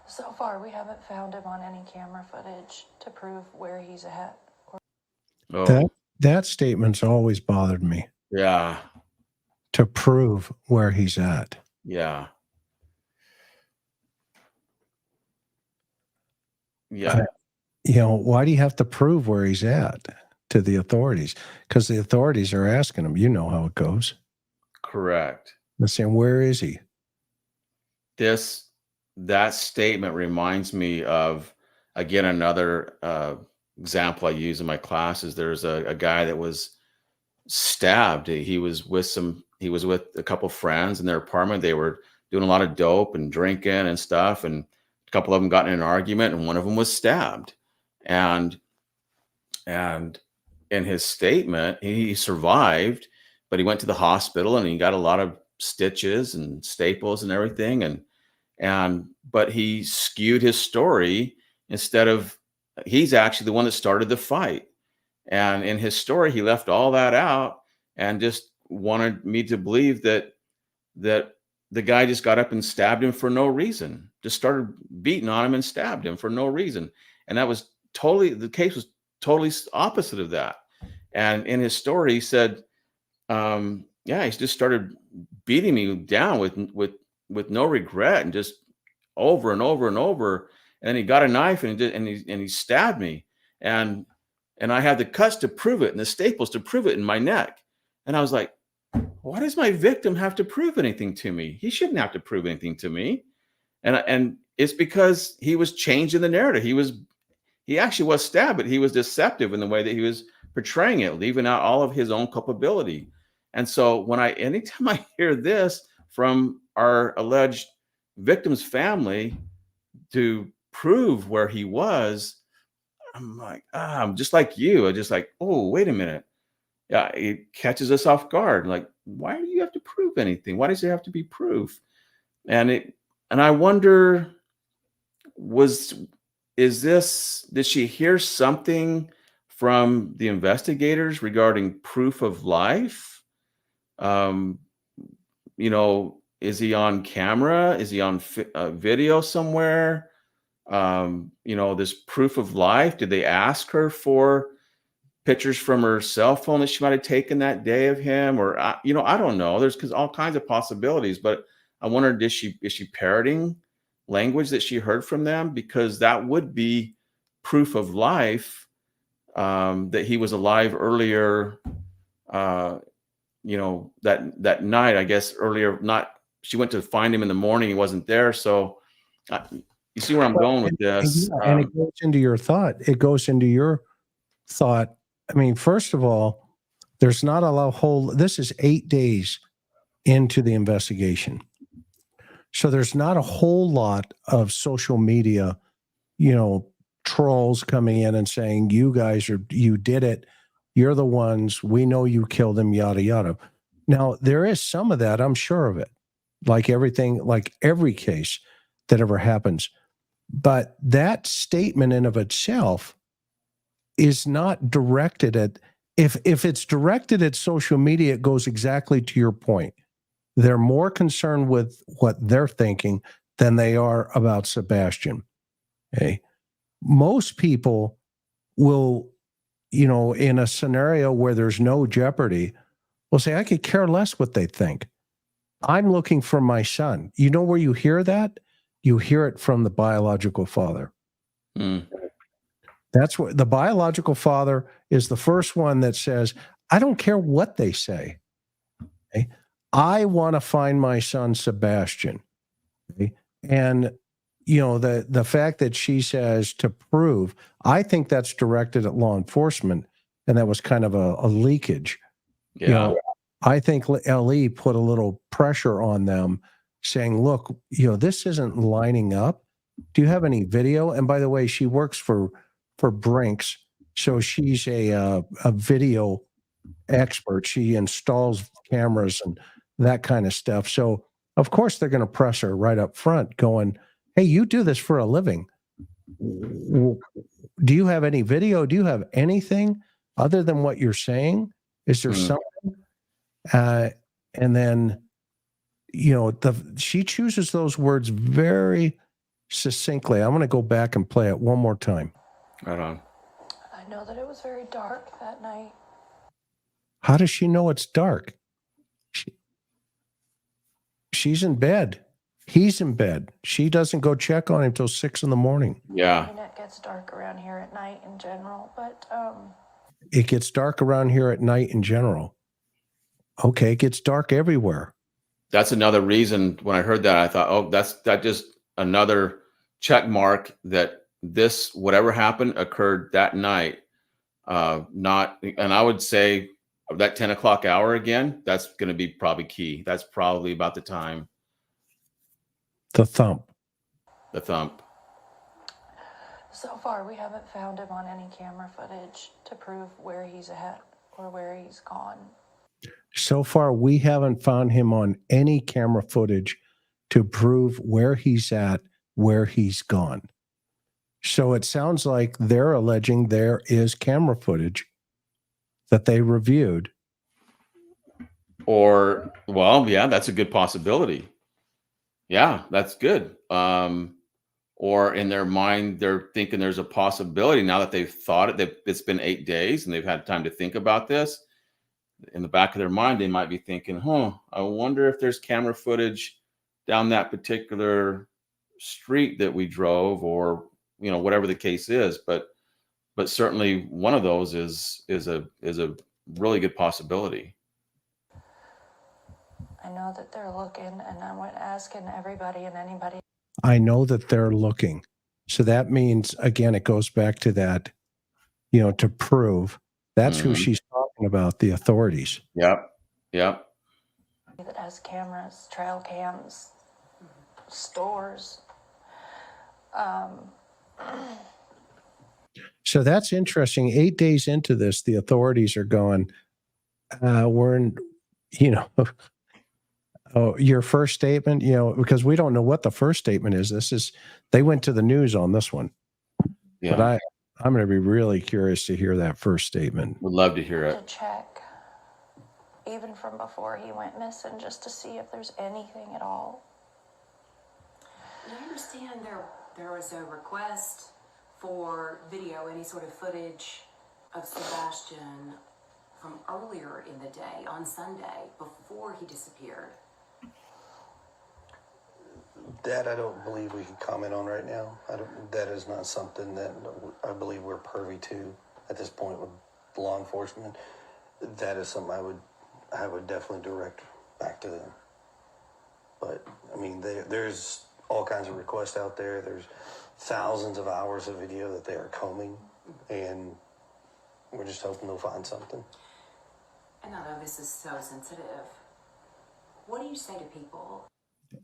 so far we haven't found him on any camera footage to prove where he's at. That statement's always bothered me. Yeah. To prove where he's at. Yeah. Yeah. Why do you have to prove where he's at to the authorities? Because the authorities are asking him. You know how it goes. Correct. They're saying, where is he? That statement reminds me of, again, another example I use in my classes. There's a guy that was stabbed. He was with a couple friends in their apartment. They were doing a lot of dope and drinking and stuff. And a couple of them got in an argument, and one of them was stabbed. And in his statement, he survived, but he went to the hospital and he got a lot of stitches and staples and everything. But he skewed his story. Instead of, he's actually the one that started the fight. And in his story, he left all that out and just wanted me to believe that the guy just got up and stabbed him for no reason, just started beating on him and stabbed him for no reason. And the case was totally opposite of that. And in his story, he said, he just started beating me down with no regret, and just over and over and over. And he got a knife and he stabbed me. And I had the cuts to prove it and the staples to prove it in my neck. And I was like, why does my victim have to prove anything to me? He shouldn't have to prove anything to me. And it's because he was changing the narrative. He actually was stabbed, but he was deceptive in the way that he was portraying it, leaving out all of his own culpability. And so anytime I hear this from our alleged victim's family to prove where he was, I'm like, I'm just like you. I'm just like, oh, wait a minute. Yeah, it catches us off guard. Like, why do you have to prove anything? Why does there have to be proof? And I wonder, did she hear something from the investigators regarding proof of life? Is he on camera? Is he on video somewhere? This proof of life. Did they ask her for pictures from her cell phone that she might have taken that day of him? Or, I don't know. There's all kinds of possibilities, but I wondered, is she parroting language that she heard from them? Because that would be proof of life, that he was alive earlier, that night, I guess earlier, she went to find him in the morning. He wasn't there. So you see where I'm going with this. And it goes into your thought. I mean, first of all, There's not a whole, this is 8 days into the investigation. So there's not a whole lot of social media, trolls coming in and saying, you did it. You're the ones, we know you killed him, yada, yada. Now, there is some of that, I'm sure of it, like every case that ever happens. But that statement in of itself is not directed at, if it's directed at social media, it goes exactly to your point. They're more concerned with what they're thinking than they are about Sebastian. Okay. Most people will, in a scenario where there's no jeopardy, will say, I could care less what they think. I'm looking for my son. You know where you hear that? You hear it from the biological father. Mm. That's what the biological father is, the first one that says, I don't care what they say. Okay? I want to find my son, Sebastian. Okay? And, the fact that she says to prove, I think that's directed at law enforcement. And that was kind of a leakage. Yeah. I think LE put a little pressure on them saying, look, this isn't lining up. Do you have any video? And by the way, she works for Brinks. So she's a video expert. She installs cameras and that kind of stuff. So of course they're going to press her right up front going, hey, you do this for a living. Do you have any video? Do you have anything other than what you're saying? Is there something? And then, she chooses those words very succinctly. I'm going to go back and play it one more time. Right on. I know that it was very dark that night. How does she know it's dark? She's in bed. He's in bed. She doesn't go check on him till 6 a.m. Yeah. I mean, it gets dark around here at night in general, but It gets dark around here at night in general. Okay, it gets dark everywhere. That's another reason when I heard that, I thought, oh, that just another check mark that this, whatever happened, occurred that night. And I would say that 10 o'clock hour again, that's going to be probably key. That's probably about the time. The thump. so far we haven't found him on any camera footage to prove where he's at or where he's gone. So far, we haven't found him on any camera footage to prove where he's at, where he's gone. So it sounds like they're alleging there is camera footage that they reviewed. Or, well, yeah, that's a good possibility. Yeah, that's good. Or in their mind, they're thinking there's a possibility now that they've thought it, it's been 8 days and they've had time to think about this. In the back of their mind, they might be thinking, I wonder if there's camera footage down that particular street that we drove, or, whatever the case is. But certainly one of those is a really good possibility. I know that they're looking, and I went asking everybody and anybody. I know that they're looking. So that means, again, it goes back to that, to prove. That's who she's talking about, the authorities. Yep. That has cameras, trail cams, stores. So that's interesting. 8 days into this, the authorities are going, we're in, oh, your first statement, because we don't know what the first statement is. They went to the news on this one. Yeah. But I'm going to be really curious to hear that first statement. Would love to hear it. To check, even from before he went missing, just to see if there's anything at all. I understand there was a request for video, any sort of footage of Sebastian from earlier in the day on Sunday before he disappeared. That I don't believe we can comment on right now. That is not something that I believe we're privy to at this point with law enforcement. That is something I would definitely direct back to them. But I mean, there's all kinds of requests out there. There's thousands of hours of video that they are combing, and we're just hoping they'll find something. And I know this is so sensitive. What do you say to people?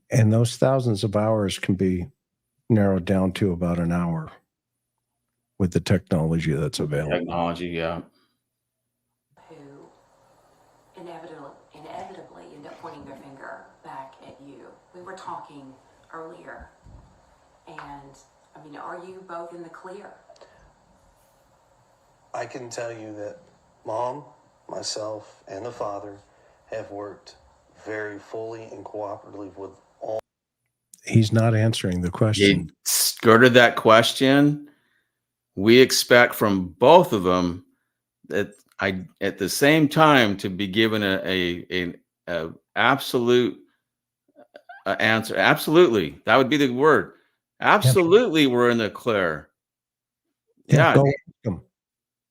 And those thousands of hours can be narrowed down to about an hour with the technology that's available. Technology, yeah. Who inevitably end up pointing their finger back at you. We were talking earlier, and I mean, are you both in the clear? I can tell you that Mom, myself, and the father have worked very fully and cooperatively with all. He's not answering the question. He skirted that question. We expect from both of them that at the same time to be given a absolute answer. Absolutely, that would be the word. Absolutely, we're in the clear. Yeah, Go ask him.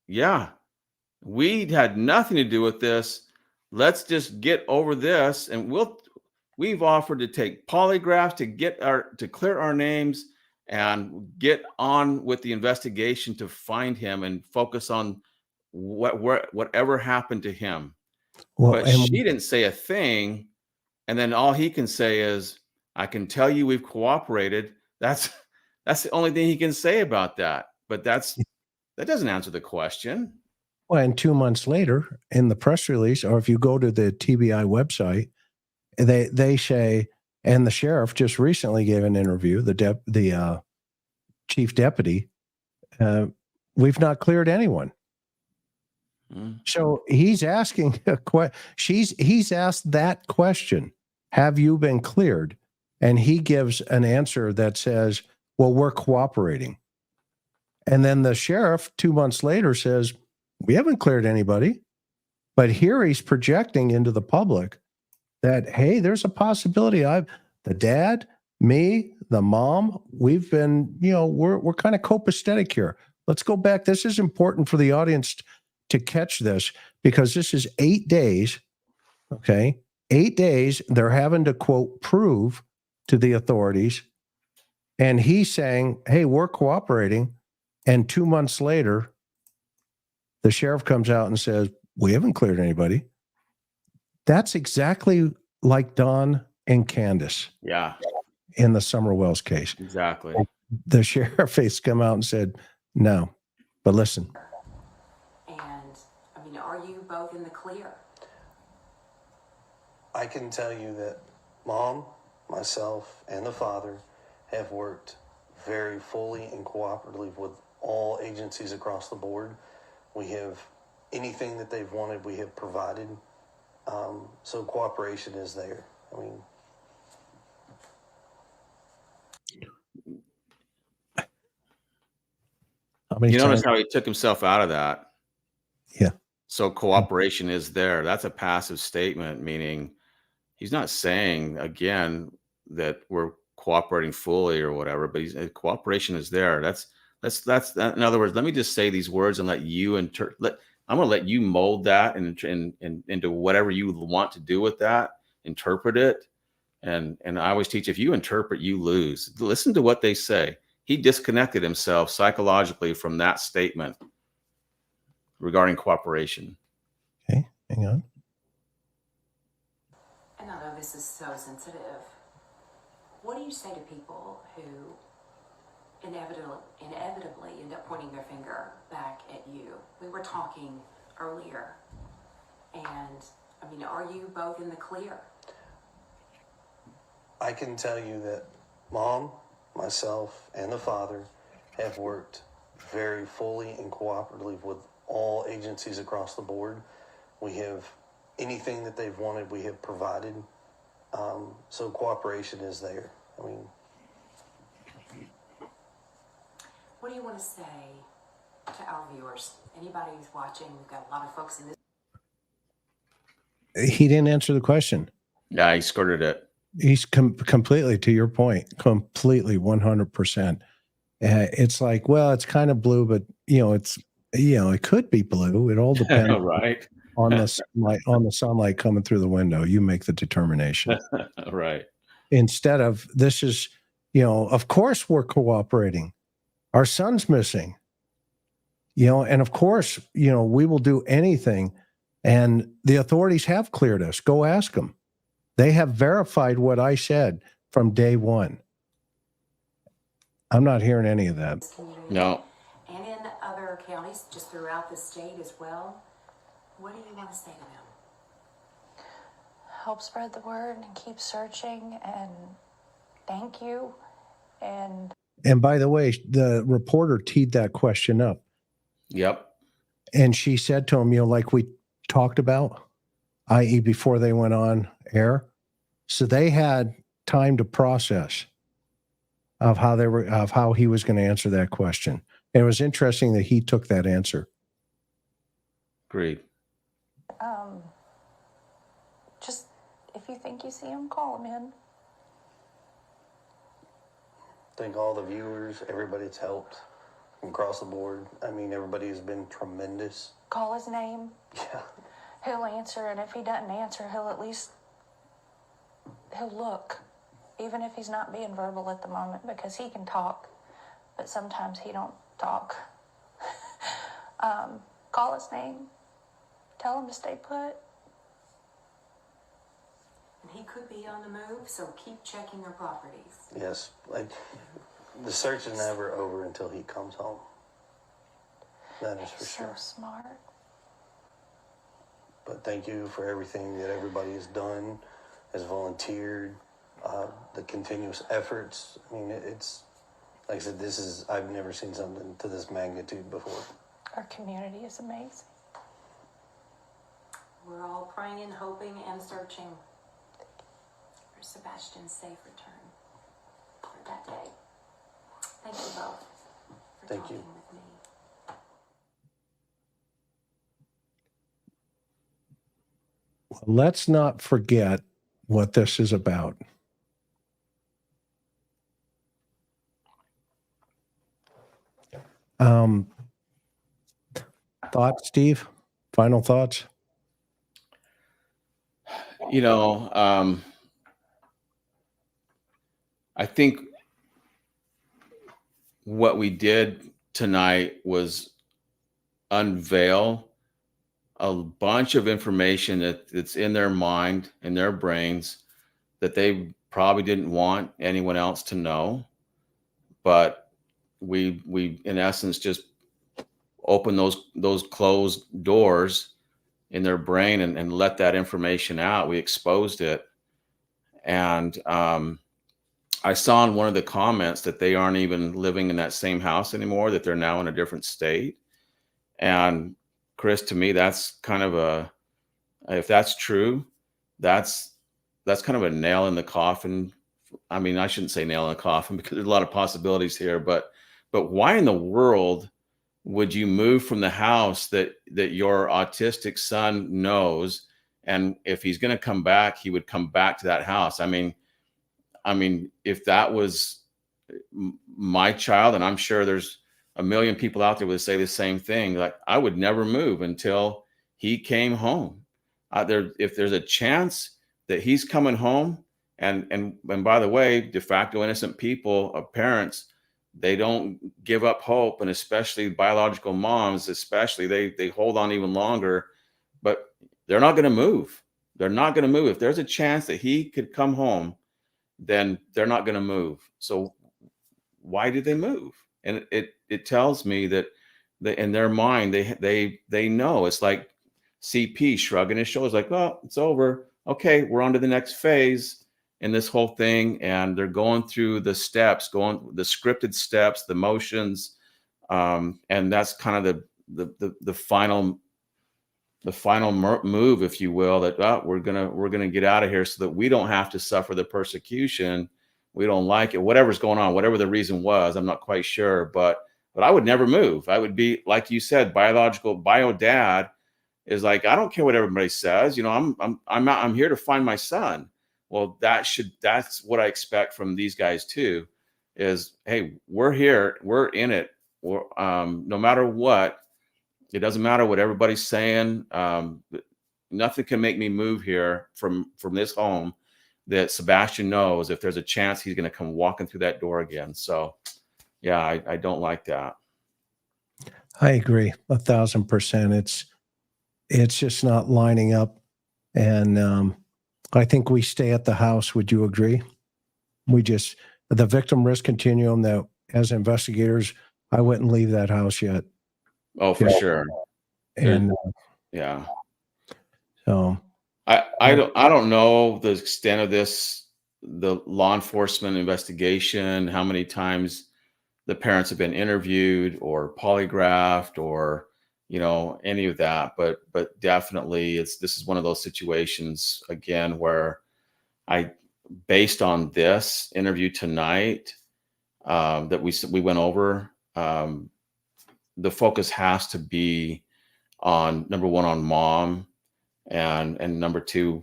yeah. We had nothing to do with this. Let's just get over this, and we've offered to take polygraphs to clear our names and get on with the investigation to find him and focus on whatever happened to him. Well, But and she didn't say a thing, and then all he can say is, "I can tell you we've cooperated." That's the only thing he can say about that. But that doesn't answer the question. well, and 2 months later in the press release, or if you go to the TBI website, they say, and the sheriff just recently gave an interview, the chief deputy, we've not cleared anyone. So he's asking a question. He's asked that question, have you been cleared? And he gives an answer that says, well, we're cooperating. And then the sheriff 2 months later says, we haven't cleared anybody. But here he's projecting into the public that, hey, there's a possibility. The dad, me, the mom, we've been, we're kind of copacetic here. Let's go back. This is important for the audience to catch this, because this is 8 days. Okay. 8 days. They're having to, quote, prove to the authorities. And he's saying, hey, we're cooperating. And 2 months later, the sheriff comes out and says, we haven't cleared anybody. That's exactly like Don and Candace. Yeah. In the Summer Wells case. Exactly. The sheriff has come out and said, no, but listen. And I mean, are you both in the clear? I can tell you that Mom, myself, and the father have worked very fully and cooperatively with all agencies across the board. We have anything that they've wanted, we have provided. So cooperation is there. I mean, you notice how he took himself out of that. Yeah. So cooperation is there. That's a passive statement, meaning he's not saying again that we're cooperating fully or whatever, but cooperation is there. That's in other words, let me just say these words and let you I'm going to let you mold that into whatever you want to do with that, interpret it. And I always teach, if you interpret, you lose. Listen to what they say. He disconnected himself psychologically from that statement regarding cooperation. Okay, hang on. And I know this is so sensitive. What do you say to people who inevitably end up pointing their finger back at you? We were talking earlier, and I mean, are you both in the clear? I can tell you that Mom, myself, and the father have worked very fully and cooperatively with all agencies across the board. We have anything that they've wanted, we have provided. So cooperation is there. I mean, What do you want to say to our viewers? Anybody who's watching, we've got a lot of folks in this. He didn't answer the question. Yeah, he skirted it. He's completely, to your point, completely 100%. It's like, well, it's kind of blue, but it could be blue. It all depends Right. on the sunlight coming through the window. You make the determination. Right. Instead of, this is, of course we're cooperating. Our son's missing. And of course, we will do anything And the authorities have cleared us. Go ask them. They have verified what I said from day one. I'm not hearing any of that. No. And in other counties just throughout the state as well. What do you want to say to them? Help spread the word and keep searching, and thank you. And by the way, the reporter teed that question up. Yep. And she said to him, like we talked about, i.e. before they went on air. So they had time to process of how he was going to answer that question. And it was interesting that he took that answer. Agreed. Just, if you think you see him, call him in. Thank all the viewers, everybody that's helped from across the board. I mean, everybody has been tremendous. Call his name. Yeah. He'll answer, and if he doesn't answer, he'll look, even if he's not being verbal at the moment, because he can talk, but sometimes he don't talk. Call his name. Tell him to stay put. And he could be on the move, so keep checking their properties. Yes. Like, the search is never over until he comes home. That is for He's sure. so smart. But thank you for everything that everybody has done, has volunteered, the continuous efforts. I mean, it's, like I said, I've never seen something to this magnitude before. Our community is amazing. We're all praying, hoping, and searching for Sebastian's safe return for that day. Thank you both for Thank talking you. with me. Let's not forget what this is about. Thoughts, Steve? Final thoughts? I think what we did tonight was unveil a bunch of information that's in their mind, in their brains, that they probably didn't want anyone else to know. But we in essence just open those closed doors in their brain and let that information out. We exposed it. And I saw in one of the comments that they aren't even living in that same house anymore, that they're now in a different state. And Chris, to me, that's kind of if that's true, that's kind of a nail in the coffin. I mean, I shouldn't say nail in the coffin because there's a lot of possibilities here, but why in the world would you move from the house that your autistic son knows? And if he's going to come back, he would come back to that house. I mean, if that was my child, and I'm sure there's a million people out there would say the same thing, like I would never move until he came home. If there's a chance that he's coming home, and by the way, de facto innocent people, parents, they don't give up hope, and especially biological moms, especially they hold on even longer, but they're not going to move. They're not going to move. If there's a chance that he could come home, then they're not going to move. So why did they move? And it tells me that in their mind, they know. It's like CP shrugging his shoulders like, well, it's over. Okay, we're on to the next phase in this whole thing. And they're going through the steps, the scripted steps, the motions. And that's kind of the final move, if you will, that we're gonna get out of here so that we don't have to suffer the persecution. We don't like it, whatever's going on, whatever the reason was. I'm not quite sure, but I would never move. I would be, like you said, bio dad is like, I don't care what everybody says. I'm here to find my son. Well, that's what I expect from these guys too. Is, hey, we're here, we're in it. No matter what. It doesn't matter what everybody's saying. Nothing can make me move here from this home that Sebastian knows if there's a chance he's going to come walking through that door again. So, yeah, I don't like that. I agree 1,000%. it's just not lining up. And I think we stay at the house. Would you agree? The victim risk continuum that as investigators, I wouldn't leave that house yet. Oh, for sure. And Yeah. so I don't know the extent of this, the law enforcement investigation, how many times the parents have been interviewed or polygraphed or, any of that. But definitely this is one of those situations again where based on this interview tonight that we went over, the focus has to be on number one, on mom, and number two,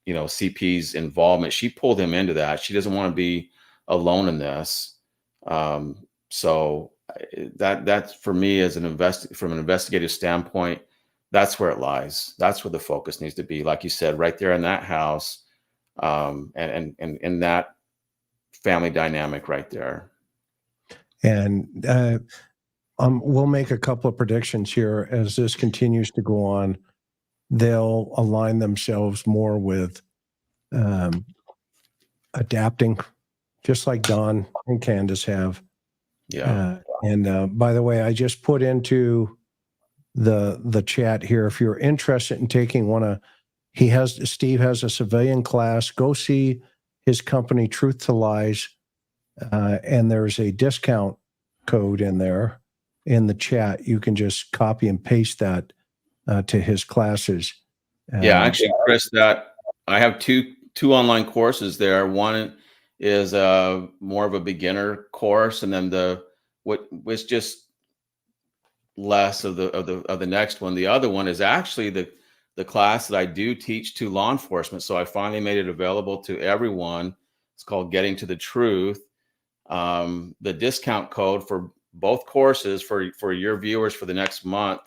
CP's involvement. She pulled him into that. She doesn't want to be alone in this. So that's for me as from an investigative standpoint, that's where it lies. That's where the focus needs to be. Like you said, right there in that house, and in that family dynamic right there. And we'll make a couple of predictions here as this continues to go on. They'll align themselves more with adapting, just like Don and Candace have. Yeah. And by the way, I just put into the chat here, if you're interested in taking Steve has a civilian class, go see his company, Truth to Lies. And there's a discount code in there in the chat. You can just copy and paste that to his classes. Yeah, actually, Chris, that I have two online courses there. One is more of a beginner course, and then what was just less of the next one. The other one is actually the class that I do teach to law enforcement. So I finally made it available to everyone. It's called Getting to the Truth. The discount code for both courses for your viewers for the next month,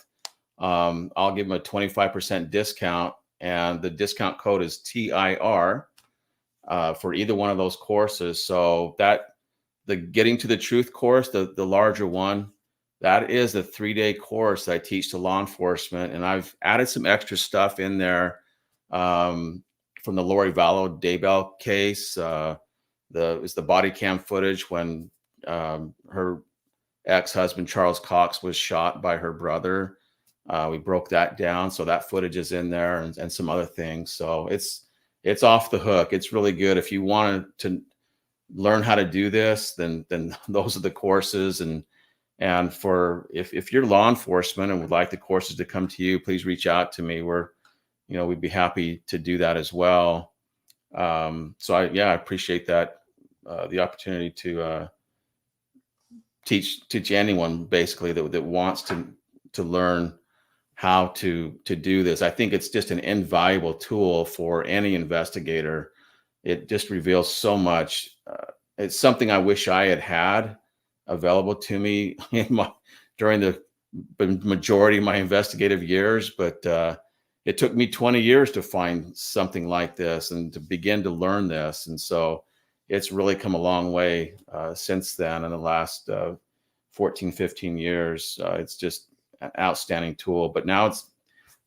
I'll give them a 25% discount, and the discount code is TIR for either one of those courses. So the Getting to the Truth course, the larger one, that is a 3-day course that I teach to law enforcement, and I've added some extra stuff in there from the Lori Vallow Daybell case. It's the body cam footage when her ex-husband Charles Cox was shot by her brother. We broke that down, so that footage is in there, and some other things. So it's off the hook. It's really good. If you wanted to learn how to do this, then those are the courses. And for if you're law enforcement and would like the courses to come to you, please reach out to me. We'd be happy to do that as well. So I appreciate that, the opportunity to teach anyone basically that wants to learn how to do this. I think it's just an invaluable tool for any investigator. It just reveals so much. It's something I wish I had available to me during the majority of my investigative years, but it took me 20 years to find something like this and to begin to learn this. And so it's really come a long way since then in the last 14, 15 years. It's just an outstanding tool. But now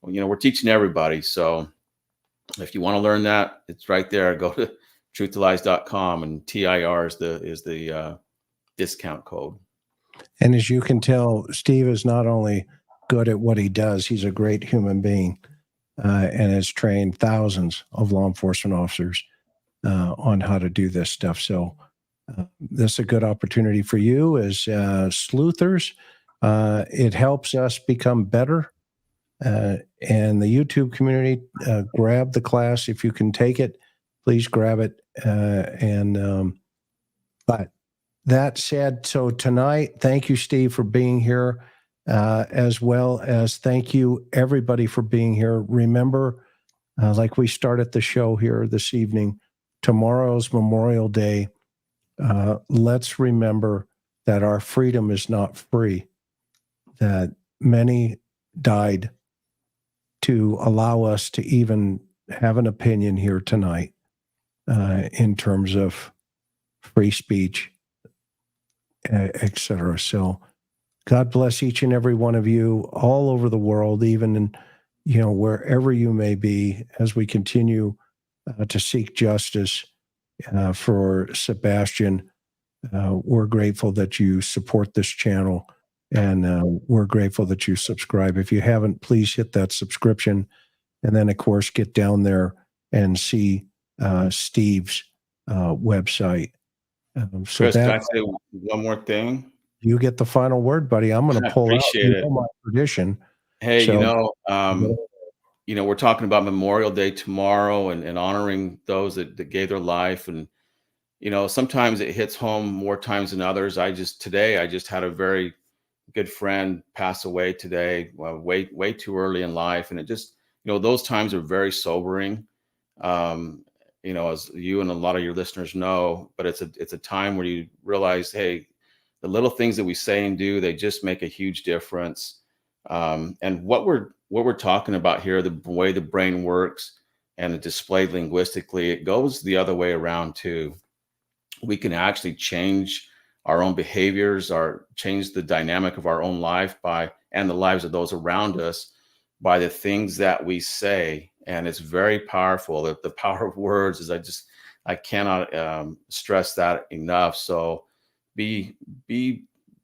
we're teaching everybody. So if you want to learn that, it's right there. Go to truthtolies.com, and TIR is the discount code. And as you can tell, Steve is not only good at what he does, he's a great human being and has trained thousands of law enforcement officers on how to do this stuff. So this is a good opportunity for you as sleuthers. It helps us become better. And the YouTube community, grab the class. If you can take it, please grab it. But that said, so tonight, thank you, Steve, for being here, as well as thank you, everybody, for being here. Remember, like we started the show here this evening, tomorrow's Memorial Day. Let's remember that our freedom is not free, that many died to allow us to even have an opinion here tonight in terms of free speech, etc. So God bless each and every one of you all over the world, even wherever you may be, as we continue to seek justice for Sebastian, we're grateful that you support this channel, and we're grateful that you subscribe. If you haven't, please hit that subscription, and then, of course, get down there and see Steve's website. Chris, can I say one more thing? You get the final word, buddy. I'm going to pull out appreciate it. my tradition. Hey, So- we're talking about Memorial Day tomorrow and honoring those that gave their life. And, sometimes it hits home more times than others. Today I just had a very good friend pass away today, way too early in life. And it just, those times are very sobering. As you and a lot of your listeners know, but it's a time where you realize, hey, the little things that we say and do, they just make a huge difference. And what we're talking about here, the way the brain works and it displayed linguistically, it goes the other way around too. We can actually change our own behaviors, change the dynamic of our own life and the lives of those around us by the things that we say. And it's very powerful. The power of words is, I cannot stress that enough. So be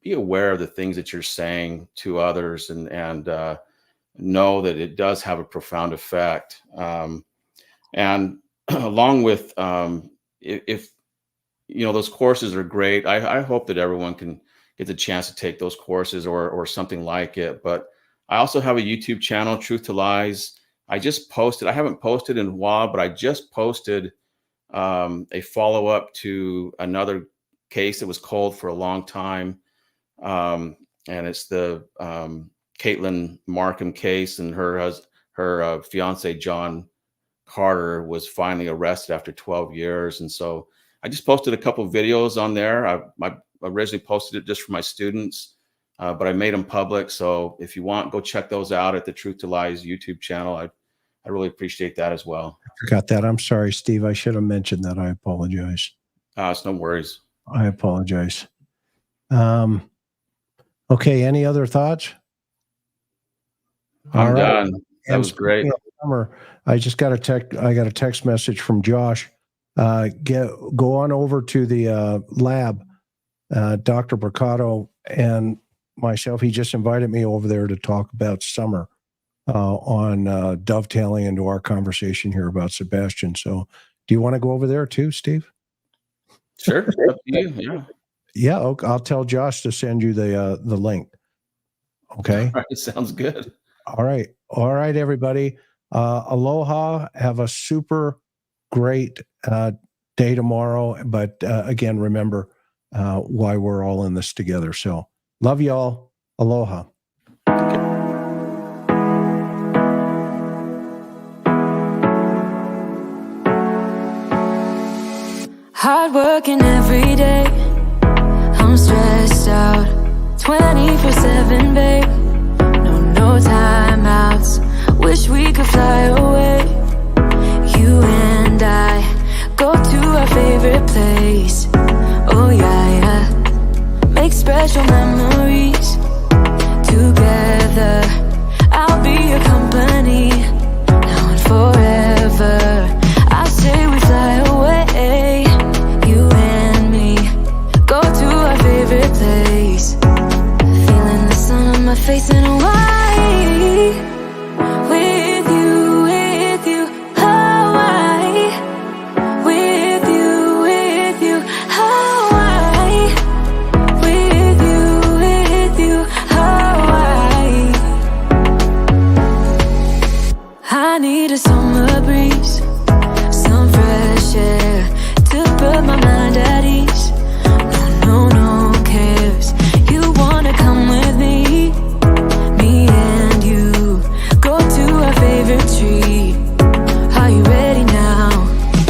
aware of the things that you're saying to others, and know that it does have a profound effect. And along with, if those courses are great, I hope that everyone can get the chance to take those courses or something like it. But I also have a YouTube channel, Truth to Lies. I just posted, I haven't posted in a while, but I just posted a follow-up to another case that was cold for a long time. And it's the Caitlin Markham case, and her fiance, John Carter, was finally arrested after 12 years. And so I just posted a couple of videos on there. I originally posted it just for my students, but I made them public. So if you want, go check those out at the Truth to Lies YouTube channel. I really appreciate that as well. I forgot that. I'm sorry, Steve. I should have mentioned that. I apologize. It's no worries. I apologize. Okay. Any other thoughts? I'm done. That was great. I just got a text message from Josh. Go on over to the lab. Dr. Bricado and myself, he just invited me over there to talk about summer on dovetailing into our conversation here about Sebastian. So do you want to go over there too, Steve? Sure. Up to you. Yeah. Yeah. Okay. I'll tell Josh to send you the link. Okay. All right, sounds good. All right. All right, everybody. Aloha. Have a super great day tomorrow. But again, remember why we're all in this together. So love y'all. Aloha. Hard working every day, I'm stressed out 24/7, babe. No timeouts, wish we could fly away. You and I go to our favorite place. Oh yeah, make special memories together. I'll be your company now and forever. I say we fly away, you and me, go to our favorite place. Feeling the sun on my face in Hawaii. With you, Hawaii. With you, Hawaii. With you, Hawaii. I need a summer breeze, some fresh air to put my mind at ease. No cares. You wanna come with me? Me and you go to our favorite tree. Are you ready now?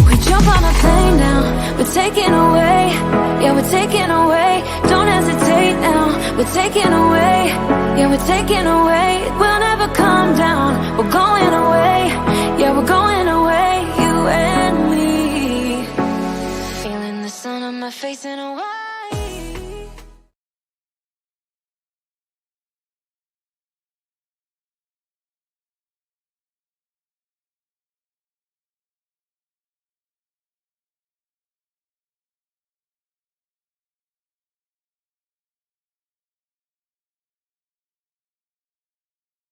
We jump on a plane now. We're taking away. Yeah, we're taking away. Don't hesitate now. We're taking away. Yeah, we're taking away. We'll never come down. We're going away. Yeah, we're going away. You and me. Feeling the sun on my face in a while.